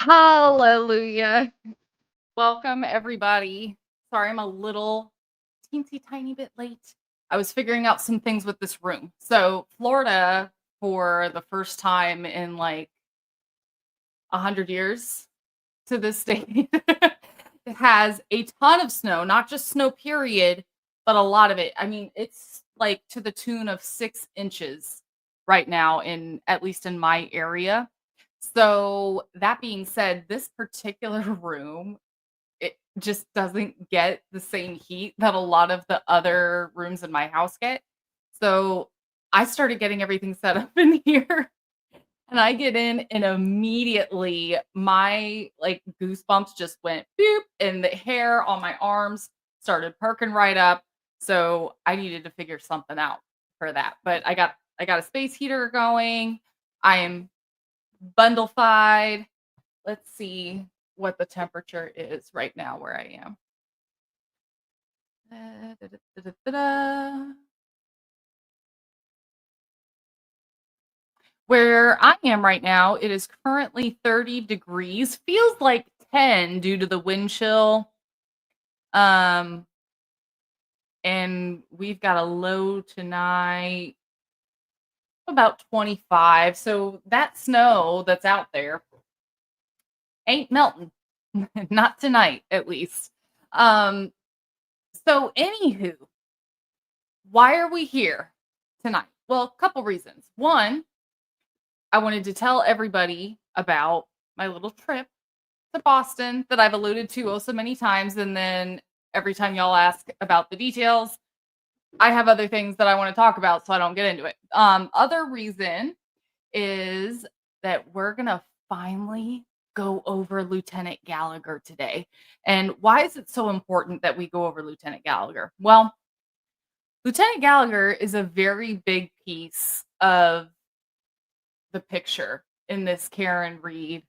Hallelujah. Welcome, everybody. Sorry, I'm a little teensy tiny bit late. I was figuring out some things with this room. So, Florida, for the first time in like 100 years to this day, it has a ton of snow, not just snow, period, but a lot of it. I mean, it's like to the tune of 6 inches right now, in at least in my area. So, that being said, this particular room, it just doesn't get the same heat that a lot of the other rooms in my house get. So, I started getting everything set up in here, and I get in and immediately my, like, goosebumps just went boop, and the hair on my arms started perking right up. So, I needed to figure something out for that. But I got a space heater going. I am bundlified. Let's see what the temperature is right now where I am. Da-da-da-da-da-da. Where I am right now, it is currently 30 degrees. Feels like 10 due to the wind chill. Um, and we've got a low tonight about 25. So that snow that's out there ain't melting. Not tonight, at least. Um, so anywho, why are we here tonight? Well, a couple reasons. One, I wanted to tell everybody about my little trip to Boston that I've alluded to oh so many times. And then every time y'all ask about the details, I have other things that I want to talk about, so I don't get into it. Other reason is that we're gonna finally go over Lieutenant Gallagher today. And why is it so important that we go over Lieutenant Gallagher? Well, Lieutenant Gallagher is a very big piece of the picture in this Karen Reed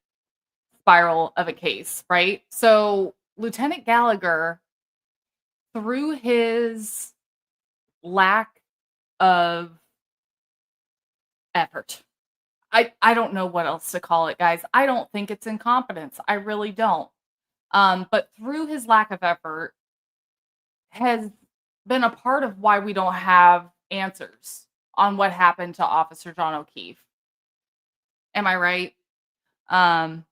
spiral of a case, right? So, Lieutenant Gallagher, through his lack of effort, I don't know what else to call it, guys. I don't think it's incompetence. I really don't. But through his lack of effort has been a part of why we don't have answers on what happened to Officer John O'Keefe. Am I right? Um,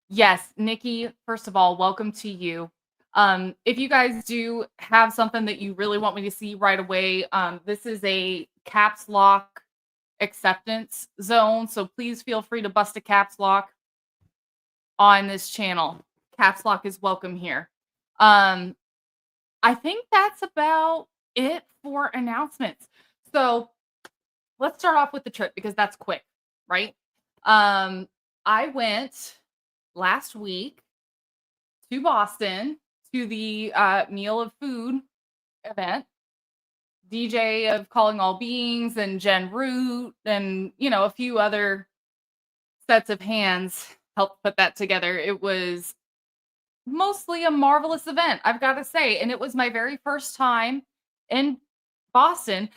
yes, Nikki, first of all, welcome to you. If you guys do have something that you really want me to see right away, this is a caps lock acceptance zone. So please feel free to bust a caps lock on this channel. Caps lock is welcome here. Um, I think that's about it for announcements. So let's start off with the trip because that's quick, right? I went last week to Boston to the Meal of Food event. DJ of Calling All Beings and Jen Root and a few other sets of hands helped put that together. It was mostly a marvelous event, I've got to say, and it was my very first time in Boston.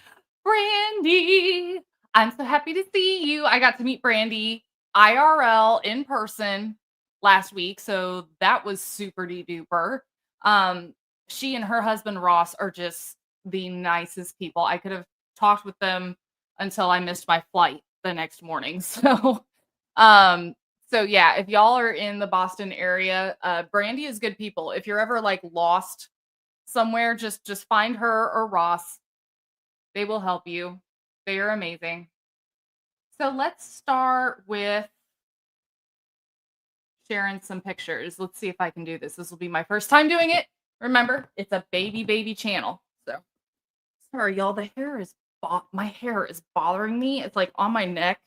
Brandy, I'm so happy to see you. I got to meet Brandy IRL in person last week, so that was super duper. She and her husband Ross are just the nicest people. I could have talked with them until I missed my flight the next morning. Um, so yeah, if y'all are in the Boston area, Brandy is good people. If you're ever like lost somewhere, just find her or Ross. They will help you. They are amazing. So let's start with sharing some pictures. Let's see if I can do this. This will be my first time doing it. Remember, it's a baby channel. So sorry, y'all. My hair is bothering me. It's like on my neck.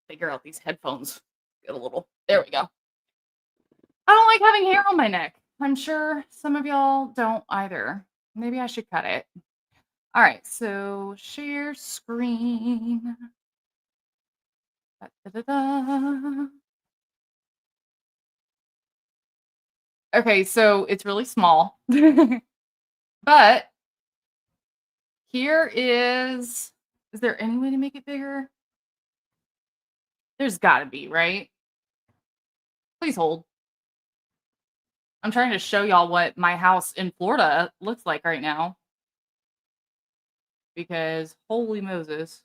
Figure out these headphones. Get a little. There we go. I don't like having hair on my neck. I'm sure some of y'all don't either. Maybe I should cut it. All right, so share screen. Da-da-da-da. Okay, so it's really small. But here is there any way to make it bigger? There's got to be, right? Please hold. I'm trying to show y'all what my house in Florida looks like right now because holy Moses.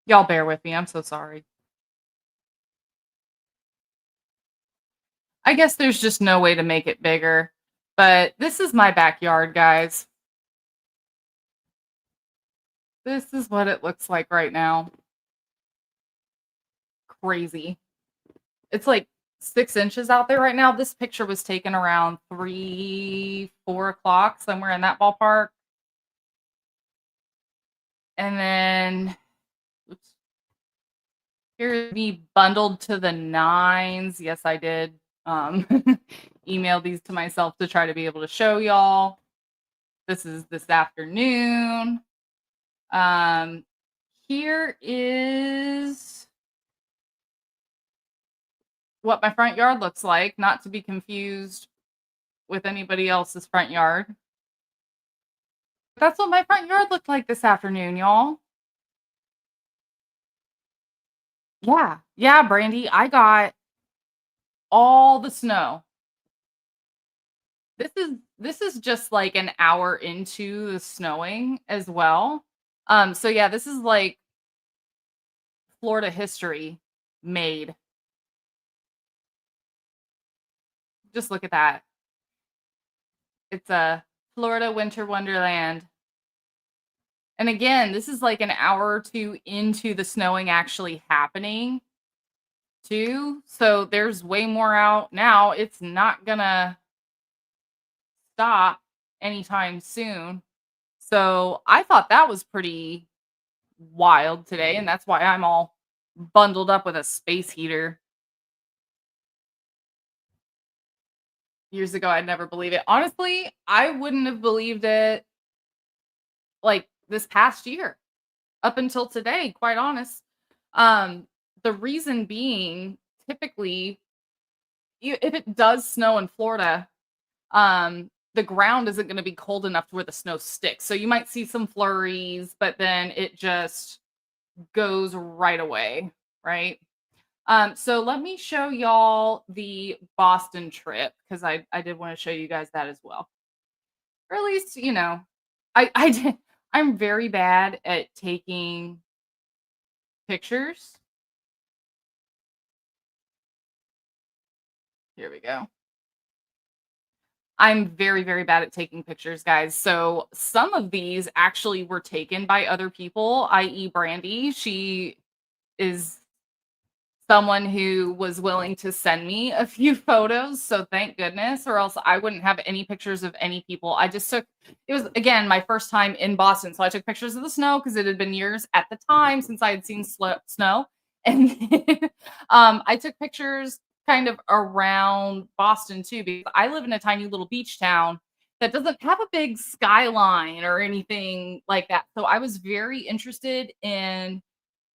Y'all bear with me. I'm so sorry. I guess there's just no way to make it bigger. But this is my backyard, guys. This is what it looks like right now. Crazy. It's like 6 inches out there right now. This picture was taken around 3, 4 o'clock, somewhere in that ballpark. And then, oops, here's me bundled to the nines. Yes, I did. Um, email these to myself to try to be able to show y'all. This is this afternoon. Um, here is what my front yard looks like, not to be confused with anybody else's front yard. That's what my front yard looked like this afternoon, y'all. Yeah. Yeah, Brandy, I got all the snow. This is just like an hour into the snowing as well. So yeah, this is like Florida history made. Just look at that. It's a Florida winter wonderland. And again, this is like an hour or two into the snowing actually happening too. So there's way more out now. It's not gonna stop anytime soon. So I thought that was pretty wild today, and that's why I'm all bundled up with a space heater. Years ago, I'd never believe it. Honestly, I wouldn't have believed it like this past year up until today, quite honest. Um, the reason being, typically, if it does snow in Florida, the ground isn't going to be cold enough to where the snow sticks. So you might see some flurries, but then it just goes right away, right? So let me show y'all the Boston trip because I did want to show you guys that as well. Or at least, I did I'm very bad at taking pictures. Here we go. I'm very, very bad at taking pictures, guys. So some of these actually were taken by other people, i.e. Brandy. She is someone who was willing to send me a few photos, so thank goodness, or else I wouldn't have any pictures of any people. I just took it was, again, my first time in Boston, so I took pictures of the snow because it had been years at the time since I had seen snow, and then, I took pictures kind of around Boston too because I live in a tiny little beach town that doesn't have a big skyline or anything like that, so I was very interested in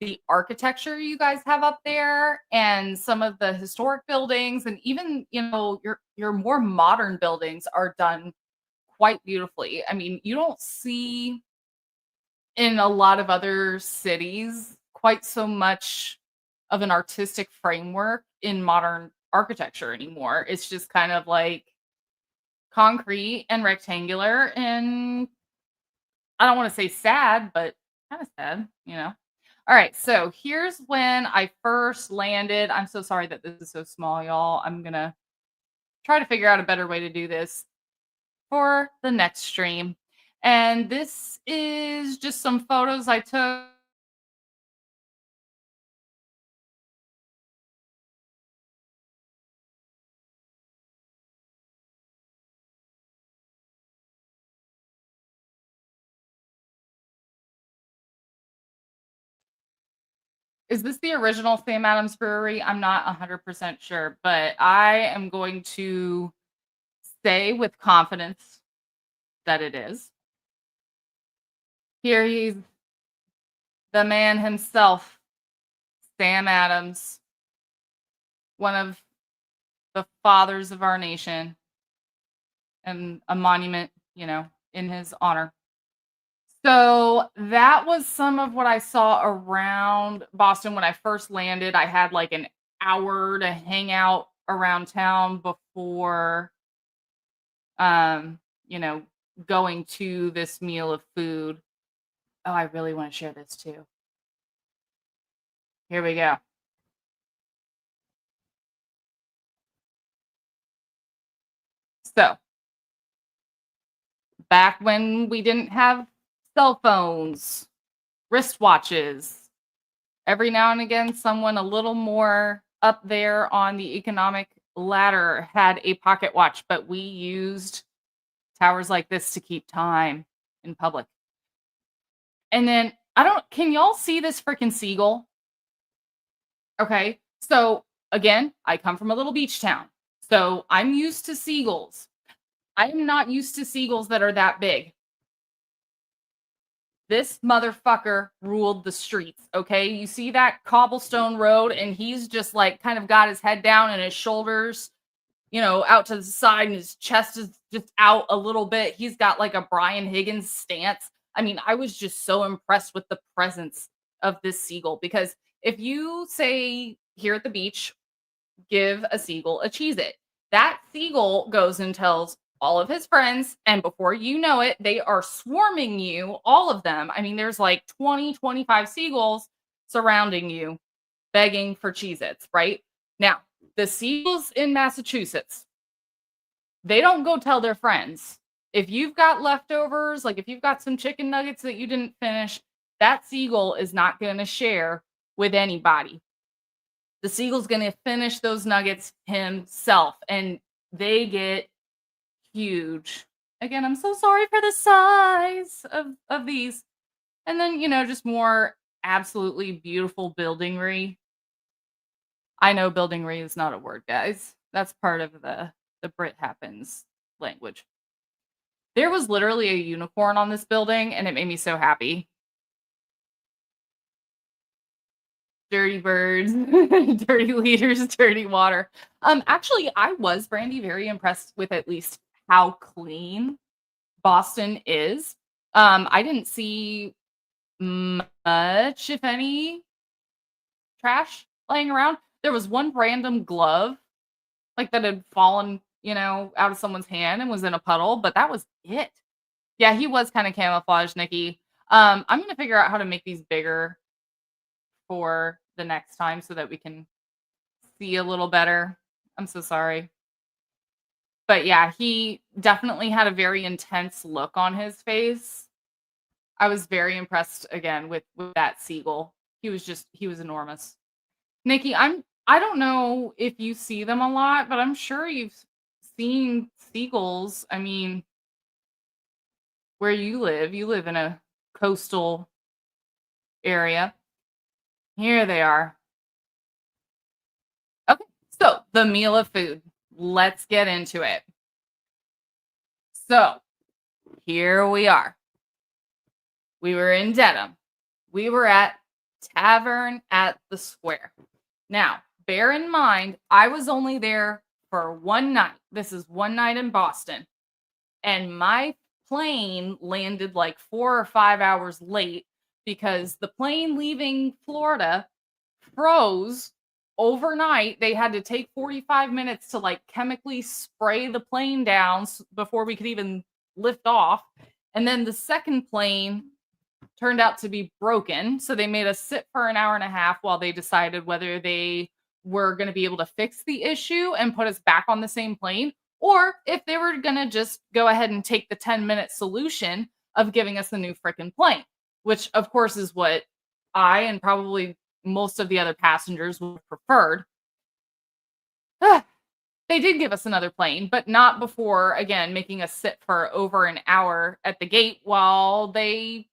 the architecture you guys have up there and some of the historic buildings and even, your more modern buildings are done quite beautifully. I mean, you don't see in a lot of other cities quite so much of an artistic framework in modern architecture anymore. It's just kind of like concrete and rectangular and I don't want to say sad, but kind of sad. All right, so here's when I first landed. I'm so sorry that this is so small, y'all. I'm gonna try to figure out a better way to do this for the next stream. And this is just some photos I took. Is this the original Sam Adams Brewery? I'm not 100% sure, but I am going to say with confidence that it is. Here he's the man himself, Sam Adams, one of the fathers of our nation, and a monument, in his honor. So that was some of what I saw around Boston when I first landed. I had like an hour to hang out around town before um, you know, going to this meal of food. Oh, I really want to share this too. Here we go. So, back when we didn't have cell phones, wristwatches, every now and again, someone a little more up there on the economic ladder had a pocket watch, but we used towers like this to keep time in public. And then can y'all see this freaking seagull? Okay. So again, I come from a little beach town. So I'm used to seagulls. I'm not used to seagulls that are that big. This motherfucker ruled the streets. Okay. You see that cobblestone road, and he's just like kind of got his head down and his shoulders, out to the side, and his chest is just out a little bit. He's got like a Brian Higgins stance. I mean, I was just so impressed with the presence of this seagull because if you say here at the beach, give a seagull a Cheez It, that seagull goes and tells all of his friends. And before you know it, they are swarming you, all of them. I mean, there's like 20, 25 seagulls surrounding you, begging for Cheez Its, right? Now, the seagulls in Massachusetts, they don't go tell their friends. If you've got leftovers, like if you've got some chicken nuggets that you didn't finish, that seagull is not going to share with anybody. The seagull's going to finish those nuggets himself, and they get huge. Again, I'm so sorry for the size of these. And then, just more absolutely beautiful buildingry. I know buildingry is not a word, guys. That's part of the Brit happens language. There was literally a unicorn on this building, and it made me so happy. Dirty birds, dirty leaders, dirty water. Actually, I was, Brandy, very impressed with at least how clean Boston is. I didn't see much, if any, trash laying around. There was one random glove, like that had fallen, out of someone's hand and was in a puddle, but that was it. Yeah, he was kind of camouflaged, Nikki. I'm gonna figure out how to make these bigger for the next time so that we can see a little better. I'm so sorry. But yeah, he definitely had a very intense look on his face. I was very impressed again with that seagull. He was enormous. Nikki, I don't know if you see them a lot, but I'm sure you've seen seagulls. I mean, where you live in a coastal area. Here they are. Okay, so the meal of food. Let's get into it. So, here we are. We were in Dedham. We were at Tavern at the Square. Now, bear in mind, I was only there for one night. This is one night in Boston. And my plane landed like 4 or 5 hours late because the plane leaving Florida froze overnight. They had to take 45 minutes to like chemically spray the plane down before we could even lift off. And then the second plane turned out to be broken. So they made us sit for an hour and a half while they decided whether they were going to be able to fix the issue and put us back on the same plane, or if they were going to just go ahead and take the 10-minute solution of giving us a new freaking plane, which of course is what I and probably most of the other passengers would have preferred. They did give us another plane, but not before, again, making us sit for over an hour at the gate while I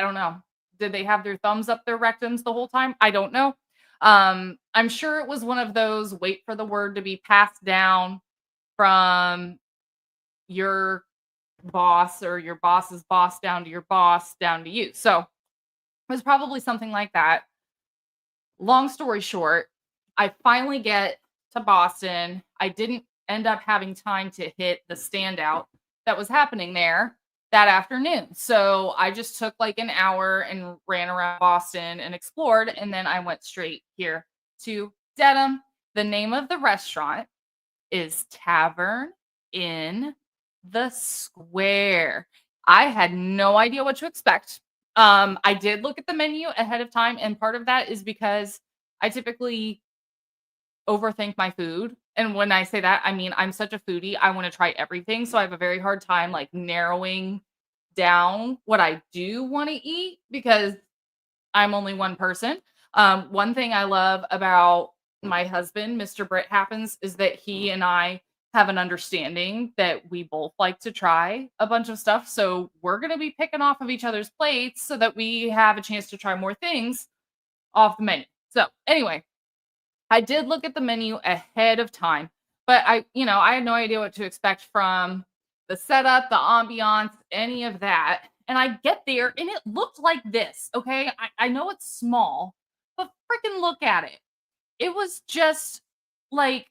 don't know. Did they have their thumbs up their rectums the whole time? I don't know. I'm sure it was one of those wait for the word to be passed down from your boss or your boss's boss down to your boss down to you. So It was probably something like that. Long story short, I finally get to Boston. I didn't end up having time to hit the standout that was happening there that afternoon. So I just took like an hour and ran around Boston and explored. And then I went straight here to Dedham. The name of the restaurant is Tavern in the Square. I had no idea what to expect. I did look at the menu ahead of time, and part of that is because I typically overthink my food. And when I say that, I mean I'm such a foodie. I want to try everything. So I have a very hard time like narrowing down what I do want to eat because I'm only one person. One thing I love about my husband, Mr. Britt Happens, is that he and I have an understanding that we both like to try a bunch of stuff. So we're going to be picking off of each other's plates so that we have a chance to try more things off the menu. So, anyway, I did look at the menu ahead of time, but I had no idea what to expect from the setup, the ambiance, any of that. And I get there and it looked like this. Okay. I know it's small, but freaking look at it. It was just like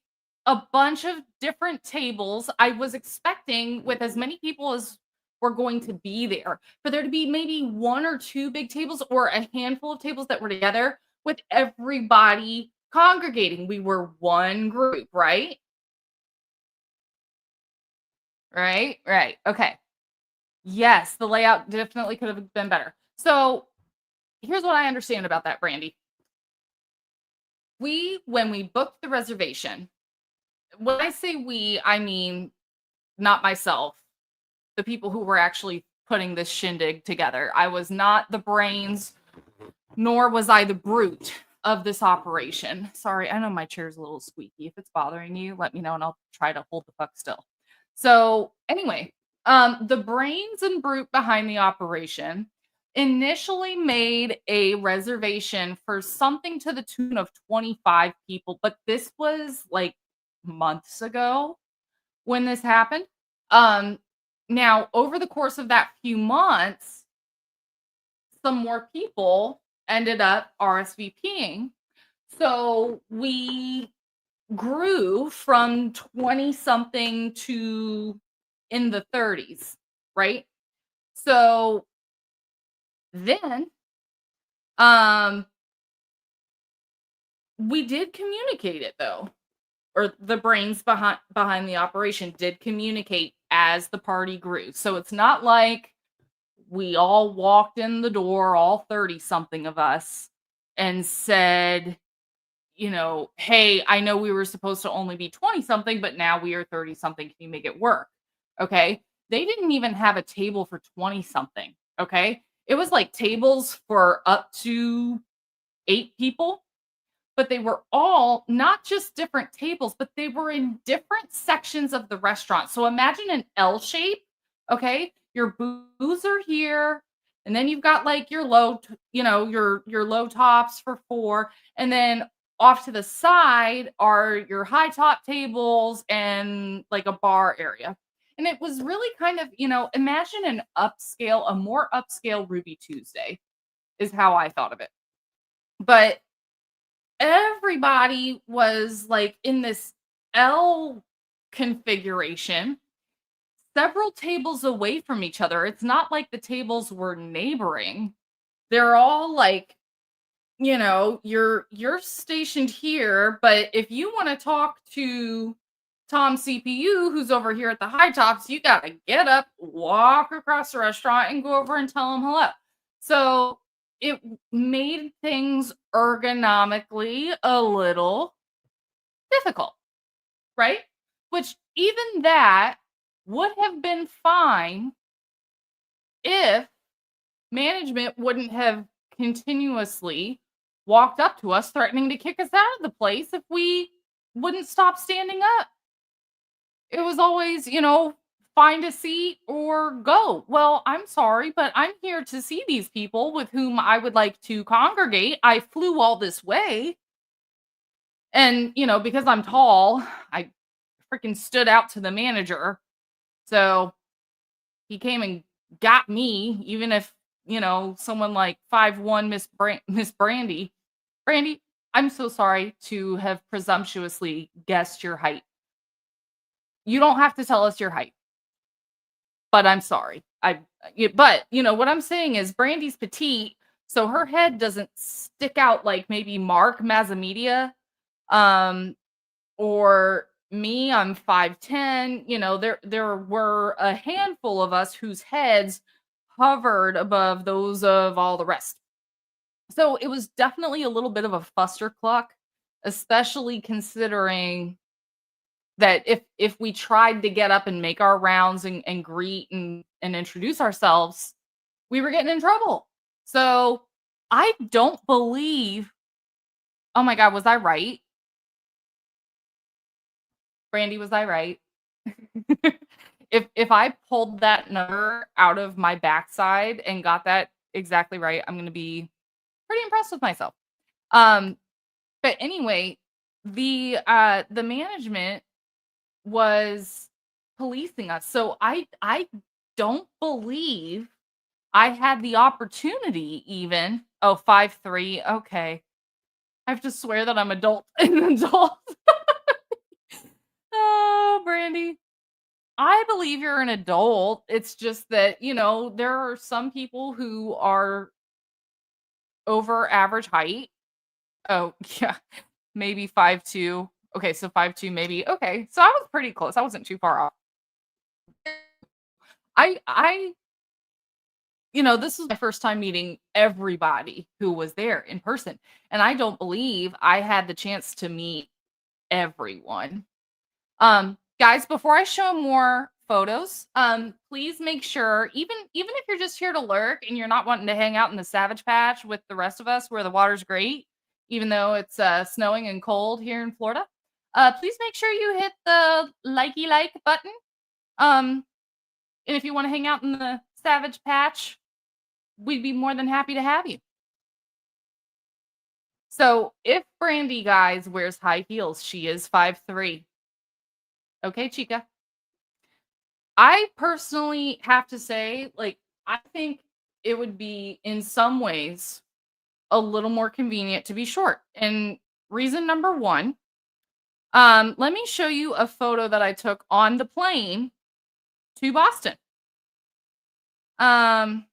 a bunch of different tables. I was expecting with as many people as were going to be there for there to be maybe one or two big tables or a handful of tables that were together with everybody congregating. We were one group, right? Right? Right. Okay. Yes, the layout definitely could have been better. So, here's what I understand about that, Brandy. When we booked the reservation, when I say we, I mean not myself, the people who were actually putting this shindig together. I was not the brains, nor was I the brute of this operation. Sorry, I know my chair's a little squeaky. If it's bothering you, let me know and I'll try to hold the fuck still. So, anyway, the brains and brute behind the operation initially made a reservation for something to the tune of 25 people, but this was like months ago when this happened. Um, Now, over the course of that few months, some more people ended up RSVPing. So we grew from 20 something to in the 30s, right? So then um we did communicate it though, or the brains behind the operation did communicate as the party grew. So it's not like we all walked in the door, all 30 something of us, and said, hey, I know we were supposed to only be 20 something, but now we are 30 something. Can you make it work? Okay. They didn't even have a table for 20 something. Okay. It was like tables for up to 8 people, but they were all not just different tables, but they were in different sections of the restaurant. So imagine an L shape. Okay. Your booths are here. And then you've got like your your low tops for four. And then off to the side are your high top tables and like a bar area. And it was really kind of, imagine a more upscale Ruby Tuesday is how I thought of it. But everybody was like in this L configuration, several tables away from each other. It's not like the tables were neighboring. They're all like, you're stationed here, but if you want to talk to Tom CPU, who's over here at the high tops, you got to get up, walk across the restaurant, and go over and tell him hello. So it made things ergonomically a little difficult, right? Which even that would have been fine if management wouldn't have continuously walked up to us threatening to kick us out of the place if we wouldn't stop standing up. It was always, find a seat or go. Well, I'm sorry, but I'm here to see these people with whom I would like to congregate. I flew all this way. And, because I'm tall, I freaking stood out to the manager. So he came and got me, even if someone like 5'1" Miss Brandy. Brandy, I'm so sorry to have presumptuously guessed your height. You don't have to tell us your height, but I'm sorry. But what I'm saying is Brandy's petite, so her head doesn't stick out like maybe Mark Mazamedia, um, or me. I'm 5'10". There were a handful of us whose heads hovered above those of all the rest. So it was definitely a little bit of a fustercluck, especially considering that if we tried to get up and make our rounds and greet and introduce ourselves, we were getting in trouble. So I don't believe. Oh my god, was I right? Brandy, was I right? If I pulled that number out of my backside and got that exactly right, I'm gonna be pretty impressed with myself. Um, but anyway, the management was policing us. So I don't believe I had the opportunity even. Oh, 5'3". Okay. I have to swear that I'm an adult. Oh, Brandy. I believe you're an adult. It's just that, there are some people who are over average height. Oh, yeah. Maybe 5'2". Okay, so 5'2", maybe. Okay. So I was pretty close. I wasn't too far off. I this was my first time meeting everybody who was there in person, and I don't believe I had the chance to meet everyone. Guys, before I show more photos, please make sure, even if you're just here to lurk and you're not wanting to hang out in the Savage Patch with the rest of us where the water's great, even though it's snowing and cold here in Florida, please make sure you hit the likey like button. And if you want to hang out in the Savage Patch, we'd be more than happy to have you. So if Brandy, guys, wears high heels, she is 5'3". Okay, Chica. I personally have to say, like, I think it would be in some ways a little more convenient to be short. And reason number one, let me show you a photo that I took on the plane to Boston. Um,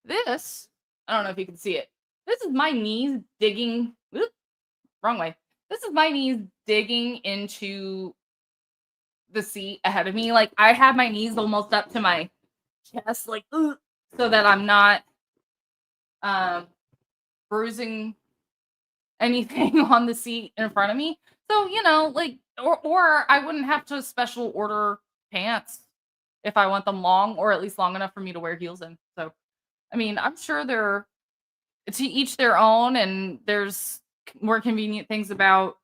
this, I don't know if you can see it. This is my knees digging. Oop, wrong way. This is my knees digging into the seat ahead of me. Like I have my knees almost up to my chest, like so that I'm not um bruising anything on the seat in front of me. So, like or I wouldn't have to special order pants if I want them long or at least long enough for me to wear heels in. So, I mean, I'm sure they're to each their own and there's more convenient things about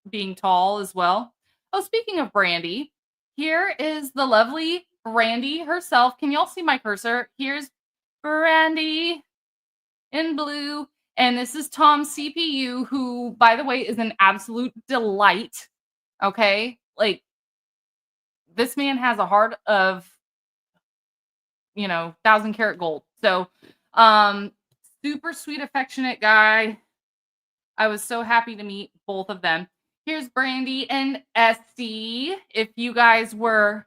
being tall as well. Oh, speaking of Brandy, here is the lovely Brandy herself. Can y'all see my cursor? Here's Brandy in blue. And this is Tom CPU, who, by the way, is an absolute delight. Okay. Like, this man has a heart of, 1,000 karat gold. So, super sweet, affectionate guy. I was so happy to meet both of them. Here's Brandy and Esty. If you guys were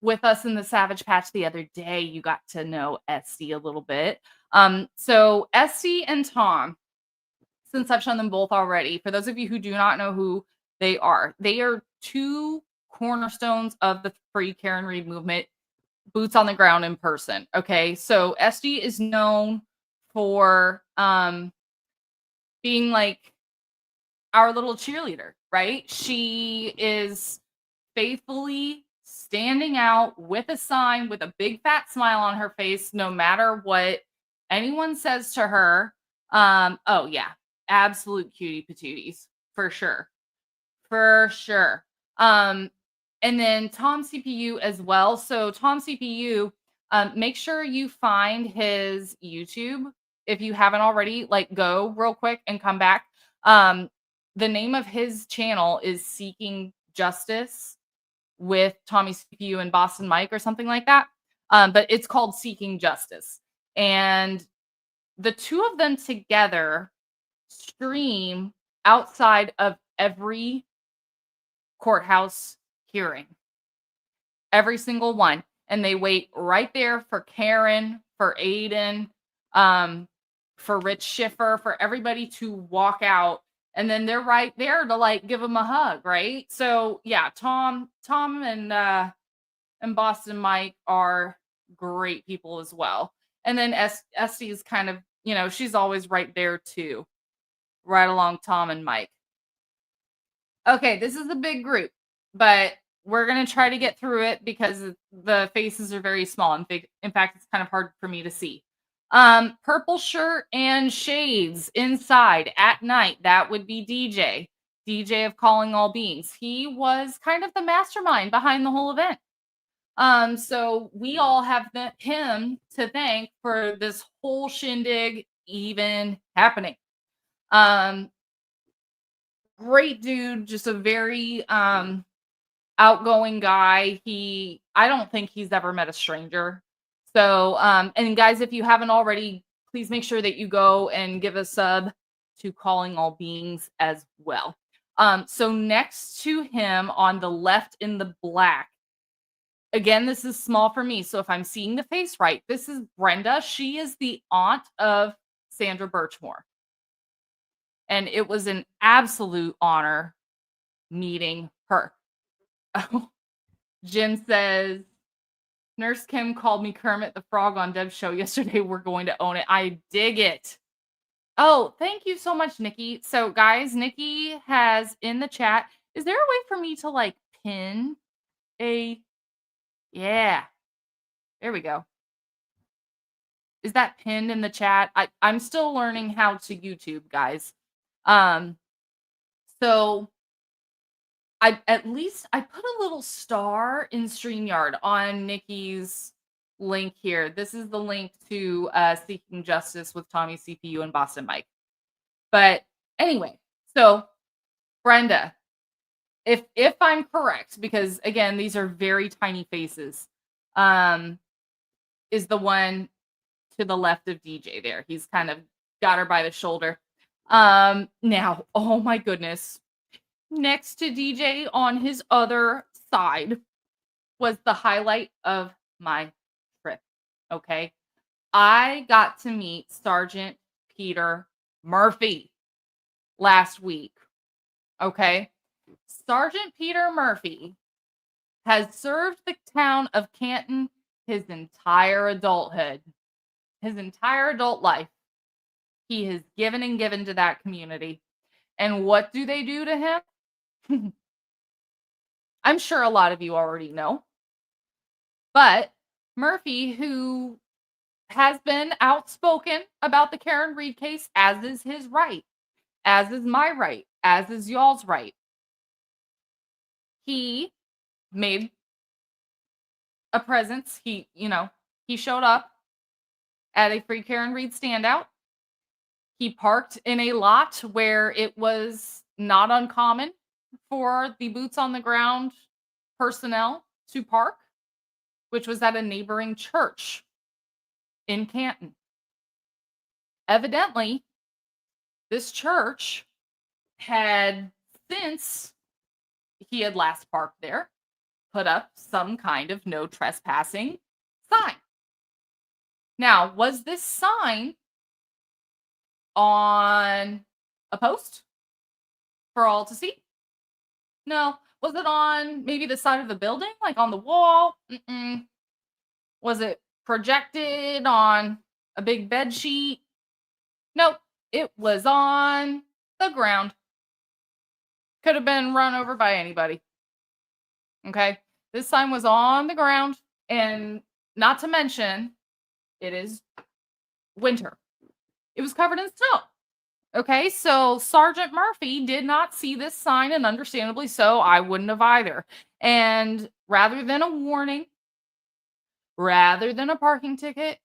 with us in the Savage Patch the other day, you got to know Esty a little bit. So Esty and Tom, since I've shown them both already, for those of you who do not know who they are two cornerstones of the Free Karen Reed movement, boots on the ground in person. Okay, so Esty is known for being like our little cheerleader, right? She is faithfully standing out with a sign with a big fat smile on her face, no matter what anyone says to her. Oh yeah, absolute cutie patooties for sure. For sure. Um, and then Tom CPU as well. So Tom CPU, make sure you find his YouTube if you haven't already. Like, go real quick and come back. The name of his channel is Seeking Justice with Tommy CPU and Boston Mike or something like that. But it's called Seeking Justice. And the two of them together stream outside of every courthouse hearing, every single one. And they wait right there for Karen, for Aiden, um, for Rich Schiffer, for everybody to walk out. And then they're right there to like give them a hug, right? So yeah, Tom and Boston Mike are great people as well. And then Esty is kind of, she's always right there too, right along Tom and Mike. Okay, this is a big group, but we're going to try to get through it because the faces are very small. In fact, it's kind of hard for me to see. Purple shirt and shades inside at night. That would be DJ. DJ of Calling All Beings. He was kind of the mastermind behind the whole event. So we all have him to thank for this whole shindig even happening. Great dude, just a very outgoing guy. I don't think he's ever met a stranger. So and guys, if you haven't already, please make sure that you go and give a sub to Calling All Beings as well. So next to him on the left in the black, again, this is small for me. So if I'm seeing the face right, this is Brenda. She is the aunt of Sandra Birchmore. And it was an absolute honor meeting her. Oh, Jim says, Nurse Kim called me Kermit the Frog on Deb's show yesterday. We're going to own it. I dig it. Oh, thank you so much, Nikki. So, guys, Nikki has in the chat, is there a way for me to like pin a... Yeah. There we go. Is that pinned in the chat? I'm still learning how to YouTube, guys. So I put a little star in StreamYard on Nikki's link here. This is the link to Seeking Justice with Tommy CPU and Boston Mike. But anyway, so Brenda, if I'm correct, because again, these are very tiny faces, is the one to the left of DJ there. He's kind of got her by the shoulder. Now, oh my goodness. Next to DJ on his other side was the highlight of my trip. Okay. I got to meet Sergeant Peter Murphy last week. Okay. Sergeant Peter Murphy has served the town of Canton his entire adulthood, his entire adult life. He has given and given to that community. And what do they do to him? I'm sure a lot of you already know. But Murphy, who has been outspoken about the Karen Reed case, as is his right, as is my right, as is y'all's right, he made a presence. He showed up at a Free Karen Reed standout. He parked in a lot where it was not uncommon for the boots on the ground personnel to park, which was at a neighboring church in Canton. Evidently, this church had, since he had last parked there, put up some kind of no trespassing sign. Now, was this sign on a post for all to see? No. Was it on maybe the side of the building, like on the wall? Mm-mm. Was it projected on a big bed sheet? Nope. It was on the ground. Could have been run over by anybody. Okay. This sign was on the ground, and not to mention, it is winter. It was covered in snow. Okay, so Sergeant Murphy did not see this sign, and understandably so, I wouldn't have either. And rather than a warning, rather than a parking ticket,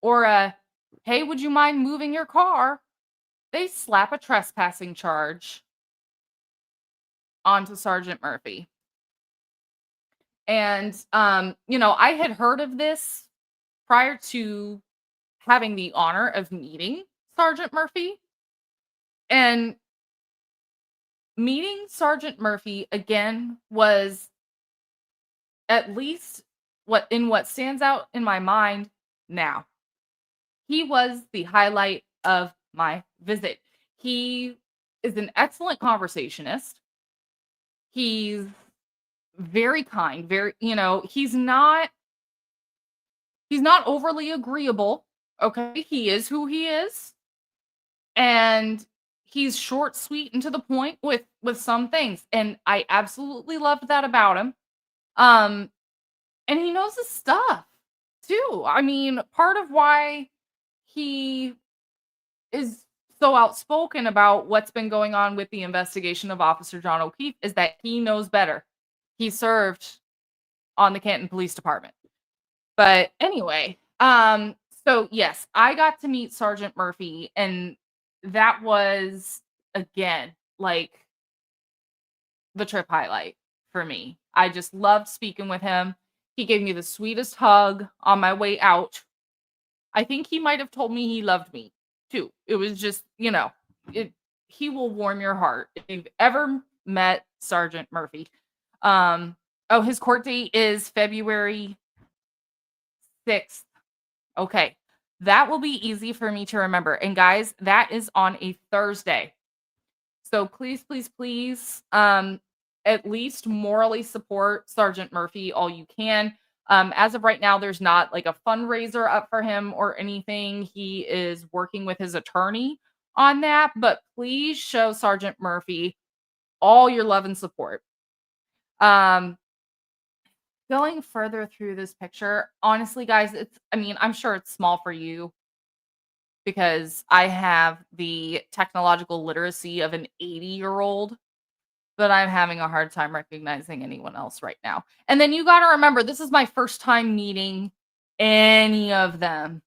or a, hey, would you mind moving your car? They slap a trespassing charge onto Sergeant Murphy. And, I had heard of this prior to having the honor of meeting Sergeant Murphy. And meeting Sergeant Murphy again was at least what stands out in my mind now. He was the highlight of my visit. He is an excellent conversationist. He's very kind, he's not overly agreeable. Okay, he is who he is, and he's short, sweet, and to the point with some things, and I absolutely loved that about him. Um, and he knows his stuff too. I mean, part of why he is so outspoken about what's been going on with the investigation of Officer John O'Keefe is that he knows better. He served on the Canton Police Department. But anyway, so yes, I got to meet Sergeant Murphy, and that was again like the trip highlight for me. I just loved speaking with him. He gave me the sweetest hug on my way out. I think he might have told me he loved me too. It was just, it he will warm your heart if you've ever met Sergeant Murphy. Um, oh, his court date is February 6th. Okay. That will be easy for me to remember. And guys, that is on a Thursday. So please, please, please, at least morally support Sergeant Murphy all you can. As of right now, there's not like a fundraiser up for him or anything. He is working with his attorney on that, but please show Sergeant Murphy all your love and support. Um, Going further through this picture, honestly, guys, I'm sure it's small for you because I have the technological literacy of an 80-year-old, but I'm having a hard time recognizing anyone else right now. And then you got to remember, this is my first time meeting any of them,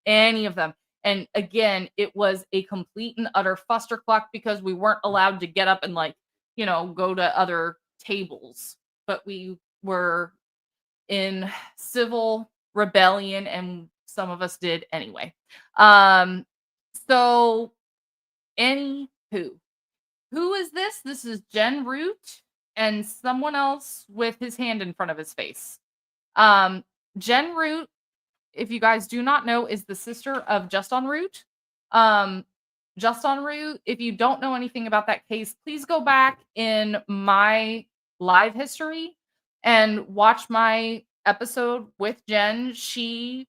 any of them. And again, it was a complete and utter fustercluck because we weren't allowed to get up and go to other tables, but we were in civil rebellion and some of us did anyway. Um, so anywho, who is this? This is Jen Root and someone else with his hand in front of his face. Um, Jen Root, if you guys do not know, is the sister of Just en Route. Um, Just en Route, if you don't know anything about that case, please go back in my live history and watch my episode with Jen. She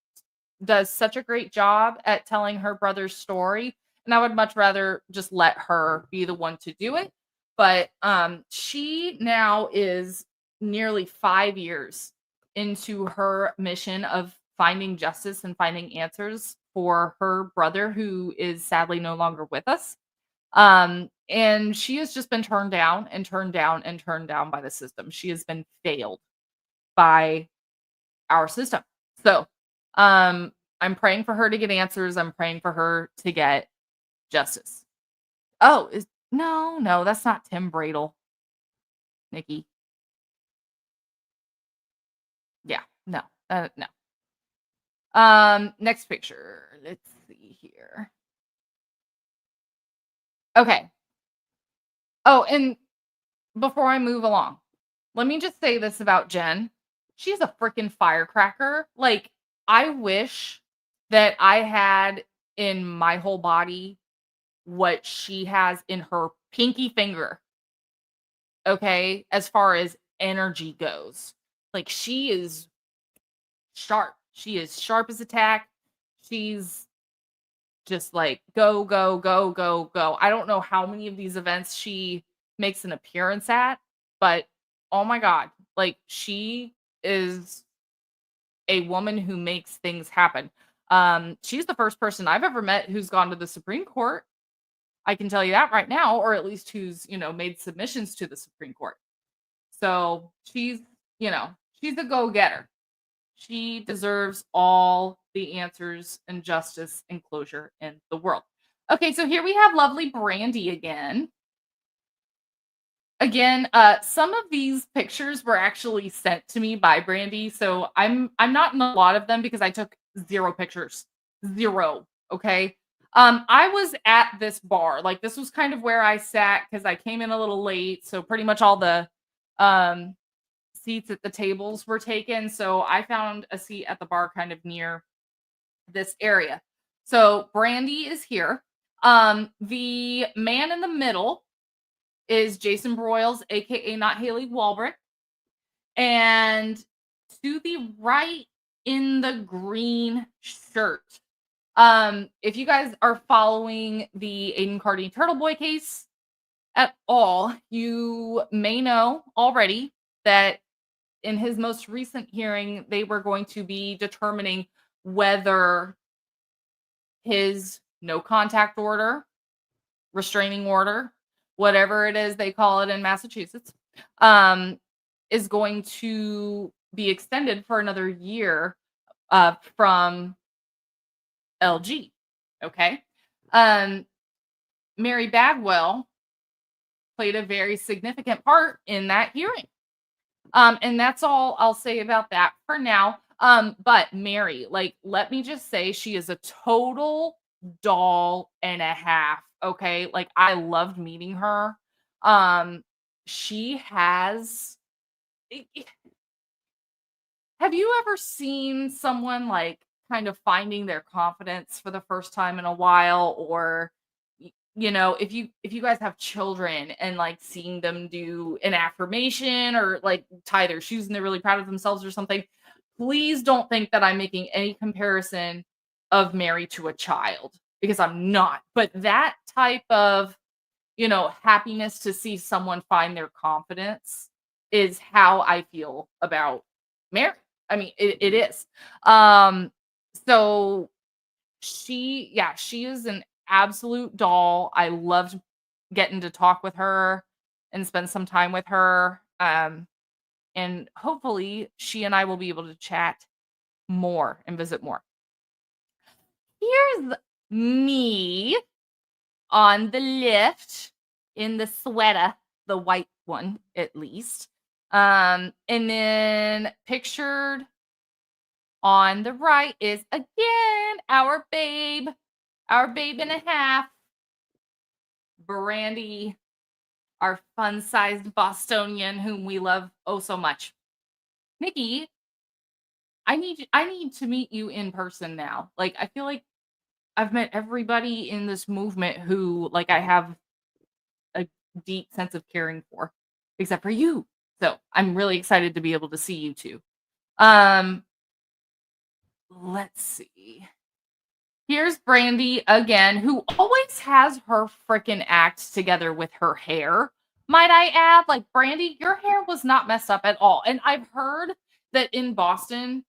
does such a great job at telling her brother's story, and I would much rather just let her be the one to do it. But she now is nearly 5 years into her mission of finding justice and finding answers for her brother who is sadly no longer with us. And she has just been turned down and turned down and turned down by the system. She has been failed by our system. So, I'm praying for her to get answers. I'm praying for her to get justice. Oh, is no, that's not Tim Bradle, Nikki. Yeah, no, no. Next picture. Let's see here. Okay. Oh, and before I move along, let me just say this about Jen. She's a freaking firecracker. Like, I wish that I had in my whole body what she has in her pinky finger. Okay, as far as energy goes. Like, she is sharp. She is sharp as a tack. She's just like go, go, go, go, go. I don't know how many of these events she makes an appearance at, but oh my god, like she is a woman who makes things happen. She's the first person I've ever met who's gone to the Supreme Court. I can tell you that right now, or at least who's, made submissions to the Supreme Court. So she's a go-getter. She deserves all the answers and justice and closure in the world. Okay, so here we have lovely Brandy again. Again, some of these pictures were actually sent to me by Brandy, so I'm not in a lot of them because I took 0 pictures. 0, okay? I was at this bar, like, this was kind of where I sat because I came in a little late, so pretty much all the, um, seats at the tables were taken, so I found a seat at the bar kind of near this area. So, Brandy is here. The man in the middle is Jason Broyles, aka Not Haley Walbrick. And to the right in the green shirt. If you guys are following the Aiden Cardi Turtle Boy case at all, you may know already that in his most recent hearing, they were going to be determining whether his no contact order, restraining order, whatever it is they call it in Massachusetts, um, is going to be extended for another year from LG. Okay. Um, Mary Bagwell played a very significant part in that hearing. And that's all I'll say about that for now. But Mary, like, let me just say she is a total doll and a half. Okay. Like, I loved meeting her. She has have you ever seen someone, like, kind of finding their confidence for the first time in a while? Or, if you guys have children and, like, seeing them do an affirmation or, like, tie their shoes and they're really proud of themselves or something, please don't think that I'm making any comparison of Mary to a child, because I'm not. But that type of, happiness to see someone find their confidence is how I feel about Mary. I mean, it is. Um, so she is an absolute doll. I loved getting to talk with her and spend some time with her. And hopefully she and I will be able to chat more and visit more. Here's me on the lift in the sweater, the white one at least. And then pictured on the right is again our babe and a half, Brandy, our fun-sized Bostonian whom we love oh so much. Nikki, I need to meet you in person now. Like, I feel like I've met everybody in this movement who, like, I have a deep sense of caring for, except for you. So I'm really excited to be able to see you too. Um, let's see. Here's Brandy again, who always has her freaking act together with her hair. Might I add, like, Brandy, your hair was not messed up at all. And I've heard that in Boston,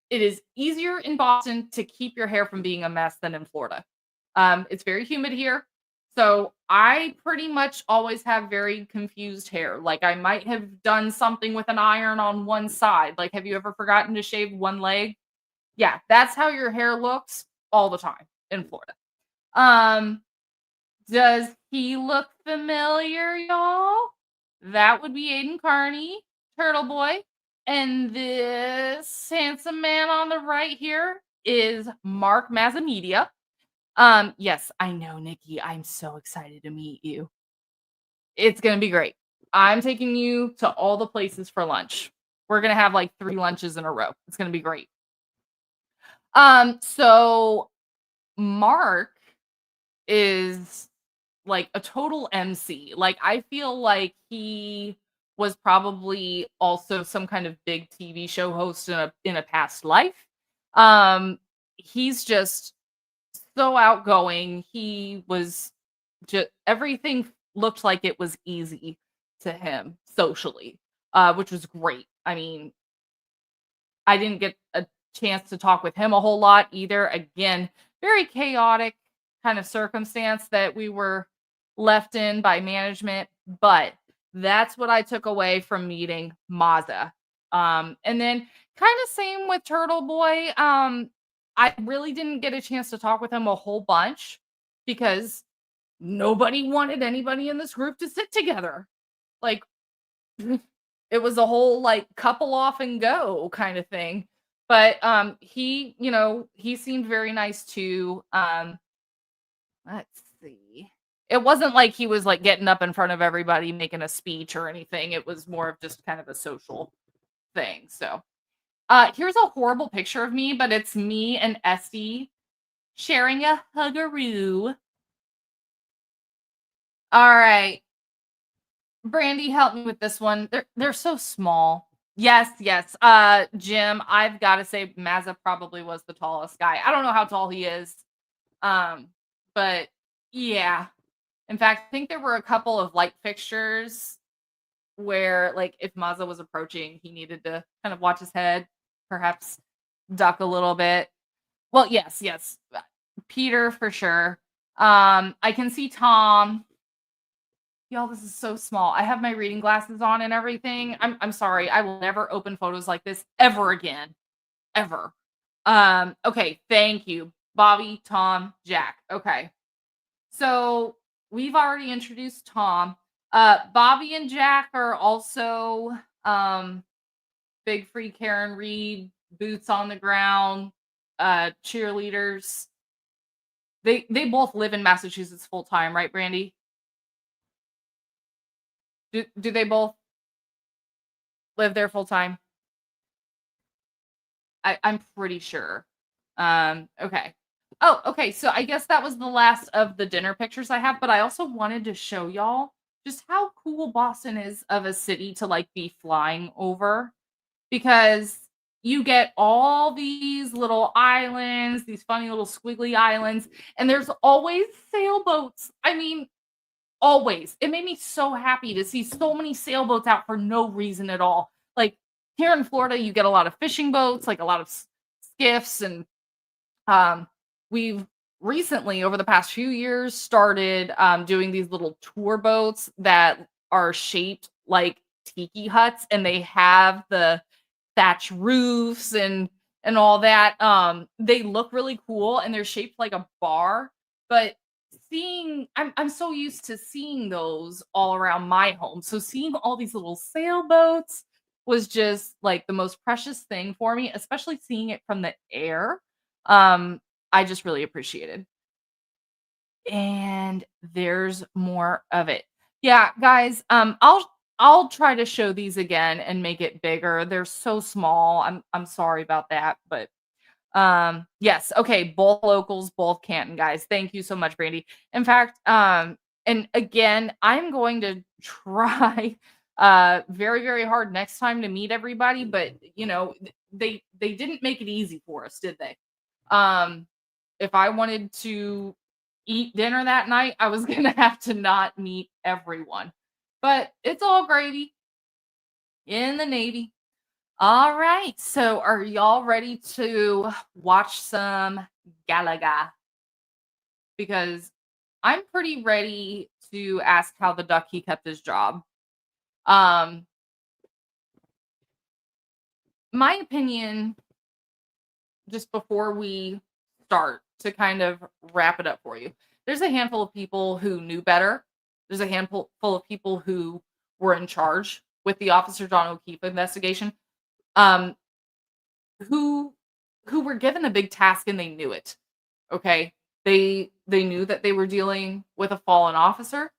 it is easier in Boston to keep your hair from being a mess than in Florida. It's very humid here. So I pretty much always have very confused hair. Like, I might have done something with an iron on one side. Like, have you ever forgotten to shave one leg? Yeah, that's how your hair looks all the time in Florida. Um, does he look familiar, y'all? That would be Aiden Carney, Turtle Boy. And this handsome man on the right here is Mark Mazzamedia. Yes, I know, Nikki. I'm so excited to meet you. It's gonna be great. I'm taking you to all the places for lunch. We're gonna have like 3 lunches in a row. It's gonna be great. So Mark is like a total MC. Like, I feel like he was probably also some kind of big TV show host in a past life. He's just so outgoing. He was just everything looked like it was easy to him socially, which was great. I mean, I didn't get a chance to talk with him a whole lot either. Again, very chaotic kind of circumstance that we were left in by management, but that's what I took away from meeting Mazza. And then kind of same with Turtle Boy. I really didn't get a chance to talk with him a whole bunch because nobody wanted anybody in this group to sit together. Like, it was a whole, like, couple off and go kinda thing. But, he, he seemed very nice too. Let's see. It wasn't like he was, like, getting up in front of everybody making a speech or anything. It was more of just kind of a social thing, so. Here's a horrible picture of me, but it's me and Esty sharing a huggaroo. Alright. Brandy, help me with this one. They're so small. Yes, yes. Jim, I've gotta say Mazza probably was the tallest guy. I don't know how tall he is. Um, but yeah. In fact, I think there were a couple of light fixtures where, like, if Mazza was approaching, he needed to kind of watch his head, perhaps duck a little bit. Well, yes, yes. Peter for sure. I can see Tom. Y'all, this is so small. I have my reading glasses on and everything. I'm sorry. I will never open photos like this ever again. Ever. Okay, thank you. Bobby, Tom, Jack. Okay. So we've already introduced Tom. Bobby and Jack are also big free Karen Reed, boots on the ground, cheerleaders. They both live in Massachusetts full time, right, Brandy? Do they both live there full time? I'm pretty sure. Okay. Oh, okay. So I guess that was the last of the dinner pictures I have, but I also wanted to show y'all just how cool Boston is of a city to like be flying over because you get all these little islands, these funny little squiggly islands, and there's always sailboats. I mean, always. It made me so happy to see so many sailboats out for no reason at all. Like here in Florida, you get a lot of fishing boats, like a lot of skiffs, and we've recently, over the past few years, started doing these little tour boats that are shaped like tiki huts, and they have the thatch roofs and all that. They look really cool and they're shaped like a bar, but I'm so used to seeing those all around my home. So seeing all these little sailboats was just like the most precious thing for me, especially seeing it from the air. Um, I just really appreciated. And there's more of it. Yeah, guys, I'll try to show these again and make it bigger. They're so small. I'm sorry about that, but yes, okay, both locals, both Canton guys. Thank you so much, Brandy. In fact, and again, I'm going to try very very hard next time to meet everybody, but they didn't make it easy for us, did they? Um if I wanted to eat dinner that night, I was going to have to not meet everyone. But it's all gravy in the Navy. All right. So, are y'all ready to watch some Gallagher? Because I'm pretty ready to ask how the duck he kept his job. Um, my opinion, just before we start to kind of wrap it up for you, there's a handful of people who knew better. There's a handful full of people who were in charge with the Officer John O'Keefe investigation. Um, who were given a big task and they knew it. Okay. They knew that they were dealing with a fallen officer.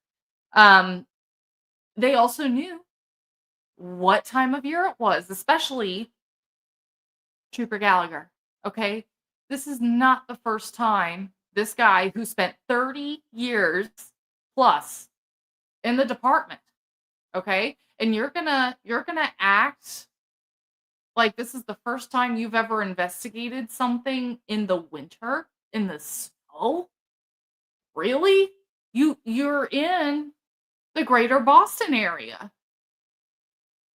Um, they also knew what time of year it was, especially Trooper Gallagher. Okay. This is not the first time this guy who spent 30 years plus in the department. Okay. And you're gonna act like this is the first time you've ever investigated something in the winter, in the snow? Really? You're in the greater Boston area.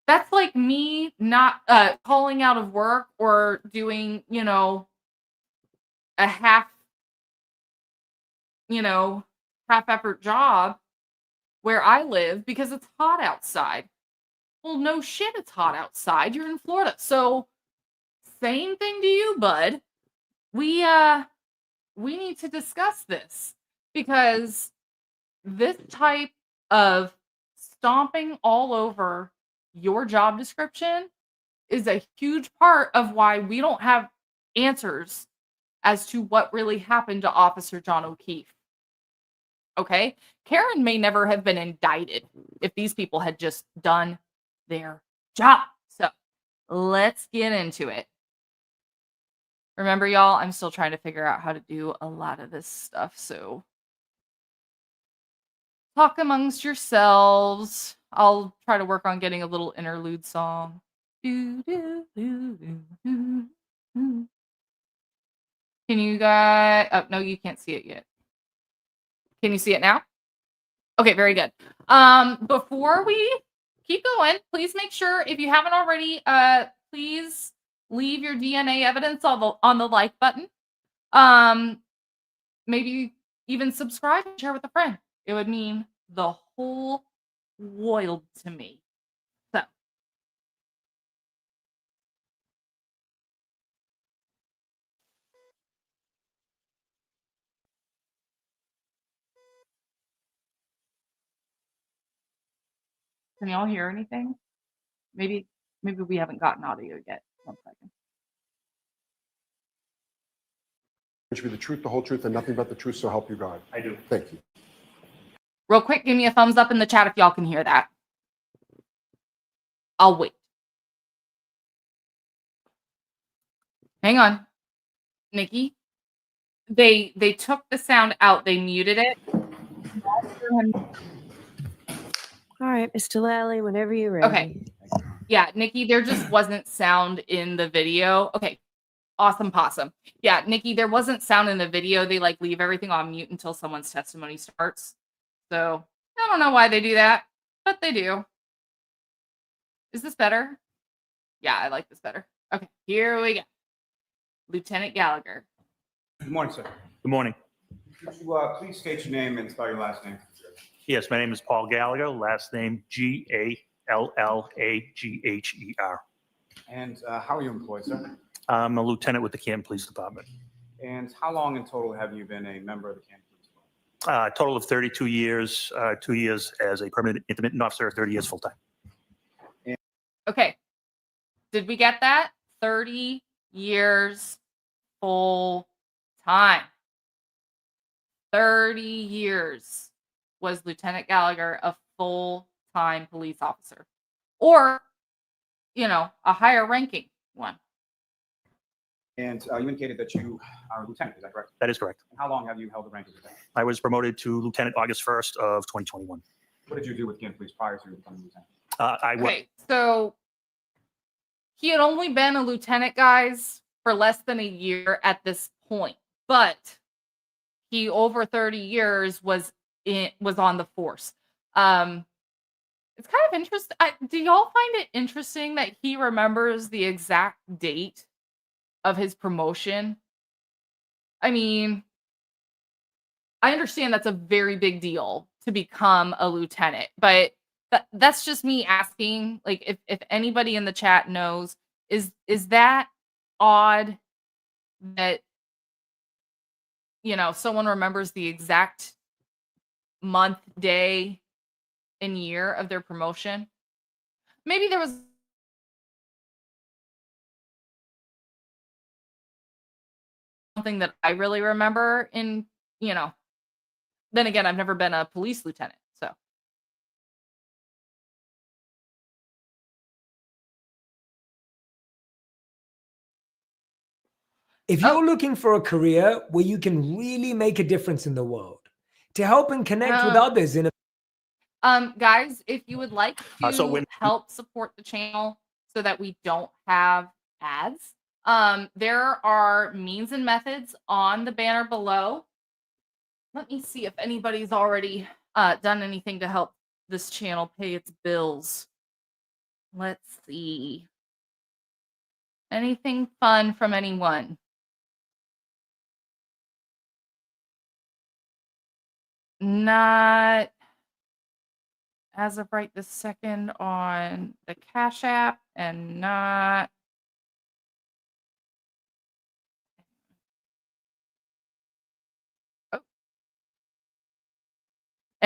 That's like me not calling out of work or doing, a you know, half effort job where I live because it's hot outside. Well, no shit, it's hot outside. You're in Florida. So, same thing to you, bud. We uh we need to discuss this because this type of stomping all over your job description is a huge part of why we don't have answers as to what really happened to Officer John O'Keefe. Okay? Karen may never have been indicted if these people had just done their job. So let's get into it. Remember, y'all, I'm still trying to figure out how to do a lot of this stuff. So talk amongst yourselves. I'll try to work on getting a little interlude song. Do, do, do, do, do, do. Can you guys? Oh, no, you can't see it yet. Can you see it now? Okay, very good. Before we keep going, please make sure if you haven't already, please leave your DNA evidence on the like button. Maybe even subscribe and share with a friend. It would mean the whole world to me. So, can y'all hear anything? Maybe maybe we haven't gotten audio yet. 1 second. To be the truth, the whole truth, and nothing but the truth, so help you God. I do. Thank you. Real quick, give me a thumbs up in the chat if y'all can hear that. I'll wait. Hang on. Nikki, they took the sound out. They muted it. All right, Mr. Lally, whenever you're ready. Okay. Yeah, Nikki, there just wasn't sound in the video. Okay. Awesome possum. Yeah, Nikki, there wasn't sound in the video. They like leave everything on mute until someone's testimony starts. So I don't know why they do that, but they do. Is this better? Yeah, I like this better. Okay, here we go. Lieutenant Gallagher. Good morning, sir. Good morning. Could you please state your name and spell your last name? Yes, my name is Paul Gallagher, last name Gallagher. And how are you employed, sir? I'm a lieutenant with the Canton Police Department. And how long in total have you been a member of the Canton Police Department? A total of 32 years, 2 years as a permanent intermittent officer, 30 years full-time. Okay. Did we get that? 30 years full time. 30 years was Lieutenant Gallagher a full-time police officer. Or, a higher ranking one. And you indicated that you are a lieutenant, is that correct? That is correct. And how long have you held the rank of lieutenant? I was promoted to lieutenant August 1st of 2021. What did you do with Canton Police prior to becoming lieutenant? Okay, so he had only been a lieutenant, guys, for less than a year at this point, but he over 30 years was on the force. It's kind of interesting. Do y'all find it interesting that he remembers the exact date of his promotion? I mean, I understand that's a very big deal to become a lieutenant, but that's just me asking, like, if anybody in the chat knows, is that odd that someone remembers the exact month, day, and year of their promotion? Maybe there was something that I really remember in, then again, I've never been a police lieutenant, so. If you're looking for a career where you can really make a difference in the world, to help and connect with others in a guys, if you would like to help support the channel so that we don't have ads, there are means and methods on the banner below. Let me see if anybody's already done anything to help this channel pay its bills. Let's see. Anything fun from anyone? Not as of right this second on the Cash App, and not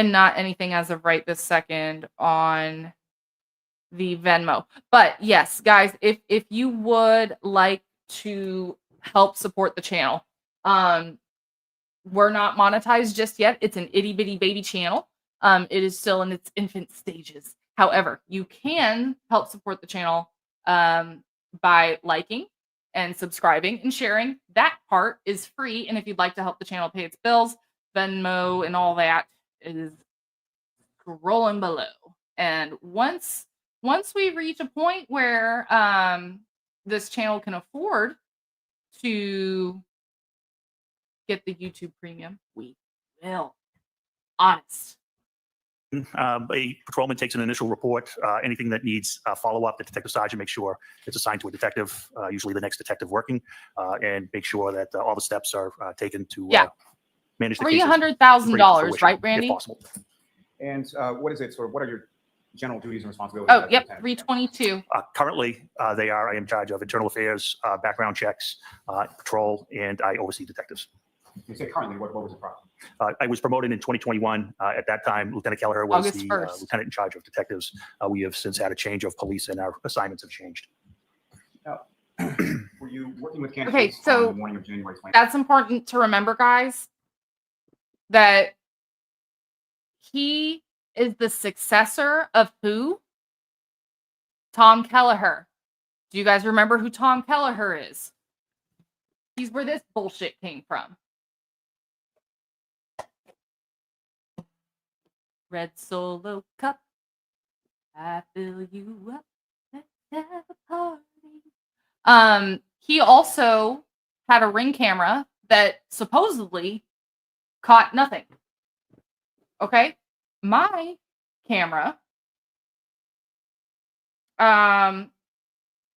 and not anything as of right this second on the Venmo. But yes, guys, if you would like to help support the channel, we're not monetized just yet. It's an itty bitty baby channel. It is still in its infant stages. However, you can help support the channel by liking and subscribing and sharing. That part is free. And if you'd like to help the channel pay its bills, Venmo and all that is scrolling below. And once we reach a point where this channel can afford to get the YouTube premium, we will. Honest. A patrolman takes an initial report. Anything that needs follow-up, the detective sergeant makes sure it's assigned to a detective, usually the next detective working, and make sure that all the steps are taken to manage the cases. $300,000, right, Randy? If possible. And what is it, sort of, what are your general duties and responsibilities? Oh, as a yep, lieutenant? 322. Currently, I am in charge of internal affairs, background checks, patrol, and I oversee detectives. You say currently, what was the problem? I was promoted in 2021. At that time, Lieutenant Gallagher was August the 1st. lieutenant in charge of detectives. We have since had a change of police, and our assignments have changed. Now, were you working with Okay, candidates so on the morning of January 20th? that's important to remember, guys, that he is the successor of who? Tom Gallagher. Do you guys remember who Tom Gallagher is? He's where this bullshit came from. Red Solo cup, I fill you up. Let's have a party. He also had a Ring camera that supposedly caught nothing. Okay, my camera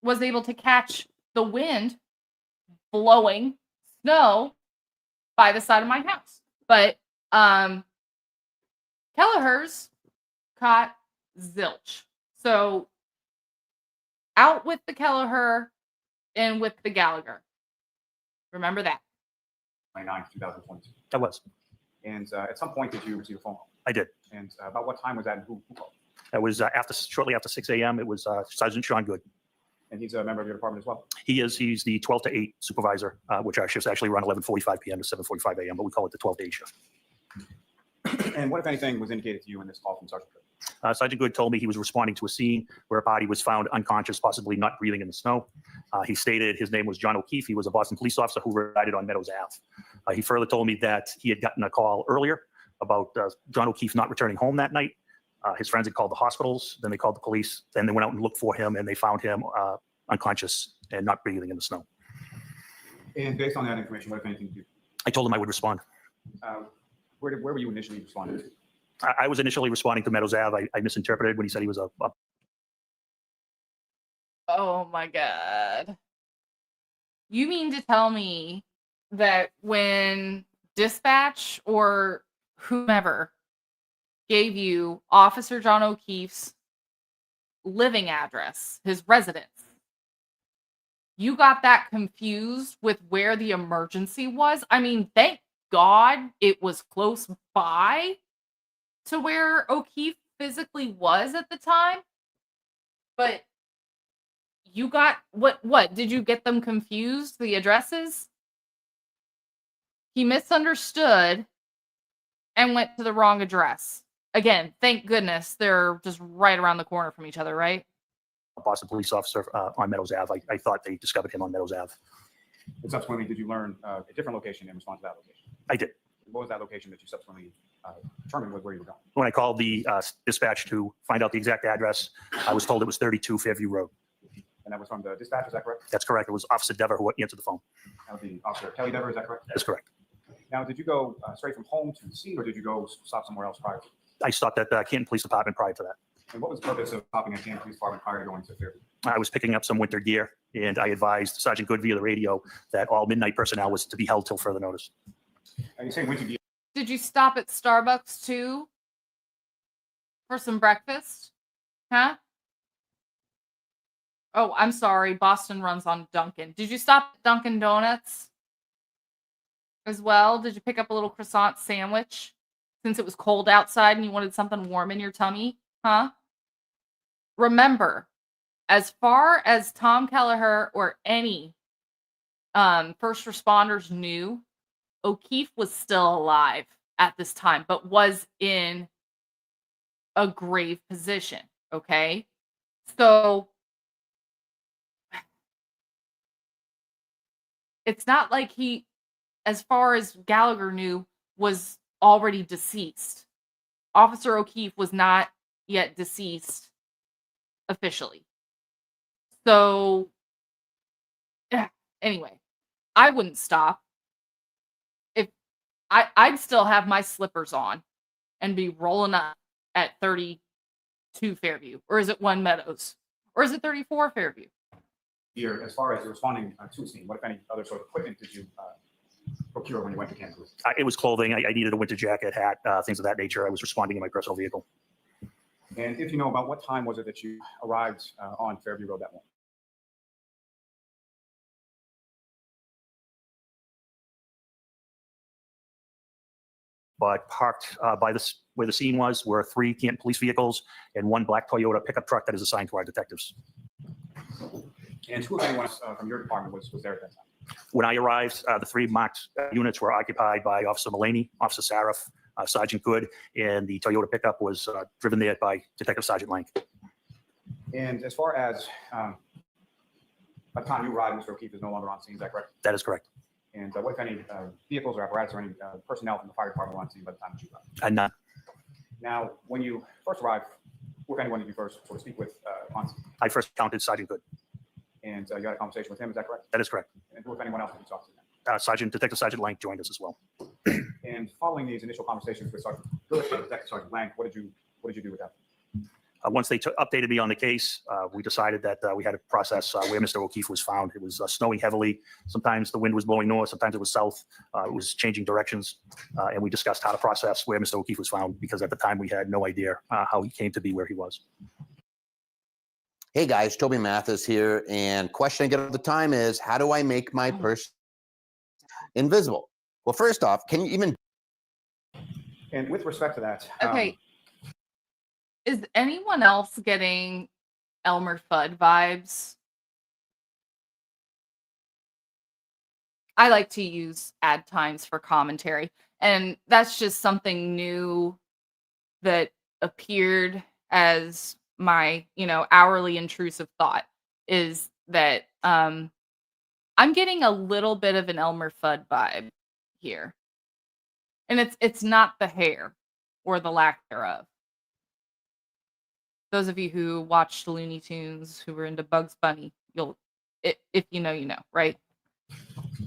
was able to catch the wind blowing snow by the side of my house, but Kelleher's caught zilch. So out with the Gallagher and with the Gallagher. Remember that. 29th, 2022. That was. And at some point, did you receive a phone call? I did. And about what time was that, and who called? That was shortly after 6 a.m. It was Sergeant Sean Good. And he's a member of your department as well? He is. He's the 12 to 8 supervisor, which our shifts actually run 11:45 p.m. to 7:45 a.m., but we call it the 12 to 8 shift. And what, if anything, was indicated to you in this call from Sergeant Good? Sergeant Good told me he was responding to a scene where a body was found unconscious, possibly not breathing in the snow. He stated his name was John O'Keefe. He was a Boston police officer who resided on Meadows Ave. He further told me that he had gotten a call earlier about John O'Keefe not returning home that night. His friends had called the hospitals, then they called the police, then they went out and looked for him, and they found him unconscious and not breathing in the snow. And based on that information, what, if anything, did you? I told him I would respond. Where were you initially responding to? I was initially responding to Meadows Ave. I misinterpreted when he said he was a Oh my God. You mean to tell me that when dispatch or whomever gave you Officer John O'Keefe's living address, his residence, you got that confused with where the emergency was? I mean, thank God it was close by to where O'Keefe physically was at the time. But you got what? Did you get them confused, the addresses? He misunderstood and went to the wrong address. Again, thank goodness they're just right around the corner from each other, right? Boston police officer on Meadows Ave. I thought they discovered him on Meadows Ave. And subsequently, did you learn a different location in response to that location? I did. What was that location that you subsequently determined where you were going? When I called the dispatch to find out the exact address, I was told it was 32 Fairview Road. And that was from the dispatch, is that correct? That's correct. It was Officer Dever who answered the phone. That was the officer, Kelly Dever, is that correct? That's correct. Now, did you go straight from home to the scene, or did you go stop somewhere else prior to? I stopped at the Canton Police Department prior to that. And what was the purpose of stopping at Canton Police Department prior to going to Fairview? I was picking up some winter gear, and I advised Sergeant Good via the radio that all midnight personnel was to be held till further notice. You say winter gear. Did you stop at Starbucks too for some breakfast? Huh? Oh, I'm sorry. Boston runs on Dunkin'. Did you stop at Dunkin' Donuts as well? Did you pick up a little croissant sandwich? since it was cold outside and you wanted something warm in your tummy? Huh? Remember, as far as Tom Kelleher or any first responders knew, O'Keefe was still alive at this time, but was in a grave position. Okay. So it's not like he, as far as Gallagher knew, was already deceased. Officer O'Keefe was not yet deceased officially. So, anyway, I wouldn't stop. If I'd still have my slippers on and be rolling up at 32 Fairview, or is it 1 Meadows, or is it 34 Fairview? Here, as far as responding to a scene, what if any other sort of equipment did you procure when you went to Kansas? It was clothing. I needed a winter jacket, hat, things of that nature. I was responding in my personal vehicle. And if you know, about what time was it that you arrived on Fairview Road that morning? But parked by where the scene was were 3 Canton police vehicles and 1 black Toyota pickup truck that is assigned to our detectives. And who, if anyone from your department, was there at that time? When I arrived, the 3 marked units were occupied by Officer Mullaney, Officer Sarif, Sergeant Good, and the Toyota pickup was driven there by Detective Sergeant Lank. And as far as by the time you arrived, Mr. O'Keefe is no longer on scene, is that correct? That is correct. And what, if any, vehicles or apparatus or any personnel from the fire department were on scene by the time that you arrived? And none. Now, when you first arrived, who, if anyone, did you first sort of speak with on scene? I first encountered Sergeant Good. And you had a conversation with him, is that correct? That is correct. And who, if anyone else, did you talk to? Detective Sergeant Lank joined us as well. And following these initial conversations with Sergeant Good and Detective Sergeant Lank, what did you do with that? Once they updated me on the case, we decided that we had to process where Mr. O'Keefe was found. It was snowing heavily. Sometimes the wind was blowing north. Sometimes it was south. It was changing directions. And we discussed how to process where Mr. O'Keefe was found because at the time we had no idea how he came to be where he was. Hey guys, Toby Mathis here. And question I get all the time is, how do I make my person invisible? Well, first off, can you even... And with respect to that, Okay. Is anyone else getting Elmer Fudd vibes? I like to use ad times for commentary, and that's just something new that appeared as my, hourly intrusive thought is that I'm getting a little bit of an Elmer Fudd vibe here. And it's not the hair or the lack thereof. Those of you who watched Looney Tunes, who were into Bugs Bunny, if you know, right?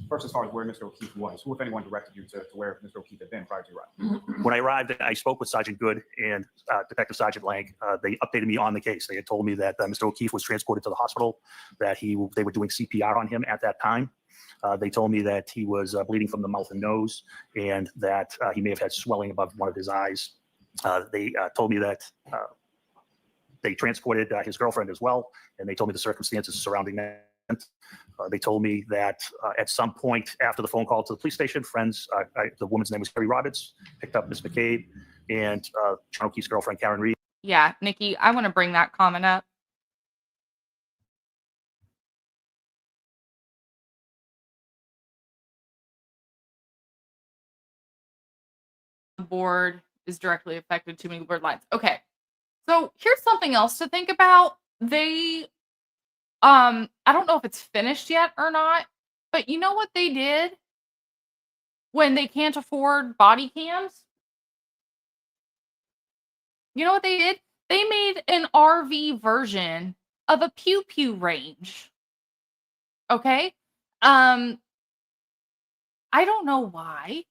first, as far as where Mr. O'Keefe was, who, if anyone, directed you to where Mr. O'Keefe had been prior to your arrival? When I arrived, I spoke with Sergeant Good and Detective Sergeant Lank. They updated me on the case. They had told me that Mr. O'Keefe was transported to the hospital, that they were doing CPR on him at that time. They told me that he was bleeding from the mouth and nose, and that he may have had swelling above one of his eyes. They told me that they transported his girlfriend as well, and they told me the circumstances surrounding that. They told me that at some point after the phone call to the police station, friends, the woman's name was Carrie Roberts, picked up Miss McCabe and John O'Keefe's girlfriend, Karen Reed. Yeah, Nikki, I want to bring that comment up. The board is directly affected, too many word lines. Okay, so here's something else to think about. They, I don't know if it's finished yet or not, but you know what they did when they can't afford body cams? You know what they did? They made an RV version of a pew pew range. Okay? I don't know why,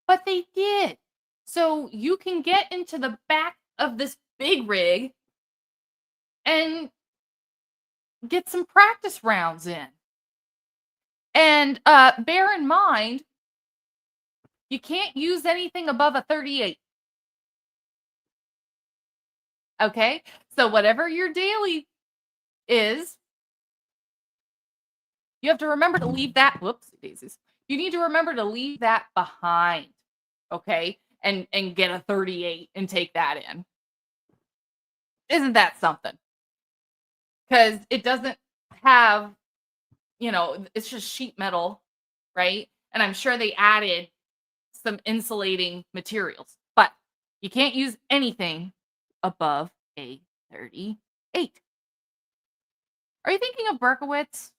but they did. So you can get into the back of this big rig and get some practice rounds in. And bear in mind, you can't use anything above a 38. Okay? So whatever your daily is, you have to remember to leave that, whoops, daisies. You need to remember to leave that behind. Okay? and get a 38 and take that in. Isn't that something? Because it doesn't have, it's just sheet metal, right? And I'm sure they added some insulating materials, but you can't use anything above a 38. Are you thinking of Berkowitz?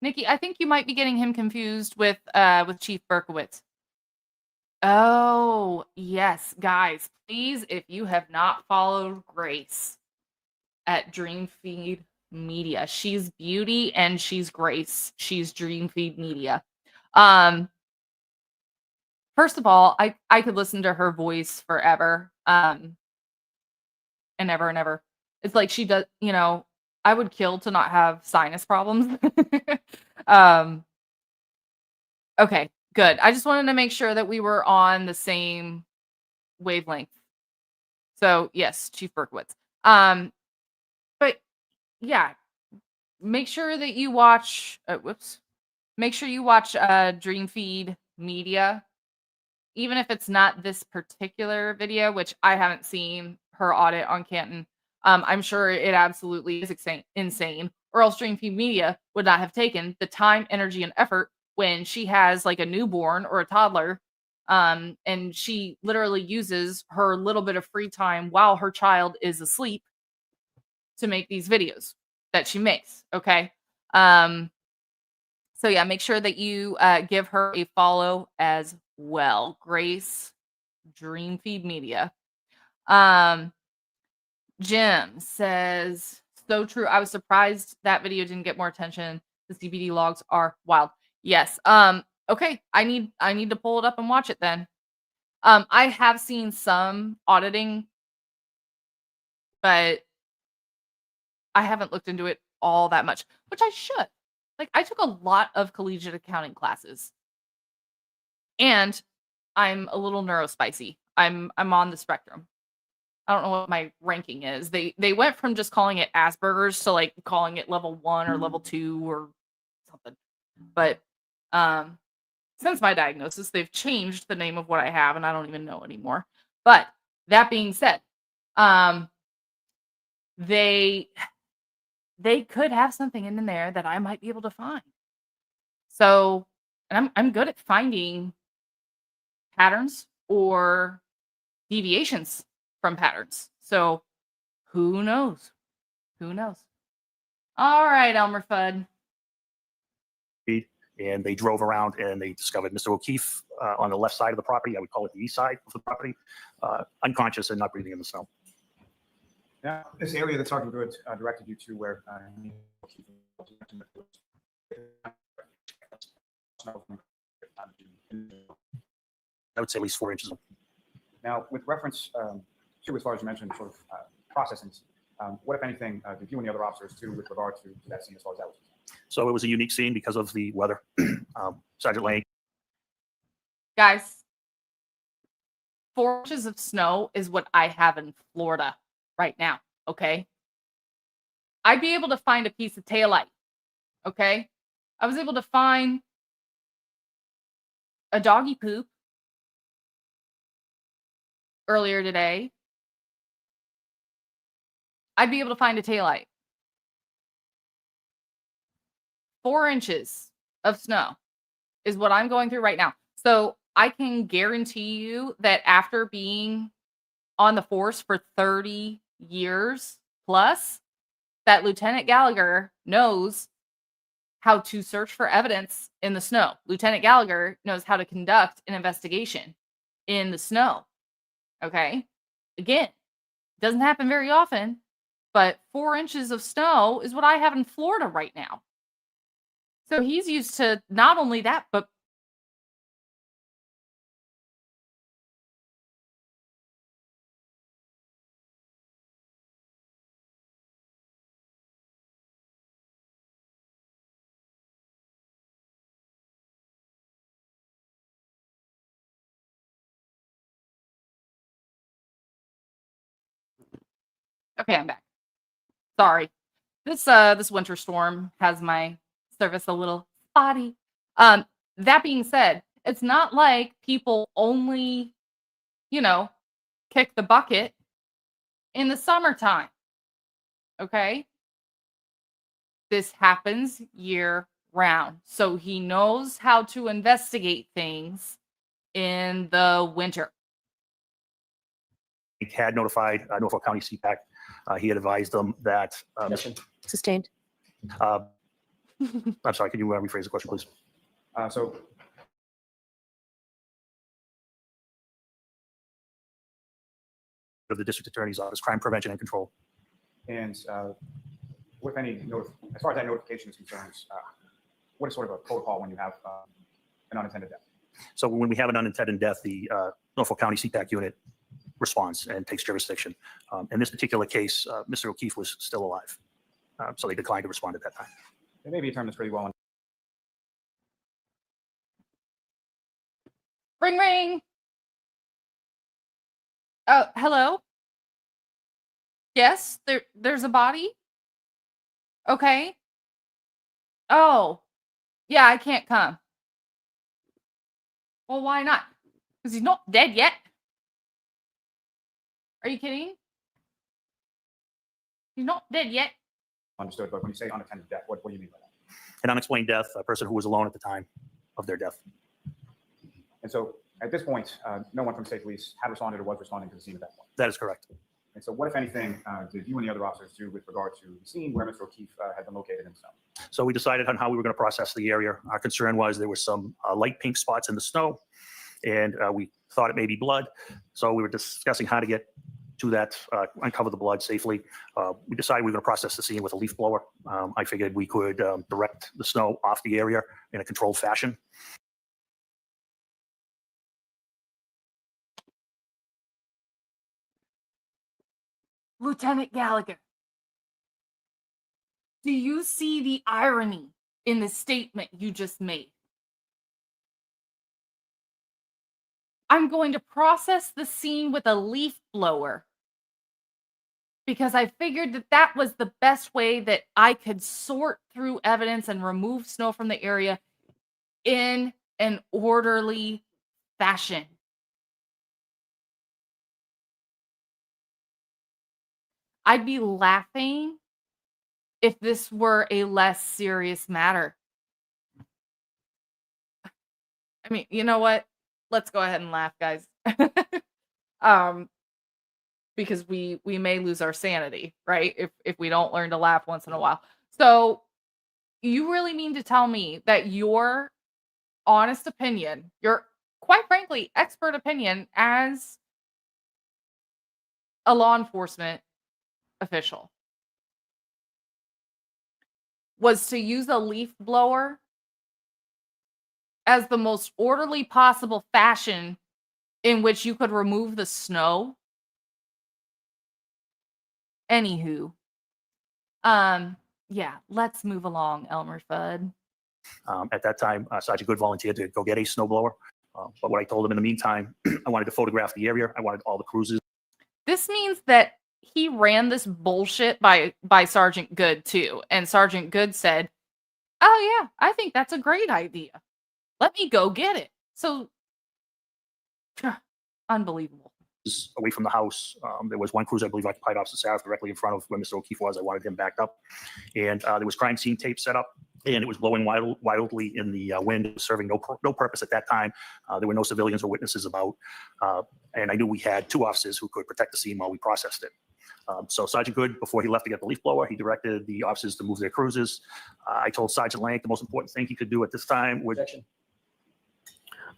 Nikki, I think you might be getting him confused with Chief Berkowitz. Oh, yes, guys, please, if you have not followed Grace at Dreamfeed Media, she's beauty and she's Grace. She's Dreamfeed Media. First of all, I could listen to her voice forever, and ever and ever. It's like she does, I would kill to not have sinus problems. Okay, good. I just wanted to make sure that we were on the same wavelength. So yes, Chief Berkowitz. But yeah, make sure that you watch. Make sure you watch Dreamfeed Media, even if it's not this particular video, which I haven't seen her audit on Canton. I'm sure it absolutely is insane, or else Dreamfeed Media would not have taken the time, energy, and effort when she has like a newborn or a toddler, and she literally uses her little bit of free time while her child is asleep to make these videos that she makes. Okay. So yeah, make sure that you give her a follow as well. Grace Dreamfeed Media. Jim says, so true. I was surprised that video didn't get more attention. The CBD logs are wild. Yes. Okay. I need to pull it up and watch it then. I have seen some auditing, but I haven't looked into it all that much, which I should. Like, I took a lot of collegiate accounting classes, and I'm a little neurospicy. I'm on the spectrum. I don't know what my ranking is. They went from just calling it Asperger's to like calling it level 1 or level 2 or something. But since my diagnosis, they've changed the name of what I have, and I don't even know anymore. But that being said, they could have something in there that I might be able to find. So, and I'm good at finding patterns or deviations from patterns. So, who knows? Who knows? All right, Elmer Fudd. And they drove around and they discovered Mr. O'Keefe on the left side of the property. I would call it the east side of the property, unconscious and not breathing in the snow. Now, this area that Sergeant Good directed you to, where I would say at least 4 inches. now, with reference to, as far as you mentioned, sort of processing, what, if anything, did you and the other officers do with regard to that scene as far as that was concerned? So it was a unique scene because of the weather. Sergeant Lane. Guys, 4 inches of snow is what I have in Florida right now, okay? I'd be able to find a piece of taillight, okay? I was able to find a doggy poop earlier today. I'd be able to find a taillight. 4 inches of snow is what I'm going through right now. So I can guarantee you that after being on the force for 30 years plus, that Lieutenant Gallagher knows how to search for evidence in the snow. Lieutenant Gallagher knows how to conduct an investigation in the snow. Okay? Again, doesn't happen very often, but 4 inches of snow is what I have in Florida right now. So he's used to not only that, but okay, I'm back. Sorry. This winter storm has my service a little spotty. That being said, It's not like people only, kick the bucket in the summertime. Okay? This happens year round. So he knows how to investigate things in the winter. He had notified Norfolk County CPAC. He had advised them that. Sustained. I'm sorry, can you rephrase the question, please? So Of the District Attorney's Office, Crime Prevention and Control. and with any as far as that notification is concerned, what is sort of a protocol when you have an unintended death? So when we have an unintended death, the Norfolk County CPAC unit responds and takes jurisdiction. In this particular case, Mr. O'Keefe was still alive, so they declined to respond at that time. It may be a term that's pretty well. Ring ring. Oh, hello? Yes, there's a body? Okay. Oh. Yeah, I can't come. Well, why not? Because he's not dead yet. Are you kidding? He's not dead yet. Understood, but when you say unattended death, what do you mean by that? An unexplained death, a person who was alone at the time of their death. And so at this point, no one from state police had responded or was responding to the scene at that point. That is correct. And so what, if anything, did you and the other officers do with regard to the scene where Mr. O'Keefe had been located in the snow? So we decided on how we were going to process the area. Our concern was there were some light pink spots in the snow, and we thought it may be blood. So we were discussing how to get to that, uncover the blood safely. We decided we were going to process the scene with a leaf blower. I figured we could direct the snow off the area in a controlled fashion. Lieutenant Gallagher, do you see the irony in the statement you just made? I'm going to process the scene with a leaf blower because I figured that that was the best way that I could sort through evidence and remove snow from the area in an orderly fashion. I'd be laughing if this were a less serious matter. I mean, you know what? Let's go ahead and laugh, guys. Because we may lose our sanity, right? If we don't learn to laugh once in a while. So you really mean to tell me that your honest opinion, your quite frankly expert opinion as a law enforcement official, was to use a leaf blower as the most orderly possible fashion in which you could remove the snow? Anywho, yeah, let's move along, Elmer Fudd. At that time, Sergeant Good volunteered to go get a snowblower. But what I told him in the meantime, I wanted to photograph the area. I wanted all the cruises. This means that he ran this bullshit by Sergeant Good too. And Sergeant Good said, "Oh yeah, I think that's a great idea. Let me go get it." So unbelievable. Away from the house. There was one cruiser, I believe, occupied opposite Sarah, directly in front of where Mr. O'Keefe was. I wanted him backed up. And there was crime scene tape set up, and it was blowing wildly in the wind. It was serving no purpose at that time. There were no civilians or witnesses about. And I knew we had two officers who could protect the scene while we processed it. So Sergeant Good, before he left to get the leaf blower, he directed the officers to move their cruisers. I told Sergeant Lank the most important thing he could do at this time would...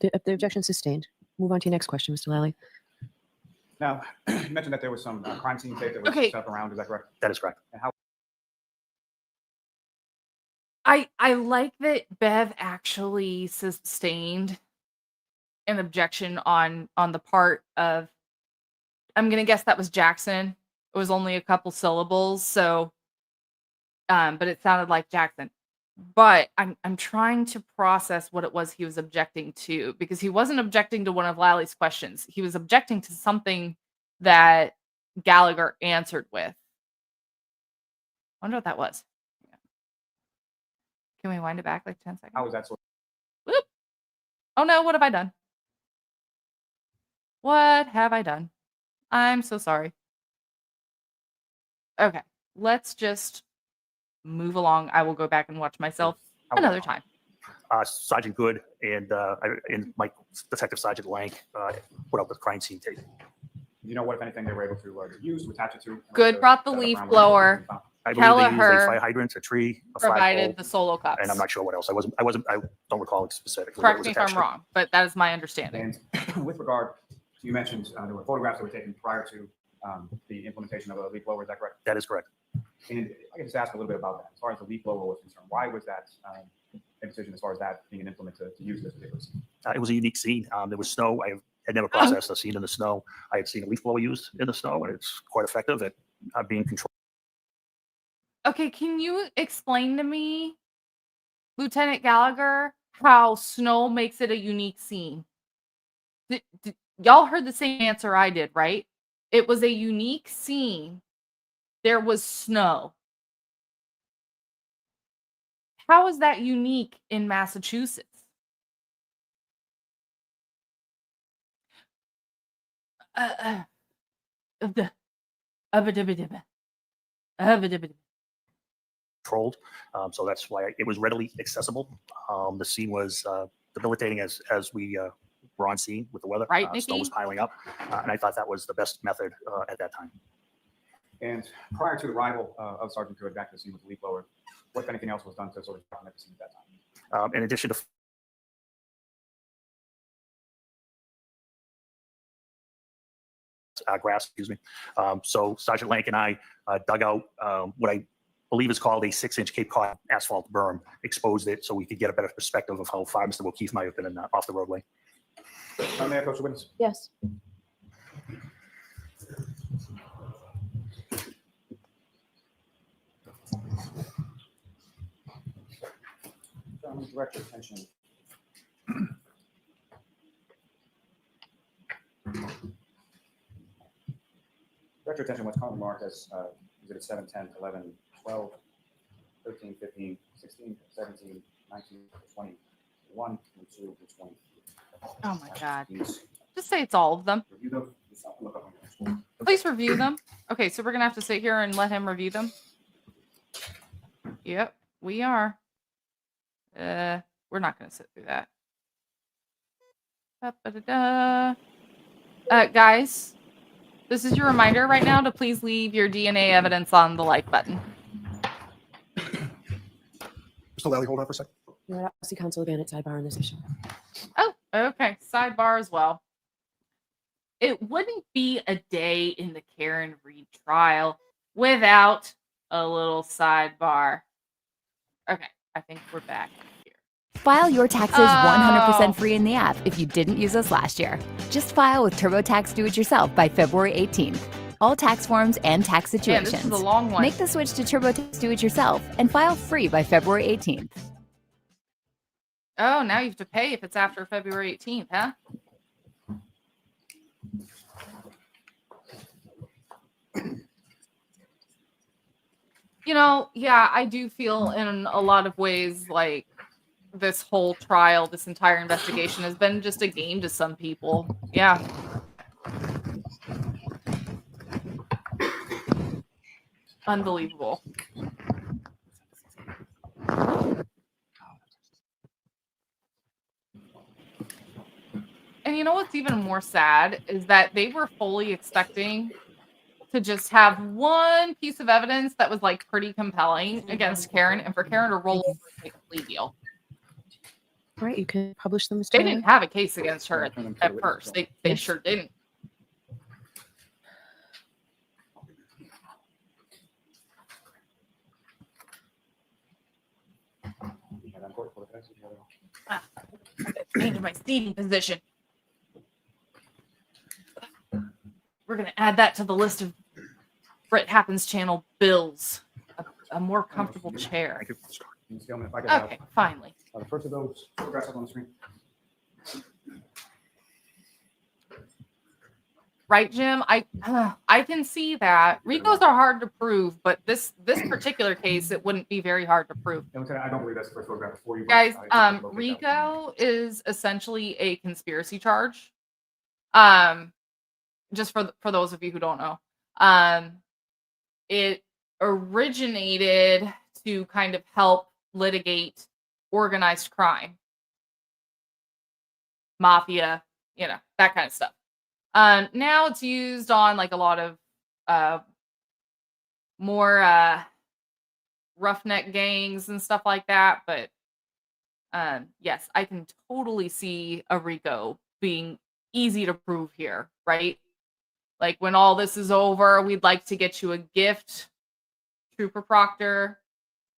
The objection sustained. Move on to your next question, Mr. Lally. Now, you mentioned that there was some crime scene tape that was Okay. set up around. Is that correct? That is correct. And how? I like that Bev actually sustained an objection on the part of, I'm gonna guess that was Jackson. It was only a couple syllables, so but it sounded like Jackson. But I'm trying to process what it was he was objecting to, because he wasn't objecting to one of Lally's questions. He was objecting to something that Gallagher answered with. I wonder what that was. Can we wind it back like 10 seconds? How was that sort? Whoop. Oh no, what have I done? What have I done? I'm so sorry. Okay, let's just move along. I will go back and watch myself another time. Sergeant Good and Mike Detective Sergeant Lank put up the crime scene tape. You know what, if anything, they were able to use to attach it to? Good brought the leaf blower. I believe they used a Gallagher fire hydrant, a tree, a Provided the flagpole, solo cups. and I'm not sure what else. I don't recall it specifically. Correct me if I'm wrong, but that is my understanding. And with regard, you mentioned there were photographs that were taken prior to the implementation of the leaf blower. Is that correct? That is correct. And I can just ask a little bit about that. As far as the leaf blower was concerned, why was that a decision as far as that being an implement to use this particular scene? It was a unique scene. There was snow. I had never processed a scene in the snow. I had seen a leaf blower used in the snow, and it's quite effective at being controlled. Okay, can you explain to me, Lieutenant Gallagher, how snow makes it a unique scene? Y'all heard the same answer I did, right? It was a unique scene. There was snow. How is that unique in Massachusetts? Controlled. So that's why it was readily accessible. The scene was debilitating as we were on scene with the weather. Right, Snow Nikki? was piling up, and I thought that was the best method at that time. And prior to the arrival of Sergeant Good back to the scene with the leaf blower, what, if anything else, was done to sort of document the scene at that time? In addition to grass, excuse me. So Sergeant Lank and I dug out what I believe is called a 6-inch Cape Cod asphalt berm, exposed it so we could get a better perspective of how far Mr. O'Keefe might have been off the roadway. May I approach the witness? Yes. Direct your attention. Direct your attention what's currently marked as exhibit 7, 10, 11, 12, 13, 15, 16, 17, 19, 20, 1, 2, and 20. Oh my God. Just say it's all of them. Review them. Look up on your screen. Please review them. Okay, so we're going to have to sit here and let him review them. Yep, we are. We're not going to sit through that. Da-ba-da-da. Guys, this is your reminder right now to please leave your DNA evidence on the like button. Mr. Lally, hold on for a second. You're at City Council again at sidebar on this issue. Oh, okay. Sidebar as well. It wouldn't be a day in the Karen Reed trial without a little sidebar. Okay, I think we're back here. File your taxes Oh. 100% free in the app if you didn't use us last year. Just file with TurboTax Do-It-Yourself by February 18th. All tax forms and tax Man, situations. this is a long one. Make the switch to TurboTax Do-It-Yourself and file free by February 18th. Oh, now you have to pay if it's after February 18th, huh? You know, yeah, I do feel in a lot of ways like this whole trial, this entire investigation has been just a game to some people. Yeah. Unbelievable. And you know what's even more sad is that they were fully expecting to just have one piece of evidence that was like pretty compelling against Karen and for Karen to roll over and take a plea deal. All right, you can publish them. Mr. They Lally. didn't have a case against her at first. They Yes. sure didn't. Change my seating position. We're gonna add that to the list of Brit Happens channel bills. A more comfortable chair. Thank you. Ms. Gilman, if I could Okay, finally. the first of those photographs up on the screen. right, Jim? I can see that. RICOs are hard to prove, but this particular case, it wouldn't be very hard to prove. And Lieutenant, I don't believe that's the first photograph for you. but, Guys, it's just to locate that. RICO is essentially a conspiracy charge. Just for those of you who don't know, it originated to kind of help litigate organized crime, mafia, that kind of stuff. Now it's used on like a lot of more roughneck gangs and stuff like that. But yes, I can totally see a RICO being easy to prove here, right? Like when all this is over, we'd like to get you a gift, Trooper Proctor.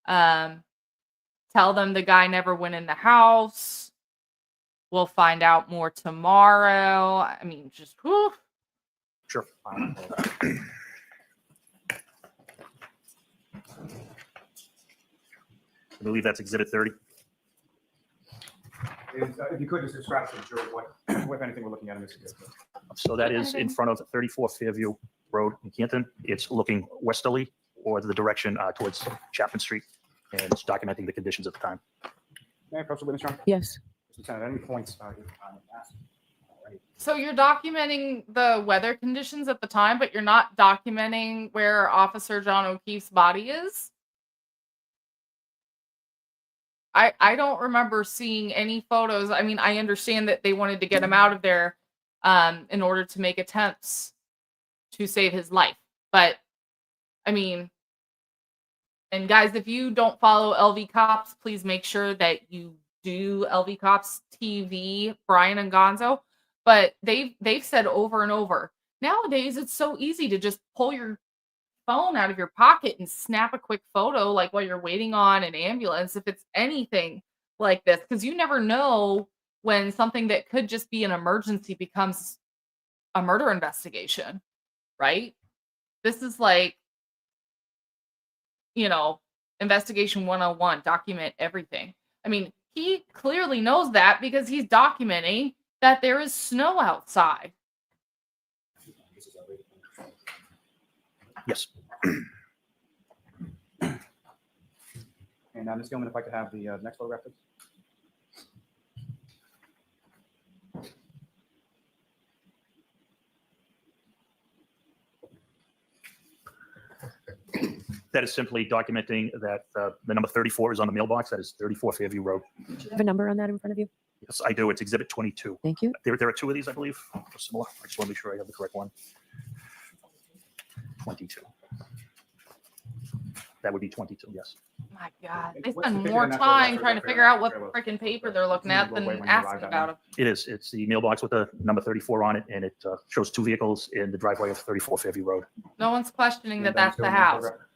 Tell them the guy never went in the house. We'll find out more tomorrow. I mean, just whew. Sure. I believe that's Exhibit 30. If you could just describe to the jury what if anything, we're looking at in this case. So that is in front of 34 Fairview Road in Canton. It's looking westerly or the direction towards Chapman Street, and it's documenting the conditions at the time. May I approach the witness, Your Honor? Yes. Lieutenant, at any points you asked. So you're documenting the weather conditions at the time, but you're not documenting where Officer John O'Keefe's body is? I don't remember seeing any photos. I mean, I understand that they wanted to get him out of there in order to make attempts to save his life. But, I mean, and guys, if you don't follow LV Cops, please make sure that you do LV Cops TV, Brian and Gonzo. But they've said over and over, nowadays it's so easy to just pull your phone out of your pocket and snap a quick photo like while you're waiting on an ambulance if it's anything like this, because you never know when something that could just be an emergency becomes a murder investigation, right? This is like, investigation 101, document everything. I mean, he clearly knows that because he's documenting that there is snow outside. Yes. And Ms. Gilman, if I could have the next photograph, please. That is simply documenting that the number 34 is on the mailbox. That is 34 Fairview Road. Do you have a number on that in front of you? Yes, I do. It's Exhibit 22. Thank you. There are two of these, I believe. Similar. I just want to make sure I have the correct one. 22. That would be 22, yes. My God, And they what's the spend picture more of that time photograph trying to for figure out the what trailer? freaking paper they're looking Seems at to go than away when you asking arrive at about night. them. It is. It's the mailbox with the number 34 on it, and it shows two vehicles in the driveway of 34 Fairview Road. No one's questioning that And, that's Ms. the Gilman, house. photograph.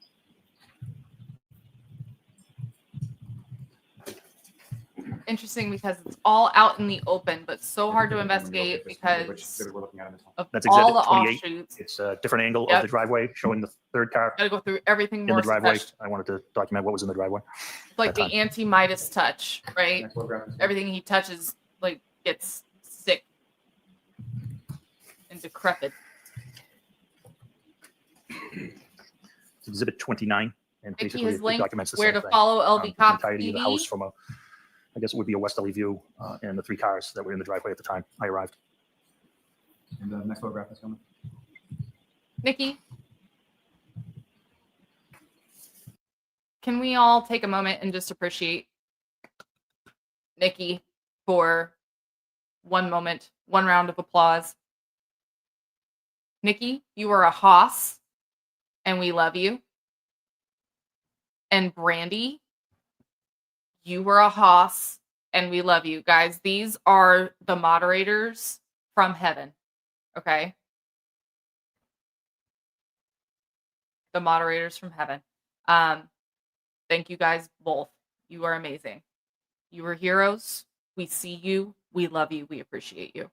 Interesting because it's all out in the open, but so hard to When you investigate locate this, which because exhibit we're looking at in this one. of That's all Exhibit the 28. offshoots. It's a different angle of Yep. the driveway showing the third car Gotta go through everything in more. the driveway. It's I wanted to document what was in the driveway. like the that time. anti-Midas touch, right? Next photograph, Ms. Gilman. Everything he touches like gets sick and decrepit. It's Exhibit 29, and Mickey basically has it linked documents the where same to thing. follow LV The Cops entirety of the TV. house from I guess it would be a westerly view, and the three cars that were in the driveway at the time I arrived. And the next photograph, Ms. Gilman. Nikki, can we all take a moment and just appreciate Nikki for one moment, one round of applause? Nikki, you are a hoss, and we love you. And Brandy, you were a hoss, and we love you. Guys, these are the moderators from heaven, okay? The moderators from heaven. Thank you guys both. You are amazing. You are heroes. We see you. We love you. We appreciate you.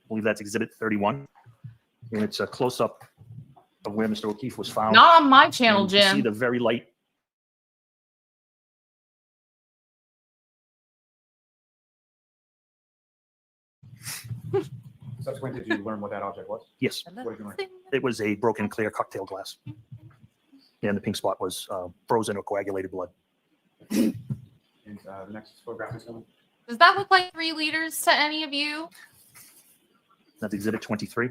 I believe that's Exhibit 31, and it's a close-up of where Mr. O'Keefe was found. Not on my channel, And you can see Jim. the very light Subsequently, did you learn what that object was? Yes, What did you learn? it was a broken clear cocktail glass. And the pink spot was frozen or coagulated blood. And the next photograph is coming. Does that look like 3 liters to any of you? That's exhibit 23.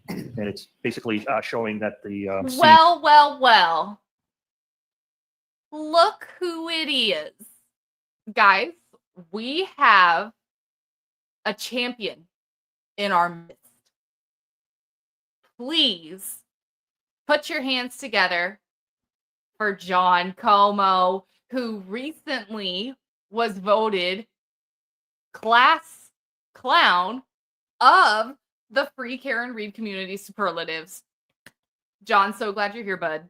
And it's basically showing that the Well. Look who it is. Guys, we have a champion in our midst. Please put your hands together for John Como, who recently was voted class clown of the Free Karen Reed Community Superlatives. John, so glad you're here, bud.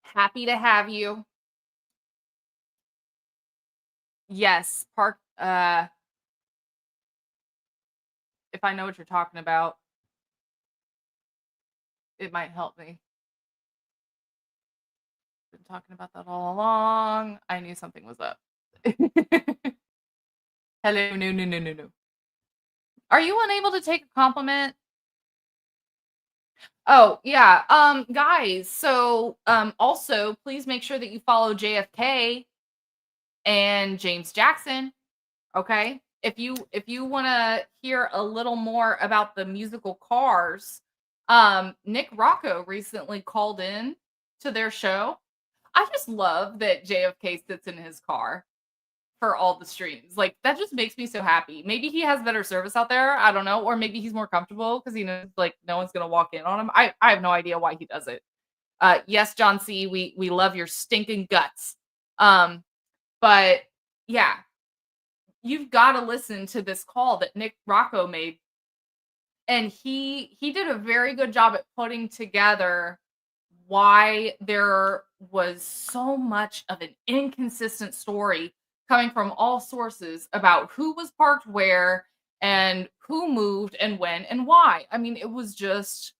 Happy to have you. Yes, Park. If I know what you're talking about, it might help me. Been talking about that all along. I knew something was up. Hello, no. Are you unable to take a compliment? Oh, yeah. Guys, so also please make sure that you follow JFK and James Jackson. Okay? If you want to hear a little more about the musical Cars, Nick Rocco recently called in to their show. I just love that JFK sits in his car for all the streams. Like, that just makes me so happy. Maybe he has better service out there. I don't know. Or maybe he's more comfortable because he knows, like, no one's going to walk in on him. I have no idea why he does it. Yes, John C., we love your stinking guts. But, yeah. You've got to listen to this call that Nick Rocco made. And he did a very good job at putting together why there was so much of an inconsistent story coming from all sources about who was parked where and who moved and when and why. I mean, it was just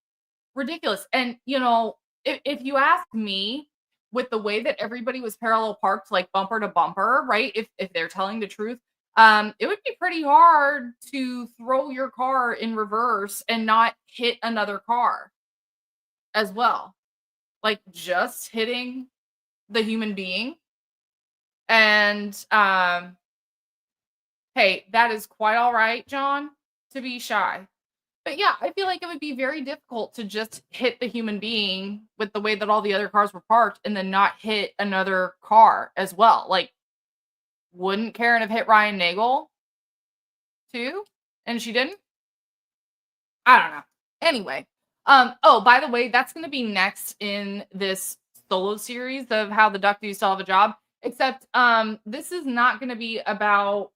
ridiculous. And, you know, if you ask me, with the way that everybody was parallel parked, like bumper to bumper, right? If they're telling the truth, it would be pretty hard to throw your car in reverse and not hit another car as well. Like, just hitting the human being. And hey, that is quite all right, John, to be shy. But yeah, I feel like it would be very difficult to just hit the human being with the way that all the other cars were parked and then not hit another car as well. Like, wouldn't Karen have hit Ryan Nagel too? And she didn't? I don't know. Anyway, oh, by the way, that's going to be next in this solo series of how the duck used to have a job. Except this is not going to be about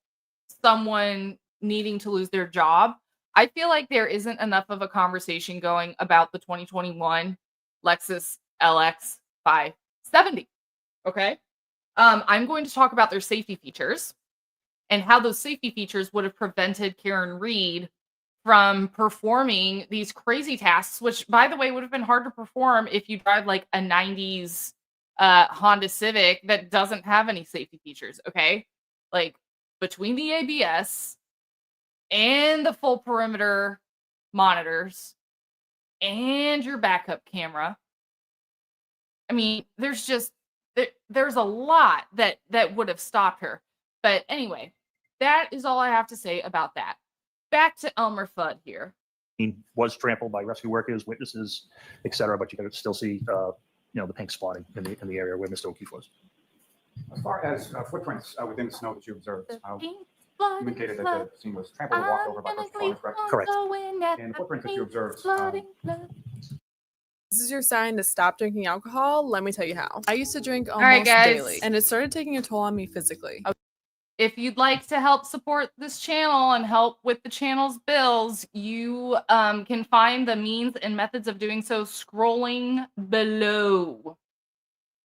someone needing to lose their job. I feel like there isn't enough of a conversation going about the 2021 Lexus LX 570. Okay. I'm going to talk about their safety features and how those safety features would have prevented Karen Reed from performing these crazy tasks, which, by the way, would have been hard to perform if you drive like a 90s Honda Civic that doesn't have any safety features. Okay. Like, between the ABS and the full perimeter monitors and your backup camera, I mean, there's just there's a lot that would have stopped her. But anyway, that is all I have to say about that. Back to Elmer Fudd here. He was trampled by rescue workers, witnesses, etc. But you can still see, the pink spotting in the area where Mr. O'Keefe was. As far as footprints within the snow that you observed, The you pink indicated that the scene was trampled or walked over by first responders, correct? Correct. And the footprints that you observed, This is your sign to stop drinking alcohol. Let me tell you how. I used to drink right, almost guys. daily, and it started taking a toll on me physically. If you'd like to help support this channel and help with the channel's bills, you can find the means and methods of doing so scrolling below.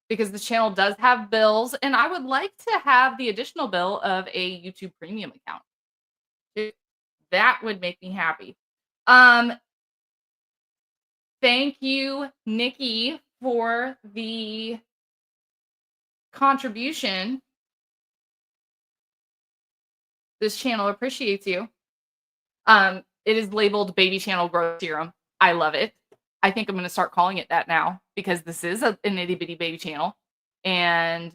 Because the channel does have bills, and I would like to have the additional bill of a YouTube Premium account. That would make me happy. Thank you, Nikki, for the contribution. This channel appreciates you. It is labeled baby channel growth serum. I love it. I think I'm going to start calling it that now because this is an itty bitty baby channel, and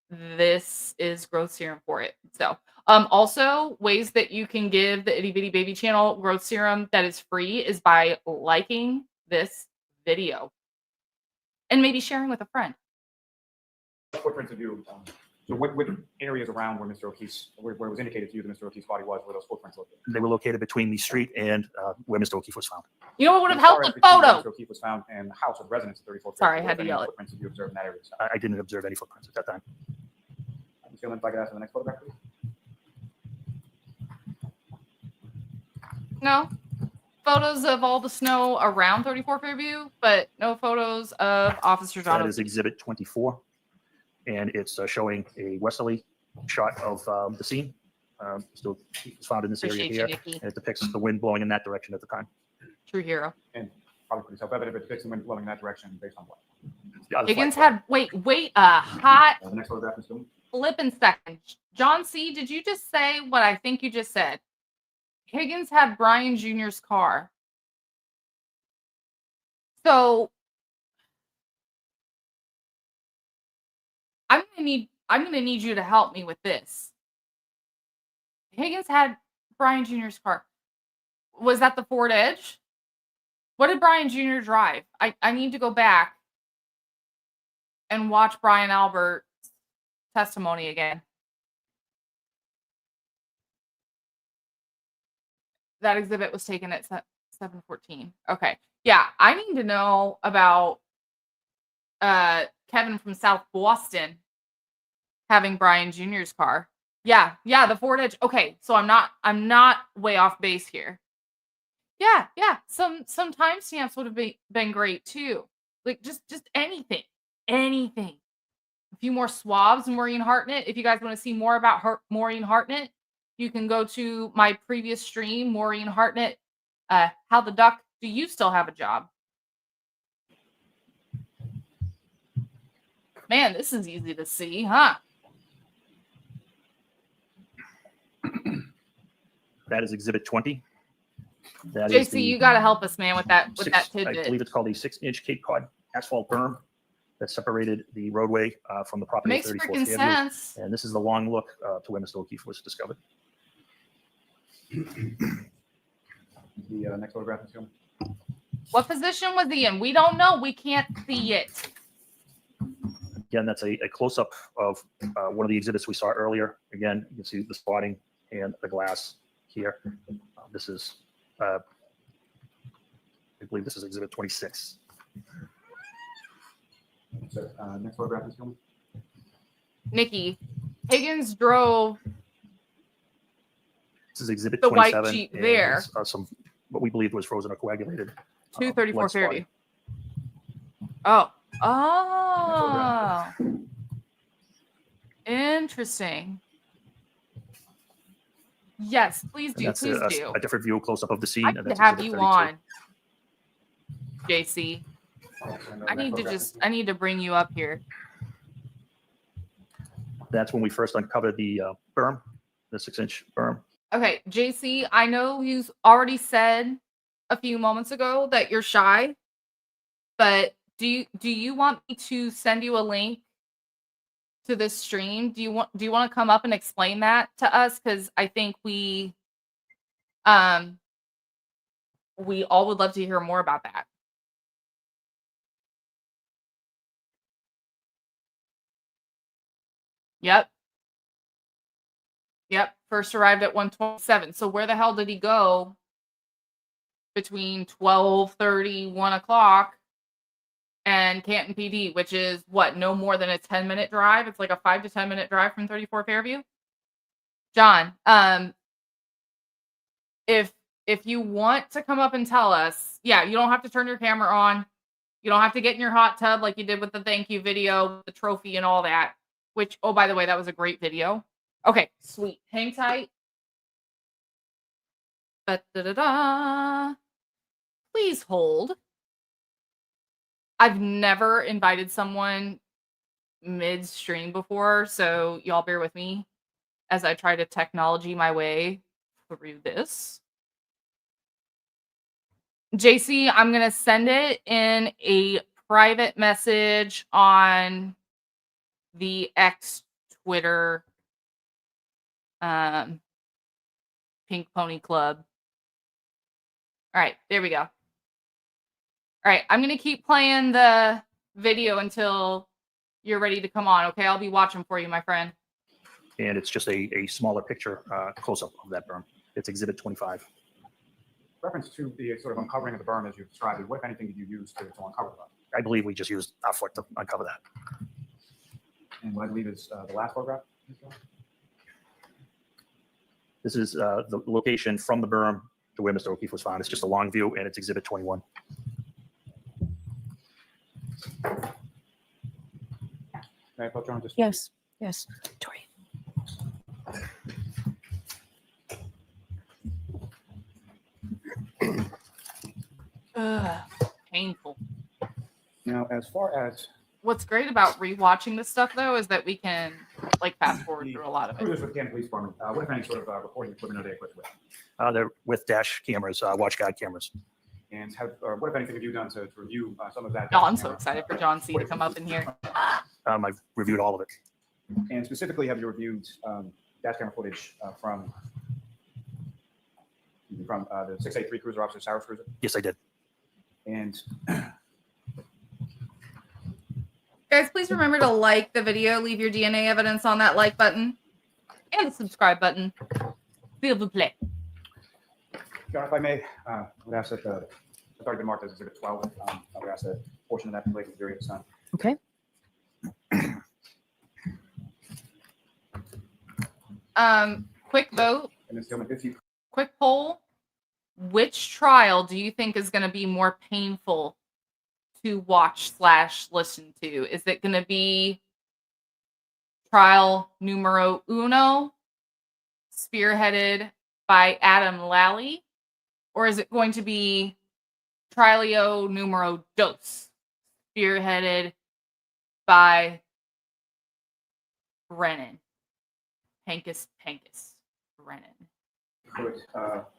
this is growth serum for it. So, also ways that you can give the itty bitty baby channel growth serum that is free is by liking this video and maybe sharing with a friend. Footprints of you. So what areas around where Mr. O'Keefe's, where it was indicated to you that Mr. O'Keefe's body was, where those footprints located? They were located between the street and where Mr. O'Keefe was found. You know what would have As far helped as a between where photo? Mr. O'Keefe was found and the house of residence at 34. Sorry, I had to yell it. Footprints that you observed in that area. I didn't observe any footprints at that time. Ms. Gilman, if I could ask for the next photograph, please. No. Photos of all the snow around 34 Fairview, but no photos of Officer John. That is Exhibit 24, and it's showing a westerly shot of the scene. Still was found in this area Appreciate you, here, Nikki. and it depicts the wind blowing in that direction at the time. True hero. And probably pretty self-evident, but depicts the wind blowing in that direction based on what? The other Higgins flag. had wait a hot The next photograph, Ms. Gilman. flipping second. John C., did you just say what I think you just said? Higgins had Brian Jr.'s car. So I'm gonna need you to help me with this. Higgins had Brian Jr.'s car. Was that the Ford Edge? What did Brian Jr. drive? I need to go back and watch Brian Albert's testimony again. That exhibit was taken at 7:14. Okay. Yeah, I need to know about Kevin from South Boston having Brian Jr.'s car. Yeah, the Ford Edge. Okay, so I'm not way off base here. Yeah. Some timestamps would have been great too. Like just anything. A few more swabs, Maureen Hartnett. If you guys want to see more about Maureen Hartnett, you can go to my previous stream, Maureen Hartnett. How the duck do you still have a job? Man, this is easy to see, huh? That is Exhibit 20. That is JC, you got to help us, man, with that I tidbit. believe it's called a 6-inch Cape Cod asphalt berm that separated the roadway from the property. Makes of 34 freaking Fairview. sense. And this is the long look to where Mr. O'Keefe was discovered. The next photograph, Ms. Gilman. What position was he in? We don't know. We can't see it. Again, that's a close-up of one of the exhibits we saw earlier. Again, you can see the spotting and the glass here. This is, I believe this is Exhibit 26. So, next photograph, Ms. Gilman. Nikki, Higgins drove This is Exhibit the white 27. Jeep and there. it's, some what we believed was frozen or coagulated. 234 blood Fairview. spotting. Oh. Interesting. Yes, please And do. that's Please do. a different view, close-up of the scene. I and need that's to have Exhibit you 32. on, JC. And, I next photograph, Ms. need to bring you up here. That's when we first uncovered the berm, the 6-inch berm. Okay, JC, I know you already said a few moments ago that you're shy, but do you want me to send you a link to this stream? Do you want to come up and explain that to us? Because I think we all would love to hear more about that. Yep. First arrived at 1:27. So where the hell did he go between 12:30, 1 o'clock and Canton PD, which is what, no more than a 10-minute drive? It's like a 5 to 10-minute drive from 34 Fairview. John, if you want to come up and tell us, yeah, you don't have to turn your camera on. You don't have to get in your hot tub like you did with the thank you video, the trophy and all that, which, oh, by the way, that was a great video. Okay, sweet. Hang tight. Da-da-da-da. Please hold. I've never invited someone midstream before, so y'all bear with me as I try to technology my way through this. JC, I'm gonna send it in a private message on the X Twitter, Pink Pony Club. All right, there we go. All right, I'm gonna keep playing the video until you're ready to come on. Okay, I'll be watching for you, my friend. And it's just a smaller picture, close-up of that berm. It's Exhibit 25. Reference to the sort of uncovering of the berm as you described it, what, if anything, did you use to uncover the berm? I believe we just used our foot to uncover that. And what I believe is the last photograph? This is the location from the berm to where Mr. O'Keefe was found. It's just a long view, and it's Exhibit 21. May I approach you on just? Yes. Yes. Tori. Ugh, painful. Now, as far as What's great about rewatching this stuff, though, is that we can like fast forward through a lot of it. cruisers with the Canton Police Department, what, if any, sort of recording equipment are they equipped with? They're with dash cameras, watch guard cameras. And have, or what, if anything, have you done to review some of that? Oh, I'm so excited for John C to come up in here. I've reviewed all of it. And specifically, have you reviewed dash camera footage from the 683 cruiser, Officer Cyrus cruiser? Yes, I did. And Guys, please remember to like the video, leave your DNA evidence on that like button, and the subscribe button. S'il vous plaît. John, if I may, I would ask that it's already been marked as Exhibit 12. I would ask that portion of that relate to the jury to sign. Okay. Quick vote, And Ms. Gilman, if you quick poll. Which trial do you think is going to be more painful to watch / listen to? Is it going to be trial numero uno, spearheaded by Adam Lally, or is it going to be trialio numero dos, spearheaded by Brennan, Hankus Brennan? could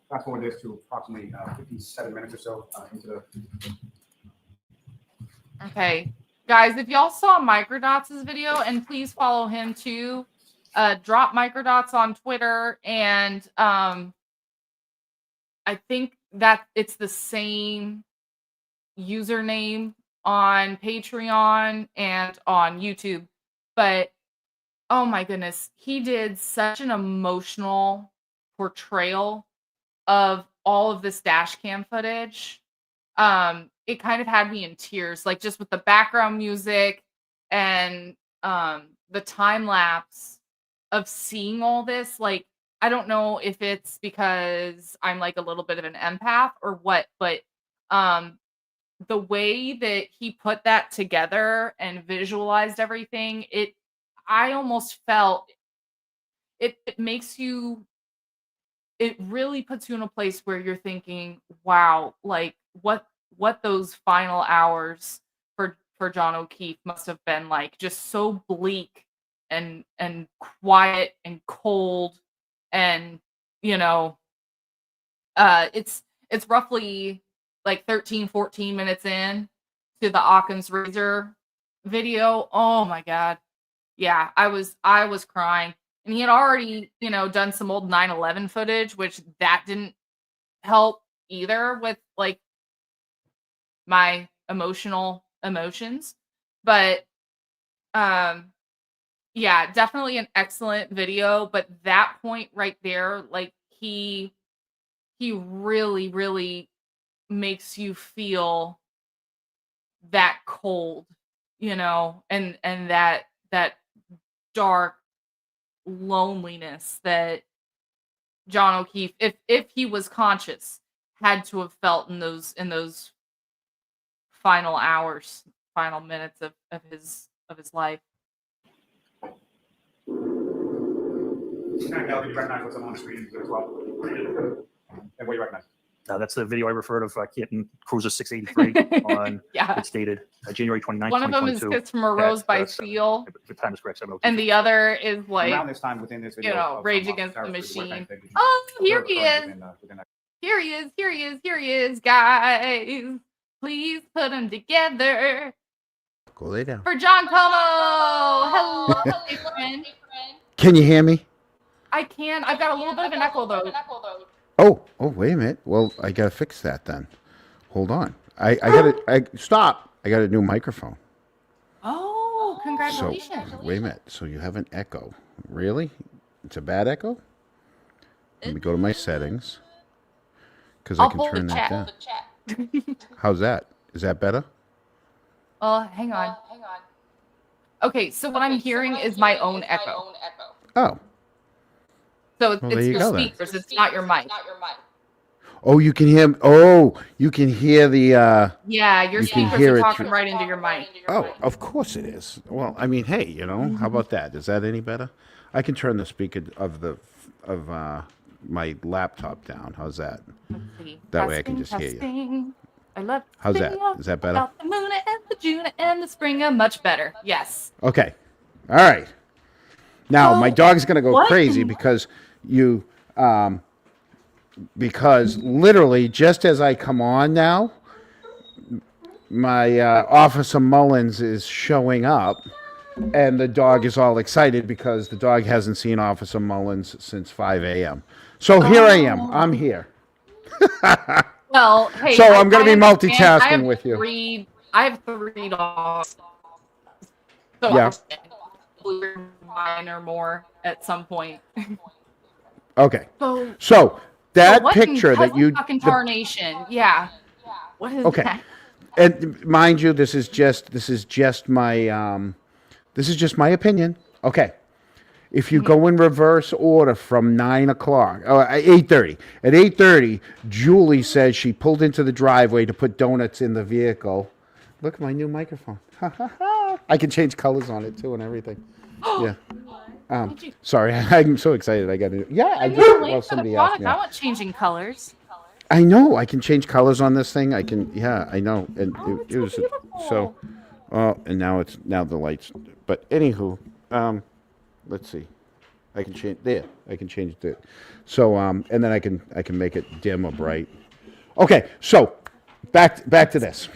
fast forward this to approximately 57 minutes or so into the. Okay, guys, if y'all saw Microdots' video, and please follow him too. Drop Microdots on Twitter, and I think that it's the same username on Patreon and on YouTube. But oh my goodness, he did such an emotional portrayal of all of this dash cam footage. It kind of had me in tears, like just with the background music and the time lapse of seeing all this. Like, I don't know if it's because I'm like a little bit of an empath or what, but the way that he put that together and visualized everything, I almost felt it makes you, it really puts you in a place where you're thinking, wow, like what those final hours for John O'Keefe must have been like, just so bleak and quiet and cold. And it's roughly like 13-14 minutes in to the Occam's Razor video. Oh my god, yeah, I was crying. And he had already done some old 9/11 footage, which that didn't help either with like my emotions. But yeah, definitely an excellent video. But that point right there, like he really, really makes you feel that cold, and that dark loneliness that John O'Keefe, if he was conscious, had to have felt in those final hours, final minutes of his life. Kind of you recognize what's on the screen as well, and what you recognize. That's the video I referred of Canton Cruiser 683 on. Yeah. It's dated January 29th, One of them is 2022. Kiss from a Rose by That's, Seal, if the time is correct, 7:02. and the other is like, Around this time within this video, Rage Against the Cyrus, Machine. what kind of thing did you Oh, here observe he occurring is. within that Here he is, here he is, here he is, guys. Please put him together. Go lay down. For John Como. Hello, hey, friend. Can you hear me? I can. I've got a little bit of an echo, though. Oh, wait a minute. Well, I gotta fix that then. Hold on. I gotta stop. I got a new microphone. Oh, So congratulations. wait a minute. So you have an echo. Really? It's a bad echo? Let me go to my settings. Because I I'll can pull the turn that chat. down. How's that? Is that better? Oh, hang on. Okay, so what I'm hearing is my own echo. Oh. So it's Well, there you the go then. speakers. It's not your mic. Oh, you can hear. Oh, you can hear the. Yeah, your You can speakers hear are it talking through- right into your mic. Oh, of course it is. Well, I mean, hey, how about that? Is that any better? I can turn the speaker of my laptop down. How's that? Let's see. That way I can just hear you. Testing. I love to How's sing that? up Is that better? about the moon and the June and the spring. Much better. Yes. Okay. All right. Now my Oh, dog's gonna go what? crazy because because literally just as I come on now, my Officer Mullins is showing up, and the dog is all excited because the dog hasn't seen Officer Mullins since 5 a.m. So here I am. I'm here. Well, hey. So I'm gonna be understand. multitasking I have with you. I have 3 dogs. So Yeah. mine or more at some point. Okay. So So that what in picture that cousin you fucking the- tarnation. Yeah. What is Okay. that? And mind you, this is just my opinion. Okay. If you go in reverse order from 9 o'clock, 8:30. At 8:30, Julie says she pulled into the driveway to put donuts in the vehicle. Look at my new microphone. I can change colors on it too and everything. Yeah. Sorry, I'm so excited. I got it. Yeah, I just You're late well for the somebody asked product. me. I want changing colors. I know I can change colors on this thing. I can, yeah, I know. And Oh, it it's so was so. Oh, and now the lights. But anywho, let's see. I can change there. I can change it. So and then I can make it dim or bright. Okay, so back to this.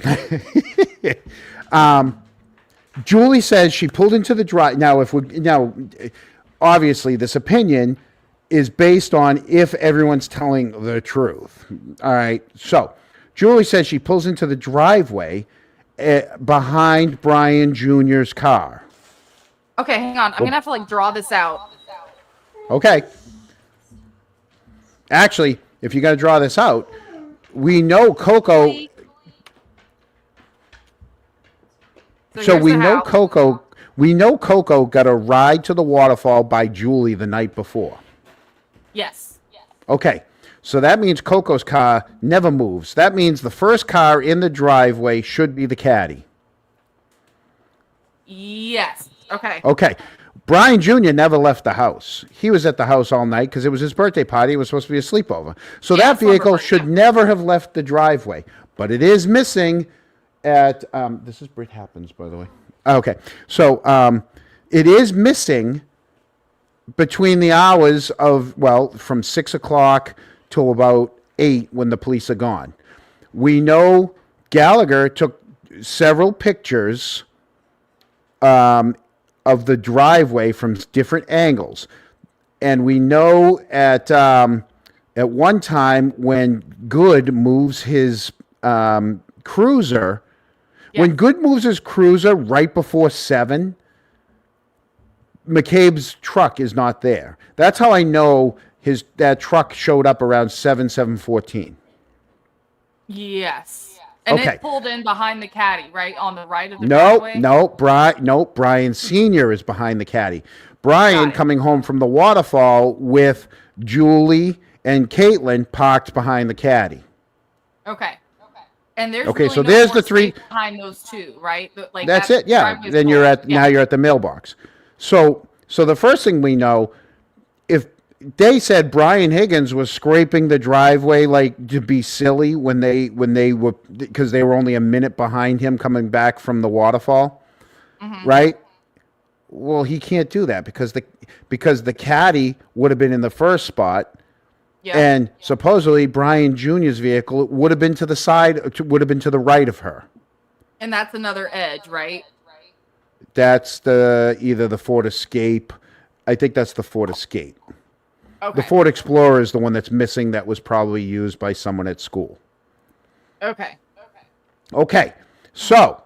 Julie says she pulled into the drive. Now, obviously, this opinion is based on if everyone's telling the truth. All right. So Julie says she pulls into the driveway behind Brian Jr.'s car. Okay, hang on. I'm gonna have to draw this out. Okay. Actually, if you got to draw this out, we know Coco. So here's we the know house. Coco. We know Coco got a ride to the waterfall by Julie the night before. Yes. Okay. So that means Coco's car never moves. That means the first car in the driveway should be the caddy. Yes. Okay. Okay. Brian Jr. never left the house. He was at the house all night because it was his birthday party. It was supposed to be a sleepover. So Yeah, that vehicle sleepover, should yeah. never have left the driveway. But it is missing at, this is Brit Happens, by the way. Okay. So it is missing between the hours of, from 6 o'clock till about 8 when the police are gone. We know Gallagher took several pictures of the driveway from different angles. And we know at one time when Good moves his cruiser, when Good moves his cruiser right before 7, McCabe's truck is not there. That's how I know that truck showed up around 7:14. Yes. And Okay. it pulled in behind the caddy, right? On the right of the driveway? Brian Sr. is behind the caddy. Brian Got it. coming home from the waterfall with Julie and Caitlin parked behind the caddy. Okay. And there's Okay, really so no there's more the three- space behind those two, right? That's that it. Yeah. driveway's Then full. now you're at the mailbox. So the first thing we know, if they said Brian Higgins was scraping the driveway to be silly when they were, because they were only a minute behind him coming back from the waterfall, right? Well, he can't do that because the caddy would have been in the first spot Yeah. And supposedly Brian Jr.'s vehicle would have been to the side, would have been to the right of her. And that's another edge, right? That's either the Ford Escape. I think that's the Ford Escape. Okay. The Ford Explorer is the one that's missing that was probably used by someone at school. Okay. Okay. So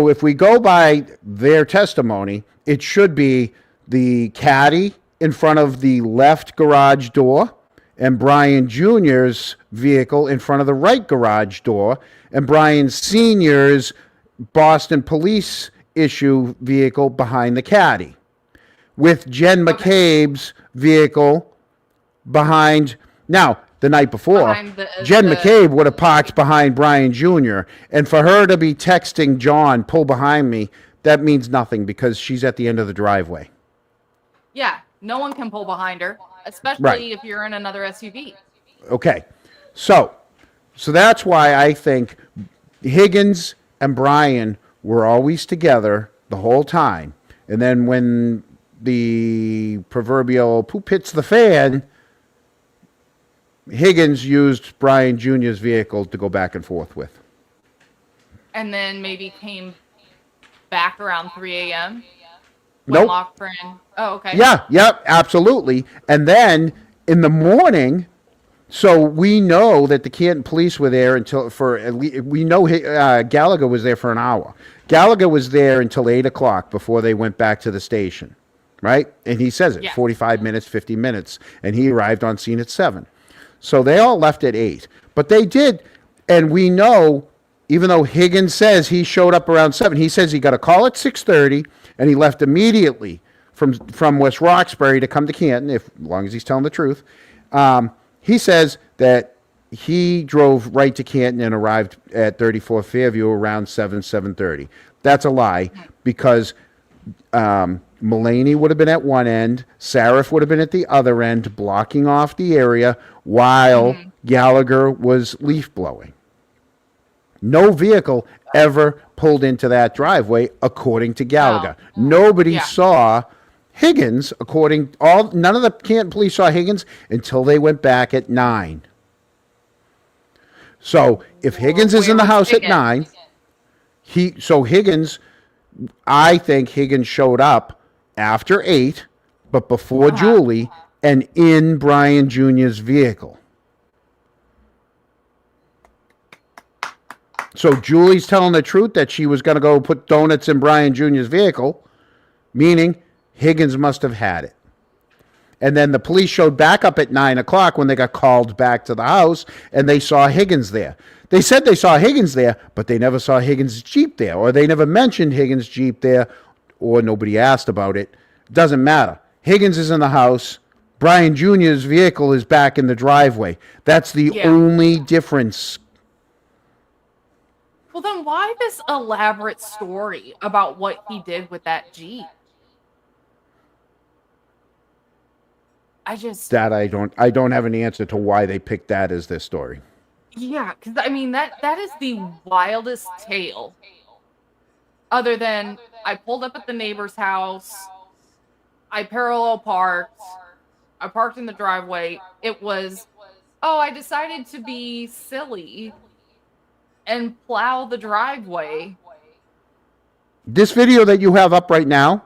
if we go by their testimony, it should be the caddy in front of the left garage door and Brian Jr.'s vehicle in front of the right garage door and Brian Sr.'s Boston police issue vehicle behind the caddy with Jen McCabe's vehicle behind. Now, the night before, Jen McCabe would have parked behind Brian Jr. And for her to be texting John, pull behind me, that means nothing because she's at the end of the driveway. Yeah. No one can pull behind her, especially Right. if you're in another SUV. Okay. So that's why I think Higgins and Brian were always together the whole time. And then when the proverbial poop hits the fan, Higgins used Brian Jr.'s vehicle to go back and forth with. And then maybe came back around 3 a.m. Nope. Lockburn. Oh, okay. Yeah, absolutely. And then in the morning, so we know that the Canton police were there until we know Gallagher was there for an hour. Gallagher was there until 8 o'clock before they went back to the station, right? And he says it, Yeah. 45 minutes, 50 minutes, and he arrived on scene at 7. So they all left at 8. But they did, and we know, even though Higgins says he showed up around 7, he says he got a call at 6:30, and he left immediately from West Roxbury to come to Canton, as long as he's telling the truth. He says that he drove right to Canton and arrived at 34 Fairview around 7:30. That's a lie because Mulaney would have been at one end, Sarif would have been at the other end, blocking off the area while Gallagher was leaf blowing. No vehicle ever pulled into that driveway, according to Gallagher. Nobody saw Higgins, none of the Canton police saw Higgins until they went back at 9. So if Higgins is in the house at 9, Higgins, I think Higgins showed up after 8, but before Julie and in Brian Jr.'s vehicle. So Julie's telling the truth that she was going to go put donuts in Brian Jr.'s vehicle, meaning Higgins must have had it. And then the police showed back up at 9 o'clock when they got called back to the house, and they saw Higgins there. They said they saw Higgins there, but they never saw Higgins' Jeep there, or they never mentioned Higgins' Jeep there, or nobody asked about it. Doesn't matter. Higgins is in the house. Brian Jr.'s vehicle is back in the driveway. That's the only difference. Well, then why this elaborate story about what he did with that Jeep? I don't have an answer to why they picked that as their story. Yeah, because I mean that is the wildest tale. Other than I pulled up at the neighbor's house, I parallel parked, I parked in the driveway. It was, I decided to be silly and plow the driveway. This video that you have up right now,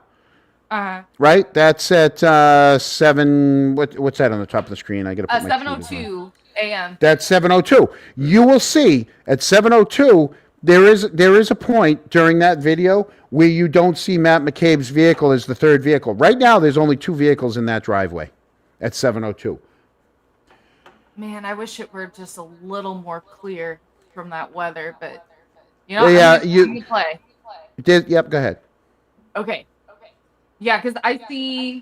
right? That's at 7. What's that on the top of the screen? I got to put my 7:02 a.m. That's 7:02. You will see at 7:02 there is a point during that video where you don't see Matt McCabe's vehicle as the third vehicle. Right now, there's only 2 vehicles in that driveway at 7:02. Man, I wish it were just a little more clear from that weather, but you play. Yep, go ahead. Okay. Yeah, because I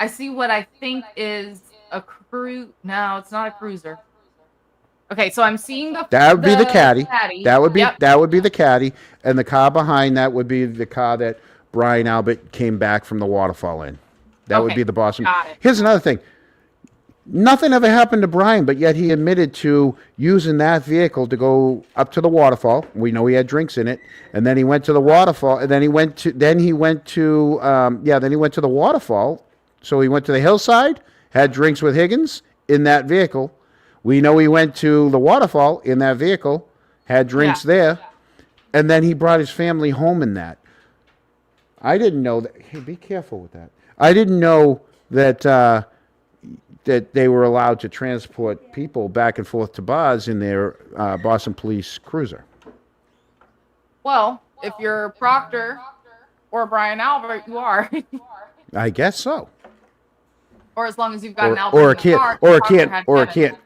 see what I think is a No, it's not a cruiser. Okay, so I'm seeing that would be the caddy. That would be Yep. that would be the caddy, and the car behind that would be the car that Brian Albert came back from the waterfall in. That would be the Boston. Got it. Here's another thing. Nothing ever happened to Brian, but yet he admitted to using that vehicle to go up to the waterfall. We know he had drinks in it, and then he went to the waterfall, and then he went to the waterfall So he went to the hillside, had drinks with Higgins in that vehicle. We know he went to the waterfall in that vehicle, had drinks there, and then he brought his family home in that. I didn't know that. Hey, be careful with that. I didn't know that that they were allowed to transport people back and forth to bars in their Boston Police cruiser. Well, if you're Proctor or Brian Albert, you are. I guess so. Or as long as you've got an Albert Or in a the kid, car, or a Proctor kid, had or a Kevin. kid,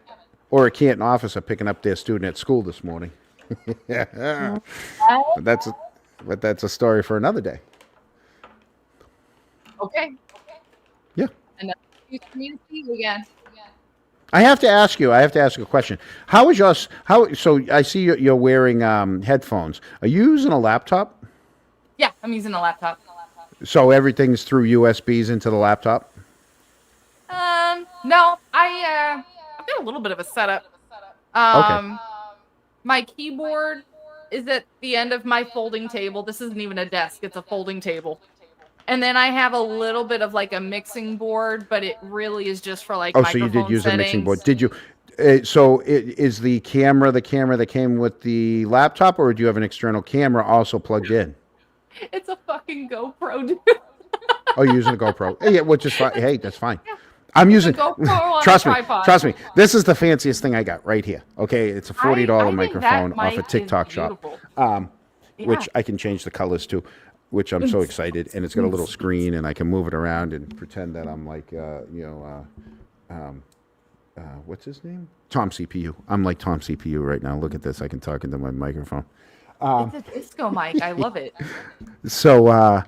or a Canton officer picking up their student at school this morning. But that's a story for another day. Okay. Yeah. And that's for me to see you again. I have to ask you a question. How is yours? So I see you're wearing headphones. Are you using a laptop? Yeah, I'm using a laptop. So everything's through USBs into the laptop? No, I've got a little bit of a setup. My keyboard is at the end of my folding table. This isn't even a desk, it's a folding table. And then I have a little bit of like a mixing board, but it really is just for like So you did use a mixing board. Did you? Is the camera that came with the laptop, or do you have an external camera also plugged in? It's a fucking GoPro, dude. Oh, you're using a GoPro. Yeah, which is fine. Hey, that's fine. I'm using. GoPro on a tripod. Trust me. This is the fanciest thing I got right here. Okay, it's a $40 I think microphone that off a mic is TikTok shop, beautiful. which I can change the colors to, which I'm so excited. And it's got a little screen, and I can move it around and pretend that I'm like, what's his name? Tom CPU. I'm like Tom CPU right now. Look at this. I can talk into my microphone. It's a disco mic. I love it. So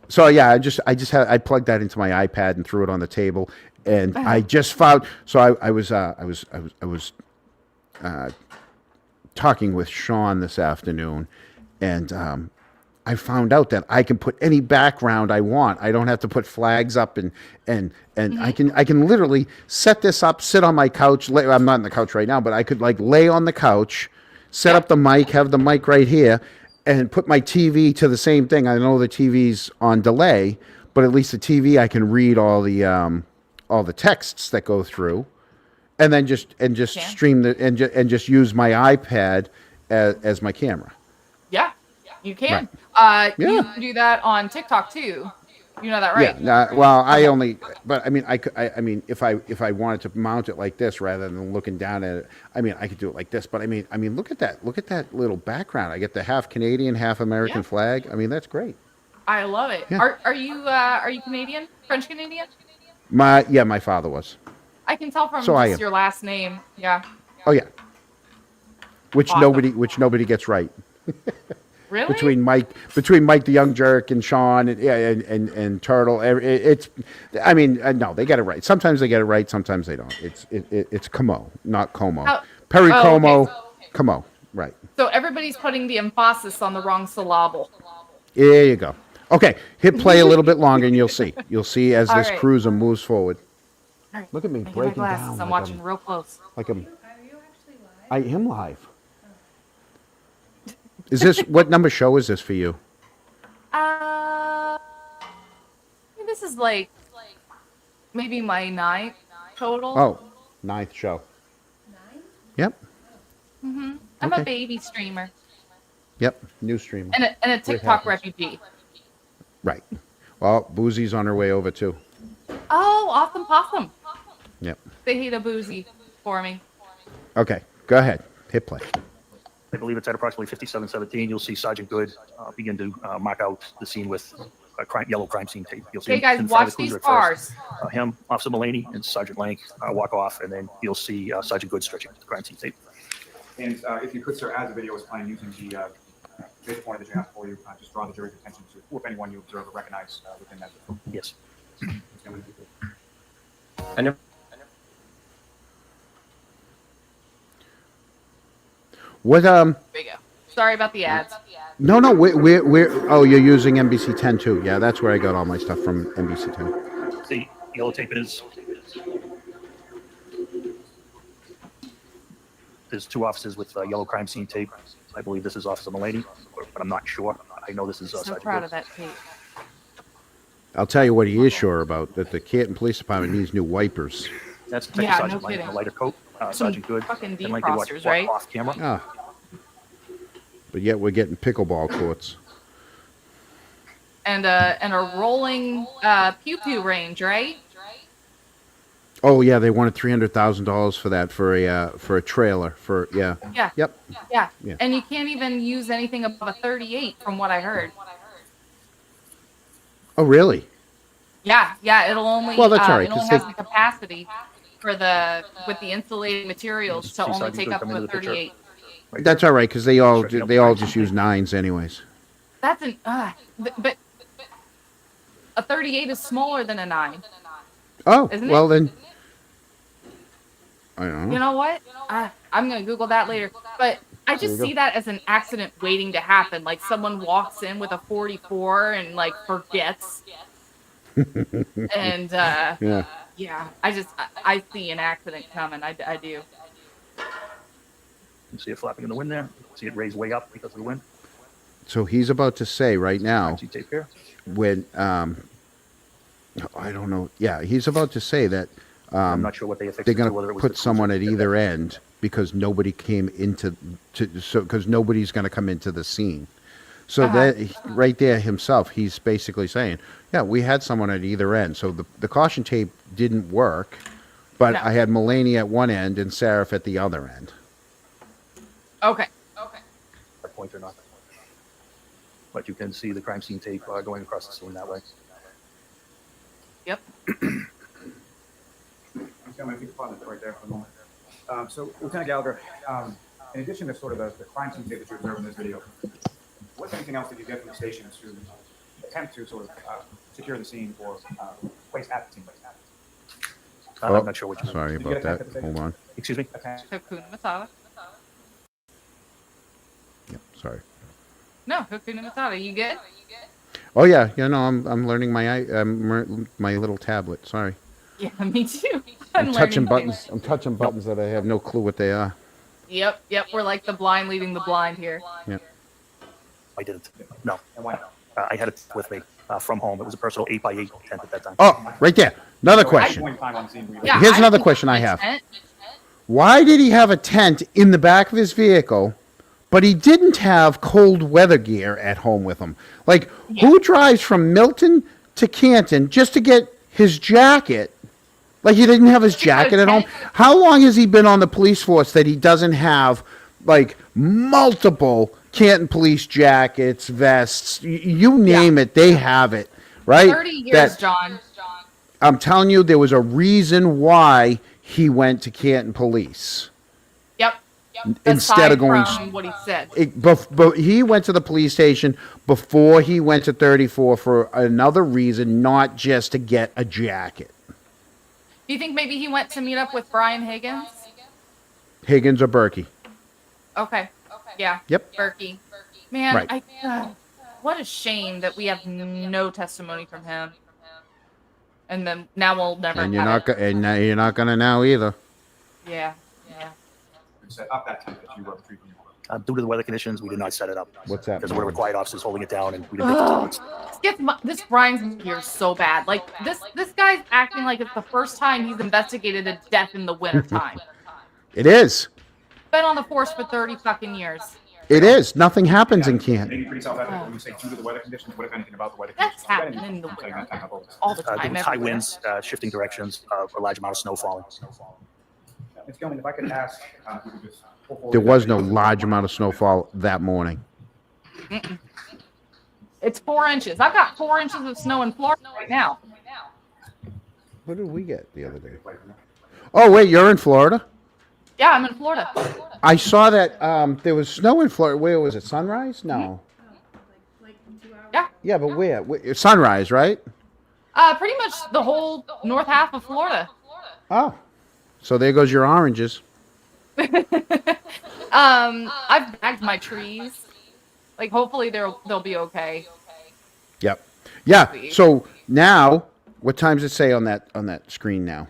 so yeah, I plugged that into my iPad and threw it on the table, and I just found. So I was talking with Sean this afternoon, and I found out that I can put any background I want. I don't have to put flags up, and I can literally set this up, sit on my couch. I'm not on the couch right now, but I could like lay on the couch, set up the mic, have the mic right here, and put my TV to the same thing. I know the TV's on delay, but at least the TV I can read all the texts that go through, and then just stream and just use my iPad as my camera. Yeah, you can. Right. You can do that on TikTok too. You know that, right? Yeah. Well, I only, but I mean, I mean, if I wanted to mount it like this rather than looking down at it, I mean, I could do it like this. But I mean, look at that little background. I get the half Canadian, half American flag. I mean, that's great. I love it. Yeah. Are you Canadian? French Canadian? My father was. I can tell from So I just am. your last name. Yeah. Oh yeah. Which Awesome. nobody gets right. Really? Between Mike the young jerk and Sean and Turtle, it's. I mean, no, they get it right. Sometimes they get it right. Sometimes they don't. It's Como, not Como. Perry Como, okay. Como. Right. So everybody's putting the emphasis on the wrong syllable. There you go. Okay, hit play a little bit longer, and you'll see. You'll see as All this right. cruiser moves forward. All right. Look at me Get my breaking glasses. down. I'm like watching real close. Like I'm. I am live. Is this what number show is this for you? This is like maybe my 9th total. Oh, 9th show. 9? Yep. I'm Okay. a baby streamer Yep. New streamer. and a TikTok refugee. Right. Well, Boozy's on her way over too. Oh, awesome possum. Yep. They hate a boozy for me. Okay. Go ahead. Hit play. I believe it's at approximately 57:17. You'll see Sergeant Good begin to mark out the scene with yellow crime scene tape. You'll see Okay, guys, him fire the watch these cruiser at cars. first. Him, Officer Mullaney, and Sergeant Lank walk off, and then you'll see Sergeant Good stretching the crime scene tape. And if you could, sir, as the video is playing, using the base point that you have for you, just draw the jury's attention to who, if anyone, you observe or recognize within that. Yes. What There you go. Sorry about the ads. No, we're oh, you're using NBC 10 too. Yeah, that's where I got all my stuff from, NBC 10. See, yellow tape it is. There's 2 officers with yellow crime scene tape. I believe this is Officer Mullaney, but I'm not sure. I know this is So Sergeant proud Good. of that tape. I'll tell you what he is sure about, that the Canton Police Department needs new wipers. That's Detective Yeah, Sergeant no Lang in kidding. a lighter coat. Some Sergeant Good. fucking and Lang did defrosters, right? Off camera. Ah. But yet we're getting pickleball courts. And a rolling pew pew range, right? Oh yeah, they wanted $300,000 for that for a trailer for Yeah. Yep. Yeah. Yeah. And you can't even use anything above a 38 from what I heard. Oh really? Yeah, it'll only Well, that's all right, it only 'cause has they- the capacity for with the insulating materials to See, only Sergeant take Good up come to into a the picture. 38. Right That's there. all right because they all just use 9s anyways. That's an but a 38 is smaller than a 9. Oh Isn't well it? then. I don't know. You know what? I'm gonna Google that later. But I just see that as an accident waiting to happen. Like someone walks in with a 44 and like forgets. And Yeah. I see an accident coming. I do. You see it flapping in the wind there. See it raise way up because of the wind. So he's about to say right now See tape here. when I don't know. Yeah, he's about to say that I'm not sure what they affixed they're it going to, whether it to was put the someone at cruiser. either end because nobody came because nobody's going to come into the scene. So that right there himself, he's basically saying, yeah, we had someone at either end. So the caution tape didn't work, but No. I had Mulaney at one end and Sarif at the other end. Okay. A point or not. But you can see the crime scene tape going across the scene that way. Yep. I'm just going to keep pausing right there for a moment. So, Lieutenant Gallagher, in addition to sort of the crime scene tape that you observed in this video, what's anything else that you get from the station to attempt to sort of secure the scene or place at the scene? I'm not sure what you Sorry Did you get about a that. text Hold on. Excuse me? Hakuna Matata. Yep, sorry. No, Hakuna Matata. You good? Oh yeah, no, I'm learning my little tablet. Sorry. Yeah, me too. I'm touching learning buttons. I'm touching buttons that I have no clue what they are. Yep. We're like the blind leading the blind here. Yep. I didn't. No. And why not? I had it with me from home. It was a personal 8x8 tent at that time. Oh, right there. Another So at question. one time on scene, Yeah, Here's I another think question I it's have. intent. Why did he have a tent in the back of his vehicle, but he didn't have cold weather gear at home with him? Like, who drives from Milton to Canton just to get his jacket? Like, he didn't have his jacket at home? How long has he been on the police force that he doesn't have, like, multiple Canton police jackets, vests, you name it, they have it, right? 30 years, John. I'm telling you, there was a reason why he went to Canton Police. Yep. Instead of Aside going from what he said. But he went to the police station before he went to 34 for another reason, not just to get a jacket. Do you think maybe he went to meet up with Brian Higgins? Higgins or Berkey. Okay. Yeah. Yep. Berkey. Man, Right. what a shame that we have no testimony from him. And then now we'll never. And you're have not it. and you're not gonna now either. Yeah. set up that tent that you were treating. Due to the weather conditions, we did not set it up. What's that? Because we're required officers holding it down, and we didn't think it This Brian's here so bad. Like this guy's acting like it's the first time he's investigated a death in the wintertime. It is. Been on the force for 30 fucking years. It is. Nothing happens in Canton. Maybe pretty self-evident when you say due to the weather conditions. What if anything about the weather That's conditions? happening in the I'm saying winter. that kind of All the there time. was high everywhere. winds, shifting directions, a large amount of snow falling. Ms. Gilman, if I could ask, if we could just pull forward There that was no video. large amount of snowfall that morning. It's 4 inches. I've got 4 inches of snow in Florida right now. What did we get the other day? Oh wait, you're in Florida? Yeah, I'm in Florida. I saw that there was snow in Florida. Where was it? Sunrise? No. Yeah. Yeah, but where? Sunrise, right? Pretty much the whole north half of Florida. Oh. So there goes your oranges. I've bagged my trees. Like hopefully they'll be okay. Yep. Yeah. So now, what time does it say on that screen now?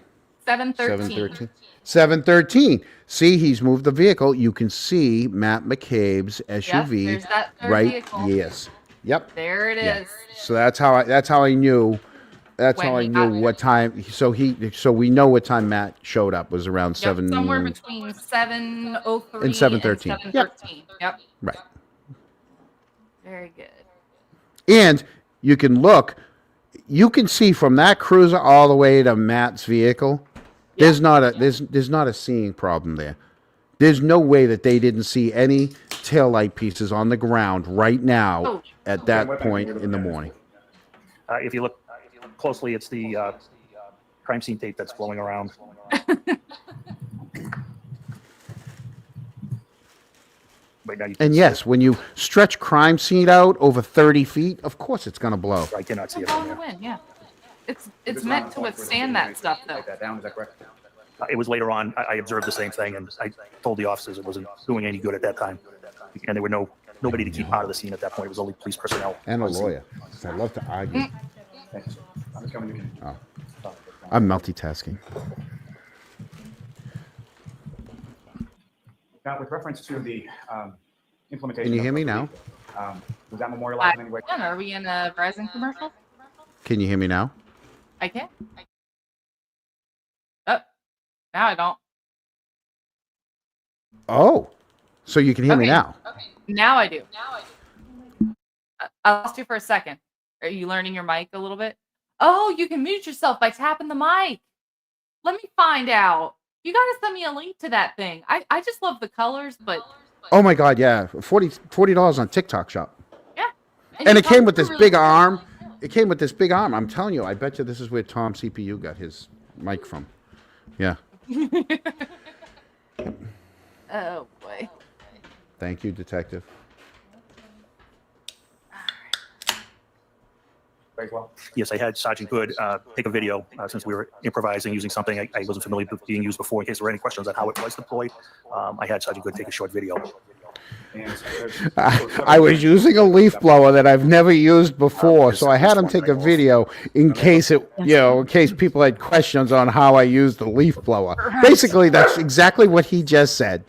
7:13. 7:13. See, he's moved the vehicle. You can see Matt McCabe's SUV. there's that third right. vehicle. Yes. Yep. There it Yeah. is. So that's how I knew That's when how I he got knew there. what time. So we know what time Matt showed up was around Yep, 7 somewhere between 7:03 and 7:13. and Yep. 7:13. Yep. Right. Very good. And you can look, you can see from that cruiser all the way to Matt's vehicle. There's not a there's not a seeing problem there. There's no way that they didn't see any taillight pieces on the ground right now Oh. at that point in the morning. If you look closely, it's the crime scene tape that's blowing around. Right now, you can And see yes, it. when you stretch crime scene out over 30 feet, of course it's going to blow. I cannot see it Blow from in the there. wind, yeah. It's Is this meant around to the point where the withstand city that makes stuff, it though. Take that down, is that correct? It was later on. I observed the same thing, and I told the officers it wasn't doing any good at that time, and there were nobody to keep out of the scene at that point. It was only police personnel And a on scene. lawyer. I love to argue. Thank you, sir. I'm just coming to Oh. I'm multitasking. Now, with reference to the implementation. Can you of hear me the now? leak, Was that memorialized in any way? Are we in a Verizon commercial? Can you hear me now? I can. Oh, now I don't. Oh, so you can hear me Okay. now. Now I do. I lost you for a second. Are you learning your mic a little bit? Oh, you can mute yourself by tapping the mic. Let me find out. You got to send me a link to that thing. I just love the colors, but Oh my God, yeah, $40 on TikTok Shop, yeah. and you it came come with through this really big good. arm. It came with this big arm. I'm telling you, I bet you this is where Tom CPU got his mic from. Yeah, Oh boy. thank you, detective. Very well. Yes, I had Sergeant Good take a video since we were improvising using something I wasn't familiar with being used before. In case there were any questions on how it was deployed, I had Sergeant Good take a short video. And I was using a leaf blower that I've never used before, so I had him take a video in case in case people had questions on how I used the leaf blower. Basically, that's exactly what he just said.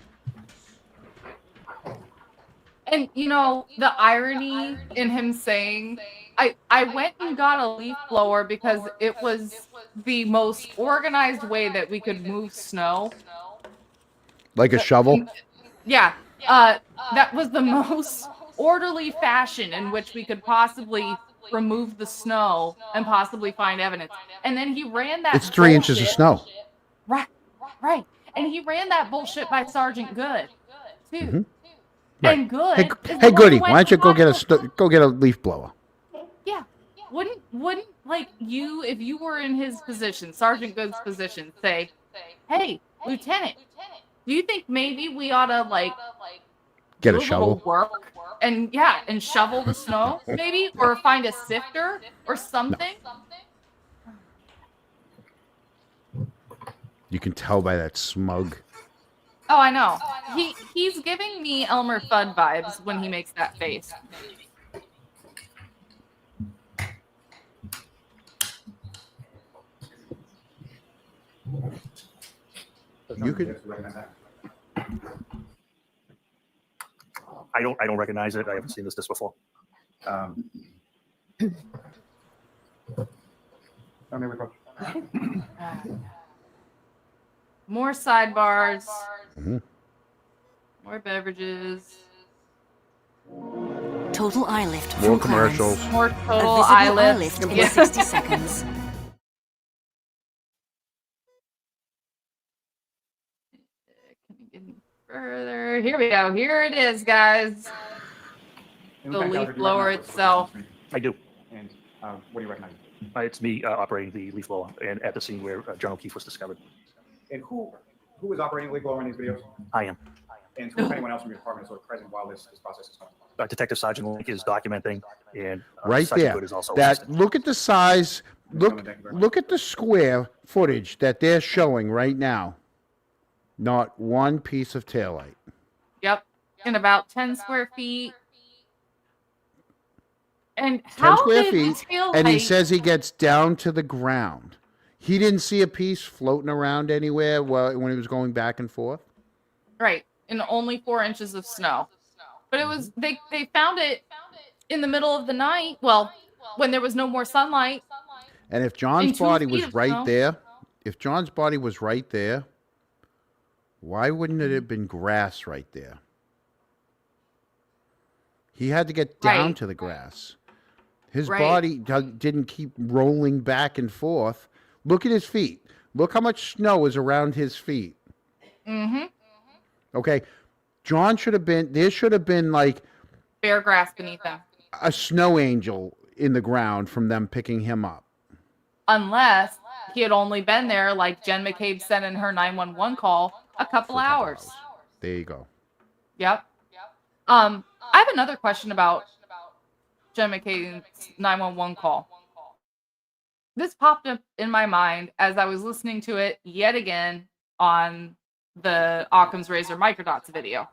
And the irony in him saying, I went and got a leaf blower because it was the most organized way that we could move snow. Like a shovel? Yeah. That was the most orderly fashion in which we could possibly remove the snow and possibly find evidence. And then he ran that It's 3 inches of bullshit- snow. Right. And he ran that bullshit by Sergeant Good, too. Mhm. Right. And Good. Hey, is the hey, one who Goody, went why don't you and go got go get a leaf blower? Yeah. Wouldn't like you, if you were in his position, Sergeant Good's position, say, "Hey, Lieutenant, do you think maybe we ought to Get do a little shovel. work and shovel the snow, maybe, or find a sifter or something?" You can tell by that smug. Oh, I know. He's giving me Elmer Fudd vibes when he makes that face. You could. I don't recognize it. I haven't seen this before. I mean, More sidebars. Mhm. More beverages. Total eye lift More from Clarence. commercials. More A total visible eye eye lift. lift in Yeah. 60 seconds. Can we get any further? Here we go. Here it is, guys. The leaf blower itself. I do. And what do you recognize? It's me operating the leaf blower and at the scene where John O'Keefe was discovered. And who is operating the leaf blower in these videos? I am. And who, if anyone else from your department, is sort of present while this process is going on? Detective Sergeant Link is documenting, and Right Sergeant there. Good is also That assisting. look at the size. Gentlemen, thank you very much. Look at the square footage that they're showing right now. Not one piece of taillight. Yep. In about 10 square feet. And 10 how square did feet, the tail and he light- says he gets down to the ground. He didn't see a piece floating around anywhere when he was going back and forth. Right. In only 4 inches of snow. But it was they found it in the middle of the night. Well, when there was no more sunlight. And if In John's 2 body feet was of right snow? there, if John's body was right there, why wouldn't it have been grass right there? He had to get down Right. to the grass. His Right. body didn't keep rolling back and forth. Look at his feet. Look how much snow is around his feet. Mm-hmm. Okay. John should have been, there should have been like Bare grass beneath him. a snow angel in the ground from them picking him up. Unless he had only been there, like Jen McCabe said in her 911 call, a couple For a couple hours. There you go. Yep. I have another question about Jen McCabe's 911 call. This popped up in my mind as I was listening to it yet again on the Occam's Razor Microdots video.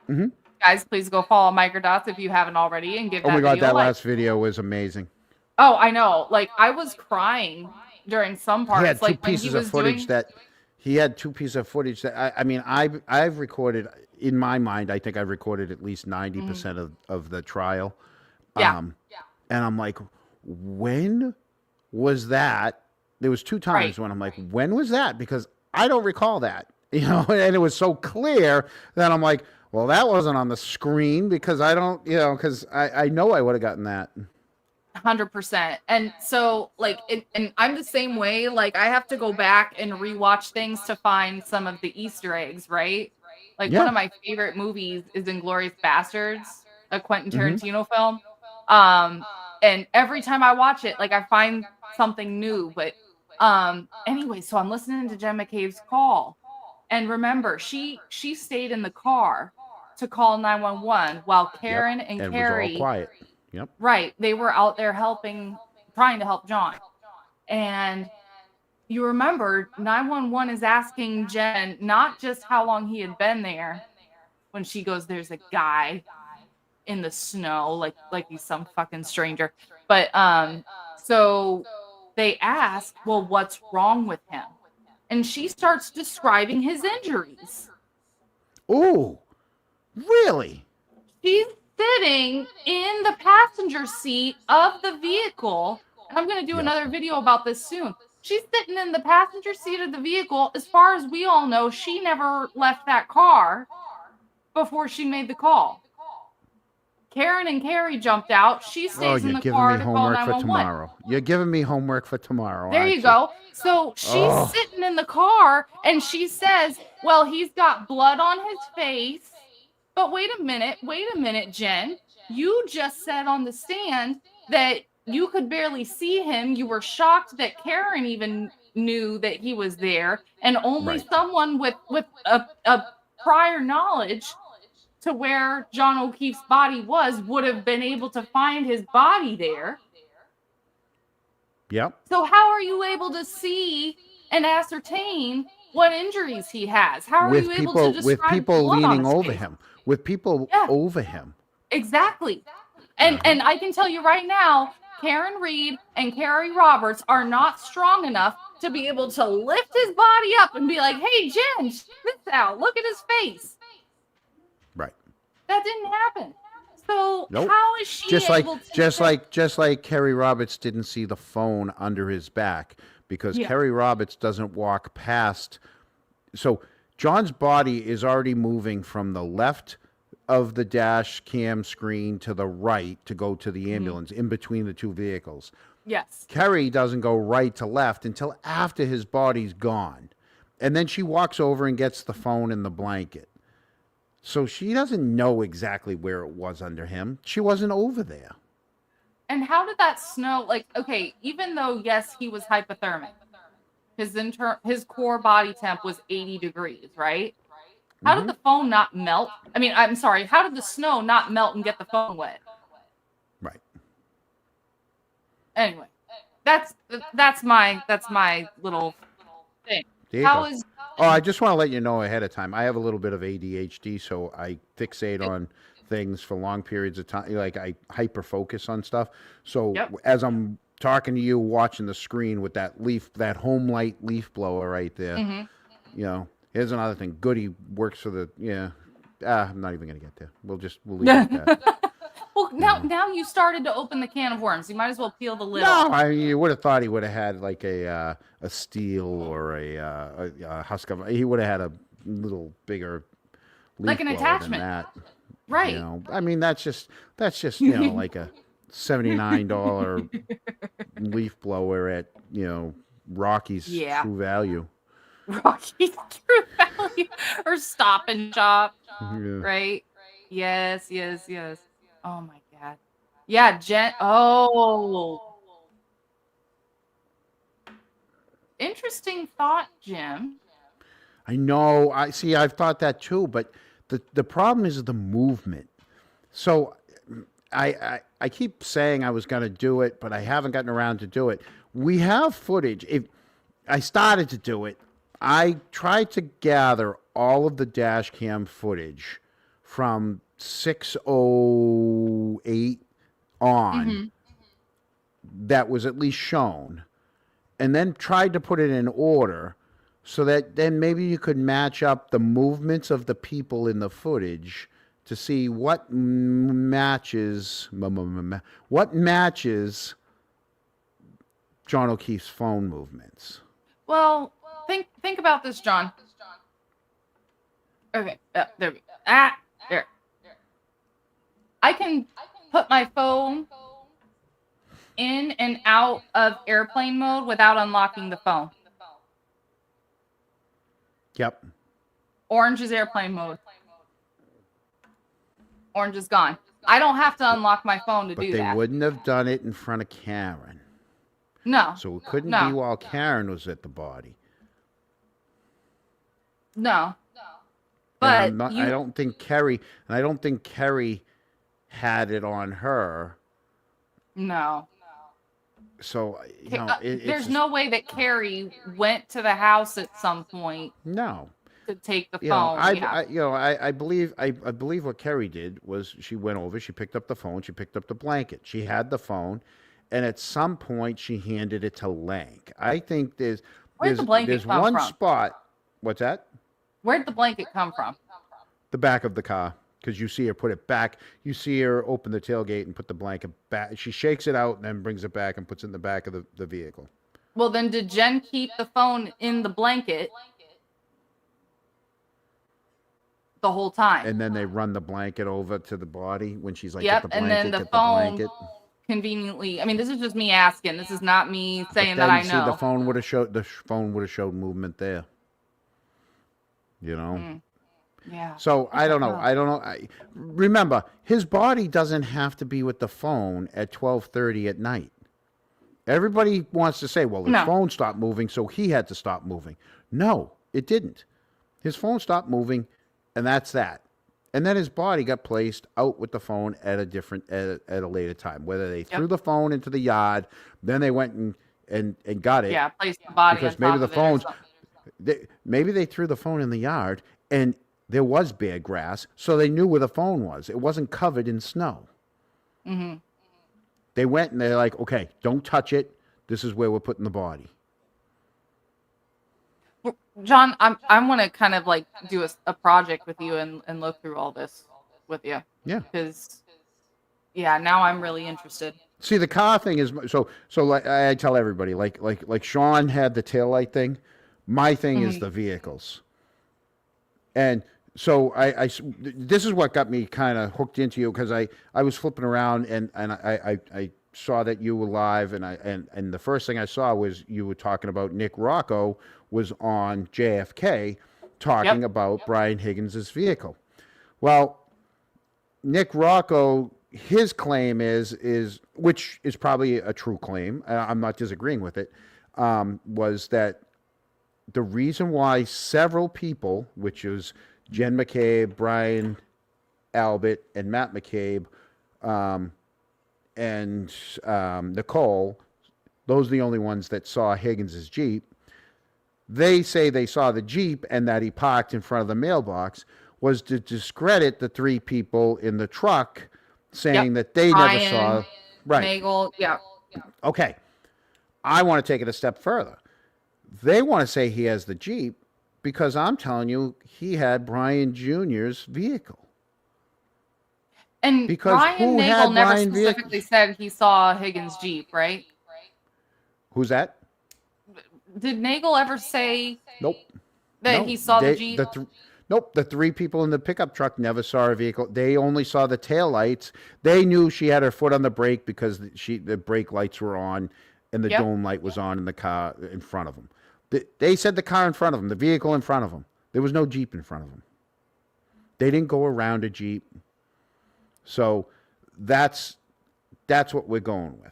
Mhm. Guys, please go follow Microdots if you haven't already and give Oh that my God, video a that like. last video was amazing. Oh, I know. Like, I was crying during some parts. He had two like when he pieces was of footage doing, that he had two pieces of footage that I mean I've recorded in my mind. I think I've recorded at least 90% of the trial. Yeah. And I'm like, when was that? There was two times Right. when I'm like, when was that? Because I don't recall that, you know, and it was so clear that I'm like, well, that wasn't on the screen because I don't, you know, because I know I would have gotten that. 100%. And so, like, and I'm the same way. Like, I have to go back and rewatch things to find some of the Easter eggs, right? Like, one Yeah. of my favorite movies is Inglourious Bastards, a Quentin Mhm. Tarantino film. And every time I watch it, like, I find something new. But anyway, so I'm listening to Jen McCabe's call. And remember, she stayed in the car to call 911 while Karen and And it was Carrie, all quiet. Yep. right, they were out there trying to help John. And you remember 911 is asking Jen not just how long he had been there when she goes, there's a guy in the snow, like he's some fucking stranger. But so they ask, well, what's wrong with him? And she starts describing his injuries. Oh, really? She's sitting in the passenger seat of the vehicle. And I'm going to do another video about this soon. She's sitting in the passenger seat of the vehicle. As far as we all know, she never left that car before she made the call. Karen and Carrie jumped out. She Oh, stays in you're the giving car me to call homework for 911. tomorrow. You're giving me homework for tomorrow. There aren't you go. So she's Oh. sitting in the car and she says, well, he's got blood on his face. But wait a minute, Jen. You just said on the stand that you could barely see him. You were shocked that Karen even knew that he was there. And only Right. someone with a prior knowledge to where John O'Keefe's body was would have been able to find his body there. Yep. So how are you able to see and ascertain what injuries he has? How are you able to describe with people blood on leaning his over face? him, with people Yeah. over him. Exactly. And I can tell you right now, Karen Reed and Carrie Roberts are not strong enough to be able to lift his body up and be like, hey, Jen, check this out. Look at his face. Right. That didn't happen. So Nope. how is she Just able to just like Kerry Roberts didn't see the phone under his back because Yeah. Kerry Roberts doesn't walk past. So John's body is already moving from the left of the dash cam screen to the right to go to the ambulance in between the two vehicles. Yes. Kerry doesn't go right to left until after his body's gone. And then she walks over and gets the phone and the blanket. So she doesn't know exactly where it was under him. She wasn't over there. And how did that snow, like, okay, even though, yes, he was hypothermic, his core body temp was 80 degrees, right? How did the phone not melt? I mean, I'm sorry, how did the snow not melt and get the phone wet? Right. Anyway, that's my little thing. There you How go. is Oh, I just want to let you know ahead of time. I have a little bit of ADHD, so I fixate on things for long periods of time. Like I hyper focus on stuff. So Yep. as I'm talking to you, watching the screen with that home light leaf blower right there, you know, here's another thing. Goody works for the I'm not even gonna get there. We'll leave it at that. Well, now you started to open the can of worms. You might as well peel the lid No, off. I mean, you would have thought he would have had like a steel or a Husker. He would have had a little bigger leaf Like an blower attachment. than that. Right. You know, I mean, that's just like a $79 leaf blower at Rocky's Yeah. True Value. Rocky's True Value or Stop and Shop. Yeah. Right? Yes. Oh my God. Yeah, Jen. Oh. Interesting thought, Jim. I know. I see. I've thought that too, but the problem is the movement. So I keep saying I was going to do it, but I haven't gotten around to do it. We have footage. If I started to do it, I tried to gather all of the dash cam footage from 6:08 on that was at least shown, and then tried to put it in order so that then maybe you could match up the movements of the people in the footage to see what matches John O'Keefe's phone movements. Well, think about this, John. Okay, there we go. There. I can put my phone in and out of airplane mode without unlocking the phone. Yep. Orange is airplane mode. Orange is gone. I don't have to unlock my phone to But do they that. wouldn't have done it in front of Karen. No. So it couldn't No. be while Karen was at the body. No. And But I don't think Kerry had it on her. no. So There's no way that Carrie went to the house at some point no. to take the You know, phone. I believe what Kerry did was she went over, she picked up the phone, she picked up the blanket, she had the phone, and at some point she handed it to Lank. I think Where'd the blanket there's come one from? spot. What's that? Where'd the blanket come from? The back of the car, because you see her put it back. You see her open the tailgate and put the blanket back. She shakes it out and then brings it back and puts it in the back of the vehicle. Well, then did Jen keep the phone in the blanket the whole time? And then they run the blanket over to the body when she's like, Yep, get the and blanket, then the get phone the blanket. conveniently. I mean, this is just me asking. This is not me saying But that I then, know. See, the phone would have showed movement there. You know. Yeah. So I don't know. Remember, his body doesn't have to be with the phone at 12:30 at night. Everybody wants to say, well, his phone stopped moving, so he had to stop moving. No, it didn't. His phone stopped moving, and that's that. And then his body got placed out with the phone at a later time. Whether they threw the phone into the yard, then they went and got it. Yeah, placed the body because on maybe top the of it or phone's something. maybe they threw the phone in the yard and there was bare grass, so they knew where the phone was. It wasn't covered in snow. Mm-hmm. They went and they're like, okay, don't touch it. This is where we're putting the body. John, I want to kind of like do a project with you and look through all this with you. Yeah. Because, now I'm really interested. See, the car thing is so. Like I tell everybody, like Sean had the taillight thing. My thing is the vehicles. And so this is what got me kind of hooked into you, because I was flipping around and I saw that you were live, and the first thing I saw was you were talking about Nick Rocco was on JFK talking about Brian Higgins' vehicle. Well, Nick Rocco, his claim is which is probably a true claim, I'm not disagreeing with it, was that the reason why several people, which is Jen McCabe, Brian Albert, and Matt McCabe, and Nicole, those are the only ones that saw Higgins' Jeep. They say they saw the Jeep and that he parked in front of the mailbox, was to discredit the three people in the truck, saying that they never saw. Right. Nagel, Okay. I want to take it a step further. They want to say he has the Jeep because I'm telling you, he had Brian Jr.'s vehicle. And Because Brian who Nagel had never Brian specifically said he saw Higgins' Jeep, right? Who's that? Did Nagel ever say Nope. that No, he saw the they, Jeep? nope, the three people in the pickup truck never saw a vehicle. They only saw the taillights. They knew she had her foot on the brake because the brake lights were on and the Yep. dome light was on in the car in front of them. They said the car in front of them, the vehicle in front of them. There was no Jeep in front of them. They didn't go around a Jeep. So that's what we're going with.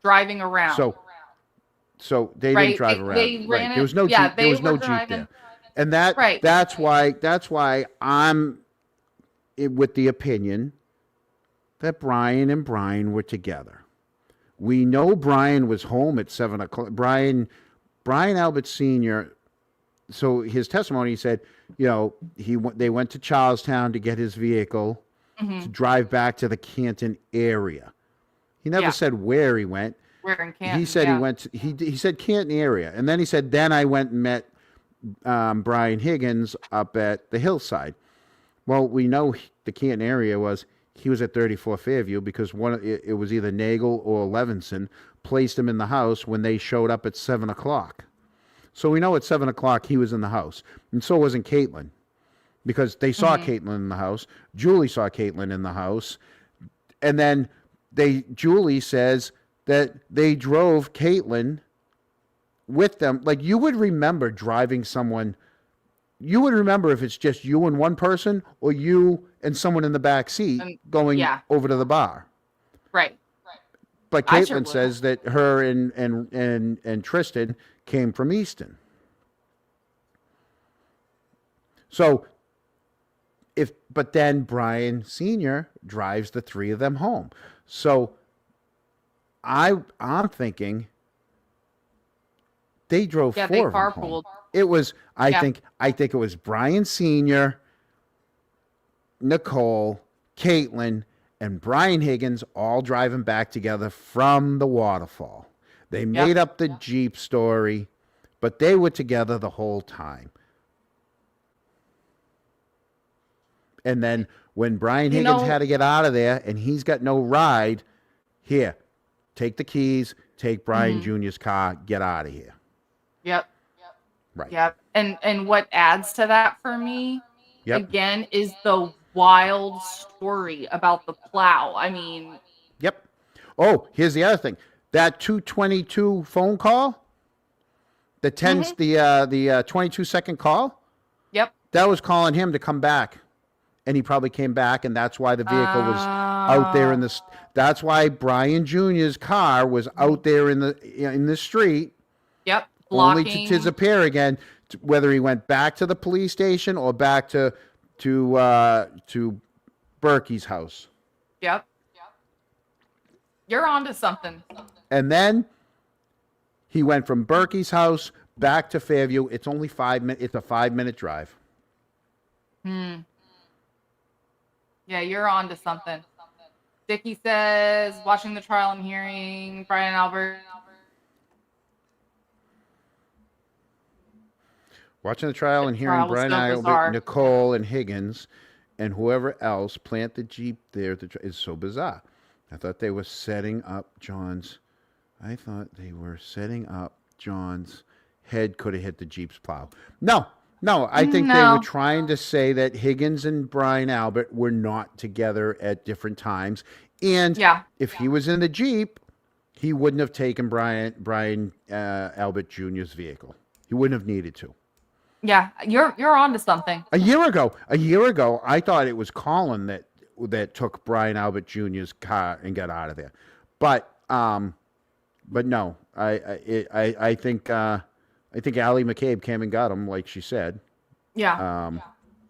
Driving around. So they Right, didn't drive they- around. they Right. ran There was it- no yeah, Jeep. There they was no were Jeep driving- there. And Right. that's why I'm with the opinion that Brian and Brian were together. We know Brian was home at 7:00. Brian Albert Sr. So his testimony, he said, they went to Charlestown to get his vehicle to drive back to the Canton area. He never Yeah. said where he went. We're in Canton. He said yeah. he went. He said Canton area, and then he said, then I went and met Brian Higgins up at the hillside. Well, we know the Canton area he was at 34 Fairview because it was either Nagel or Levinson placed him in the house when they showed up at 7:00. So we know at 7:00 he was in the house, and so wasn't Caitlin, because they saw Caitlin in the house. Julie saw Caitlin in the house, and then Julie says that they drove Caitlin with them. Like, you would remember driving someone. You would remember if it's just you and one person, or you and someone in the back seat going yeah. over to the bar. Right. But I sure Caitlin would. says that her and Tristan came from Easton. So but then Brian Sr. drives the three of them home. So I'm thinking they drove Yeah, four they of them home. carpooled. It was I Yeah. think it was Brian Sr., Nicole, Caitlin, and Brian Higgins all driving back together from the waterfall. They made up the Jeep story, but they were together the whole time. And then when Brian Higgins had to get out of there and he's got no ride, here, take the keys, take Brian Jr.'s car, get out of here. Yep. Right. Yep. And what adds to that for me, Yep. again, is the wild story about the plow. I mean, Yep. Oh, here's the other thing. That 2:22 phone call, the 22-second call, yep. that was calling him to come back. And he probably came back, and that's why the vehicle was out there in the. That's why Brian Jr.'s car was out there in the street. Yep. Only Blocking. to disappear again. Whether he went back to the police station or back to Berkey's house. Yep. You're onto something. And then he went from Berkey's house back to Fairview. It's only 5 minutes. It's a 5-minute drive. Yeah, you're onto something. Dickie says, watching the trial and hearing, Brian Albert. Watching the trial and hearing trial was Brian so Albert, bizarre. Nicole, and Higgins, and whoever else plant the Jeep there is so bizarre. I thought they were setting up John's head could have hit the Jeep's plow. No, I think they No. were trying to say that Higgins and Brian Albert were not together at different times. And if he was in the Jeep, he wouldn't have taken Brian Albert Jr.'s vehicle. He wouldn't have needed to. Yeah, you're onto something. A year ago, I thought it was Colin that took Brian Albert Jr.'s car and got out of there. But no, I think Allie McCabe came and got him, like she said. Yeah.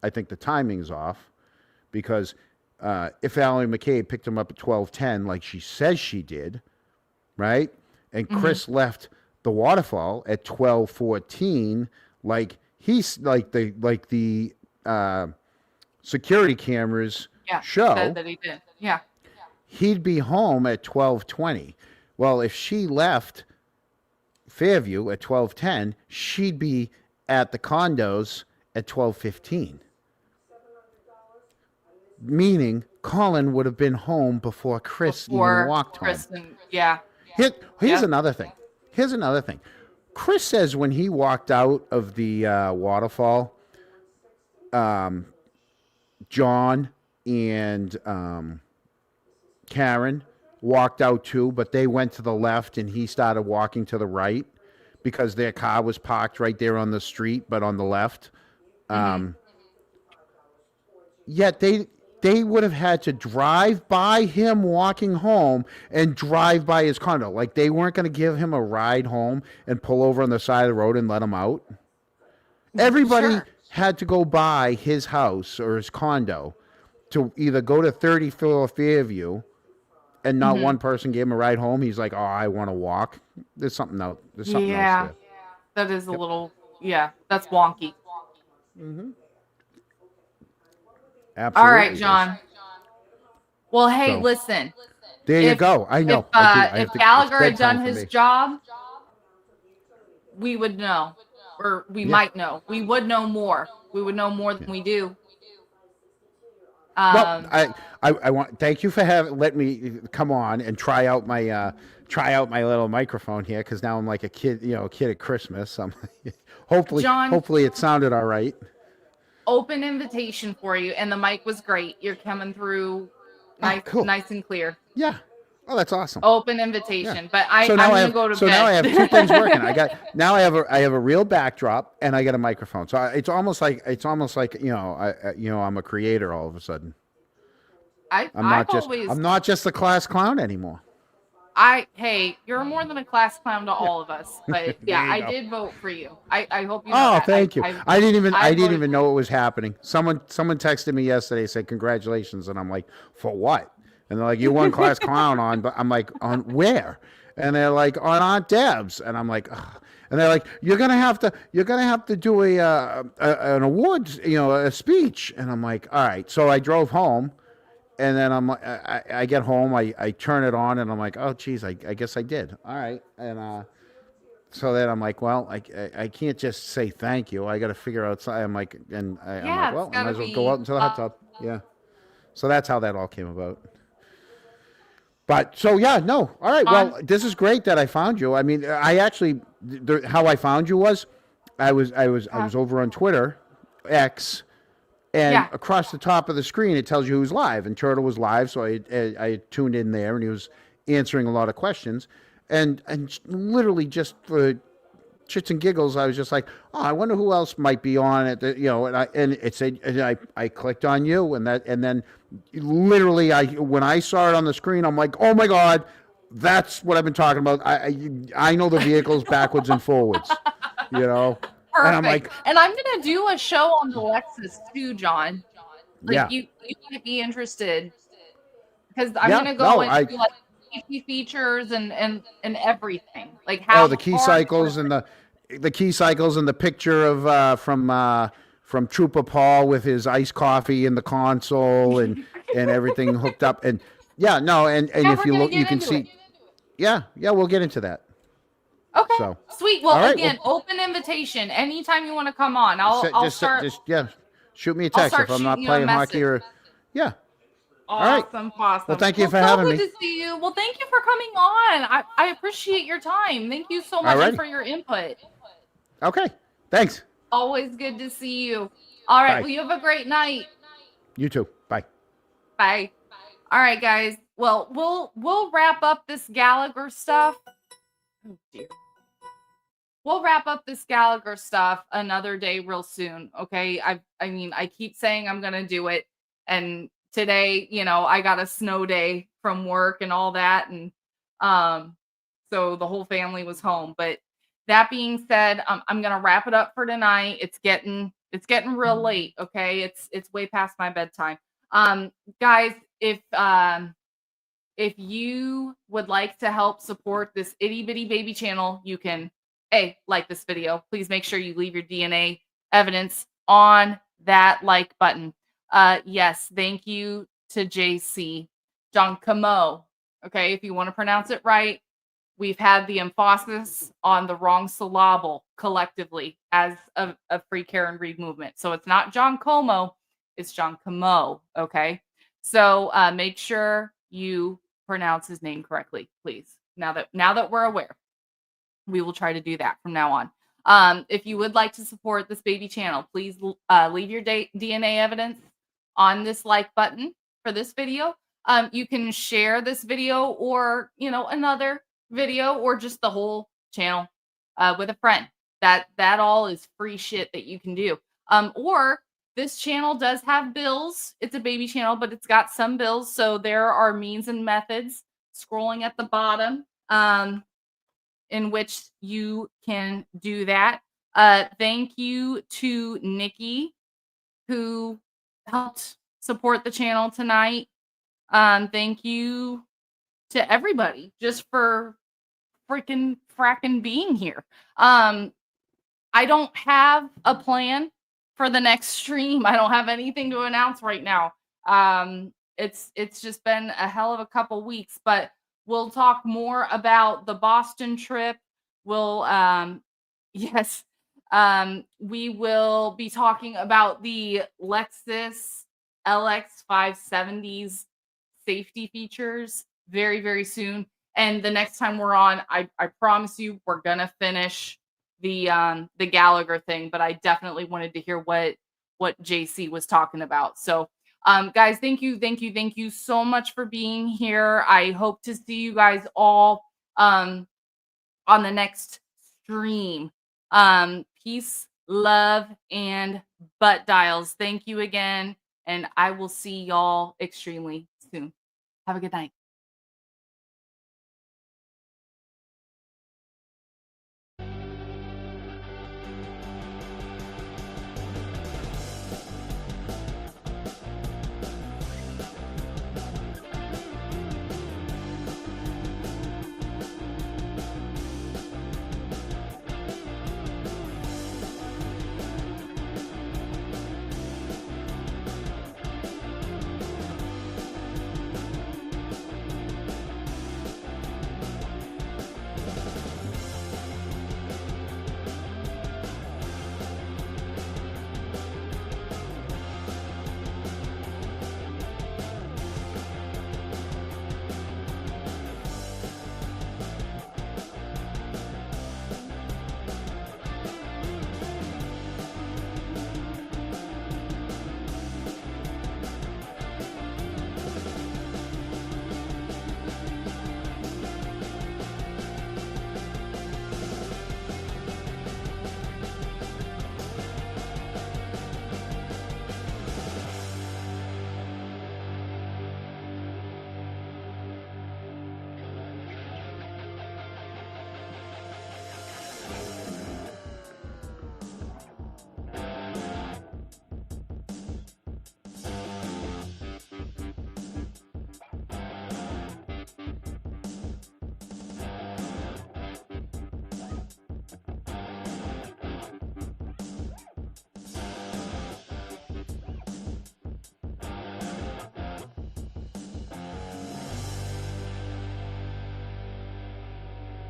I think the timing's off because if Allie McCabe picked him up at 12:10, like she says she did, right? And Chris left the waterfall at 12:14, like he's like the security cameras show. Said that he did. Yeah. He'd be home at 12:20. Well, if she left Fairview at 12:10, she'd be at the condos at 12:15. meaning Colin would have been home before Chris even before walked home. Kristen. Yeah. Here's Yeah. another thing. Here's another thing. Chris says when he walked out of the waterfall, John and Karen walked out too, but they went to the left and he started walking to the right because their car was parked right there on the street, but on the left. Yet they would have had to drive by him walking home and drive by his condo. Like they weren't going to give him a ride home and pull over on the side of the road and let him out. Everybody Sure. had to go by his house or his condo to either go to 30 Fairview, and not one person gave him a ride home. He's like, "Oh, I want to walk." There's something out. There's something Yeah. else That is a little. Yeah. That's wonky. there. All Absolutely. right, is. John. Well, hey, So, listen. There you go. I know. If, I do. I if have to- Gallagher it's had done bedtime for his me. job, we would know, or we Yeah. might know. We would know more. We would know more than we do. Well, I want thank you for let me come on and try out my little microphone here because now I'm like a kid, a kid at Christmas. I'm hopefully John- it sounded all right. Open invitation for you, and the mic was great. You're coming through nice, cool. nice and clear. Yeah. Oh, that's awesome. Open invitation. But I'm So now gonna go to bed. now I have two things working. I have a real backdrop and I got a microphone. So it's almost like I'm a creator all of a sudden. I'm not just a class clown anymore. Hey, you're more than a class clown to all of us. But yeah, There you I go. did vote for you. I hope you know Oh, that. thank you. I didn't voted- even know it was happening. Someone texted me yesterday, said congratulations, and I'm like, for what? And they're like, you won class clown on, but I'm like, on where? And they're like, on Aunt Deb's, and I'm like, ugh. And they're like, you're gonna have to do an awards, a speech, and I'm like, all right. So I drove home. And then I get home, I turn it on, and I'm like, oh, geez, I guess I did. All right. And so then I'm like, well, I can't just say thank you. I got to figure out. I'm like, I'm like, well, I might as well go out into the hot tub. Yeah. So that's how that all came about. But so yeah, no. All right. Well, this is great that I found you. I mean, I actually, how I found you was, I was over on Twitter, X. And across the top of the screen, it tells you who's live. And Turtle was live, so I tuned in there, and he was answering a lot of questions. And literally just for shits and giggles, I was just like, oh, I wonder who else might be on it. And it said, and I clicked on you, and then literally when I saw it on the screen, I'm like, oh my God, that's what I've been talking about. I know the vehicles backwards and forwards, Perfect. And I'm like, and I'm gonna do a show on the Lexus too, John. Like Yeah. you might be interested because I'm Yeah, gonna go no, into like safety features and everything. Like how the key hard- cycles and the key cycles and the picture of from Trooper Paul with his iced coffee in the console and everything hooked up. And yeah, no, and Yeah, if we're you gonna look, you get can into see. it. Yeah, we'll get into that. Okay, So, sweet. Well, all right, again, open invitation. Anytime you want to come on, I'll start. Shoot me a I'll text start if I'm not shooting you a playing hockey message. yeah. right. Awesome. Well, thank you for having so me. good to see you. Well, thank you for coming on. I appreciate your time. Thank you so much Alrighty. for your input. Okay, thanks. Always good to see you. All right. Bye. Well, you have a great night. You too. Bye. Bye. All right, guys. Well, we'll wrap up this Gallagher stuff. Oh dear. We'll wrap up this Gallagher stuff another day real soon. Okay. I mean, I keep saying I'm gonna do it. And today, I got a snow day from work and all that. And so the whole family was home. But that being said, I'm gonna wrap it up for tonight. It's getting real late. Okay. It's way past my bedtime. Guys, if you would like to help support this itty bitty baby channel, you can like this video. Please make sure you leave your DNA evidence on that like button. Yes, thank you to JC. John Camo. Okay, if you want to pronounce it right, we've had the emphasis on the wrong syllable collectively as a free Karen Reed movement. So it's not John Como, it's John Camo. Okay. So make sure you pronounce his name correctly, please. Now that we're aware, we will try to do that from now on. If you would like to support this baby channel, please leave your DNA evidence on this like button for this video. You can share this video or, another video or just the whole channel with a friend. That all is free shit that you can do. Or this channel does have bills. It's a baby channel, but it's got some bills. So there are means and methods scrolling at the bottom in which you can do that. Thank you to Nikki, who helped support the channel tonight. Thank you to everybody just for fracking being here. I don't have a plan for the next stream. I don't have anything to announce right now. It's just been a hell of a couple weeks, but we'll talk more about the Boston trip. We'll yes. We will be talking about the Lexus LX 570's safety features very, very soon. And the next time we're on, I promise you we're gonna finish the Gallagher thing, but I definitely wanted to hear what JC was talking about. So guys, thank you so much for being here. I hope to see you guys all on the next stream. Peace, love, and butt dials. Thank you again, and I will see y'all extremely soon. Have a good night.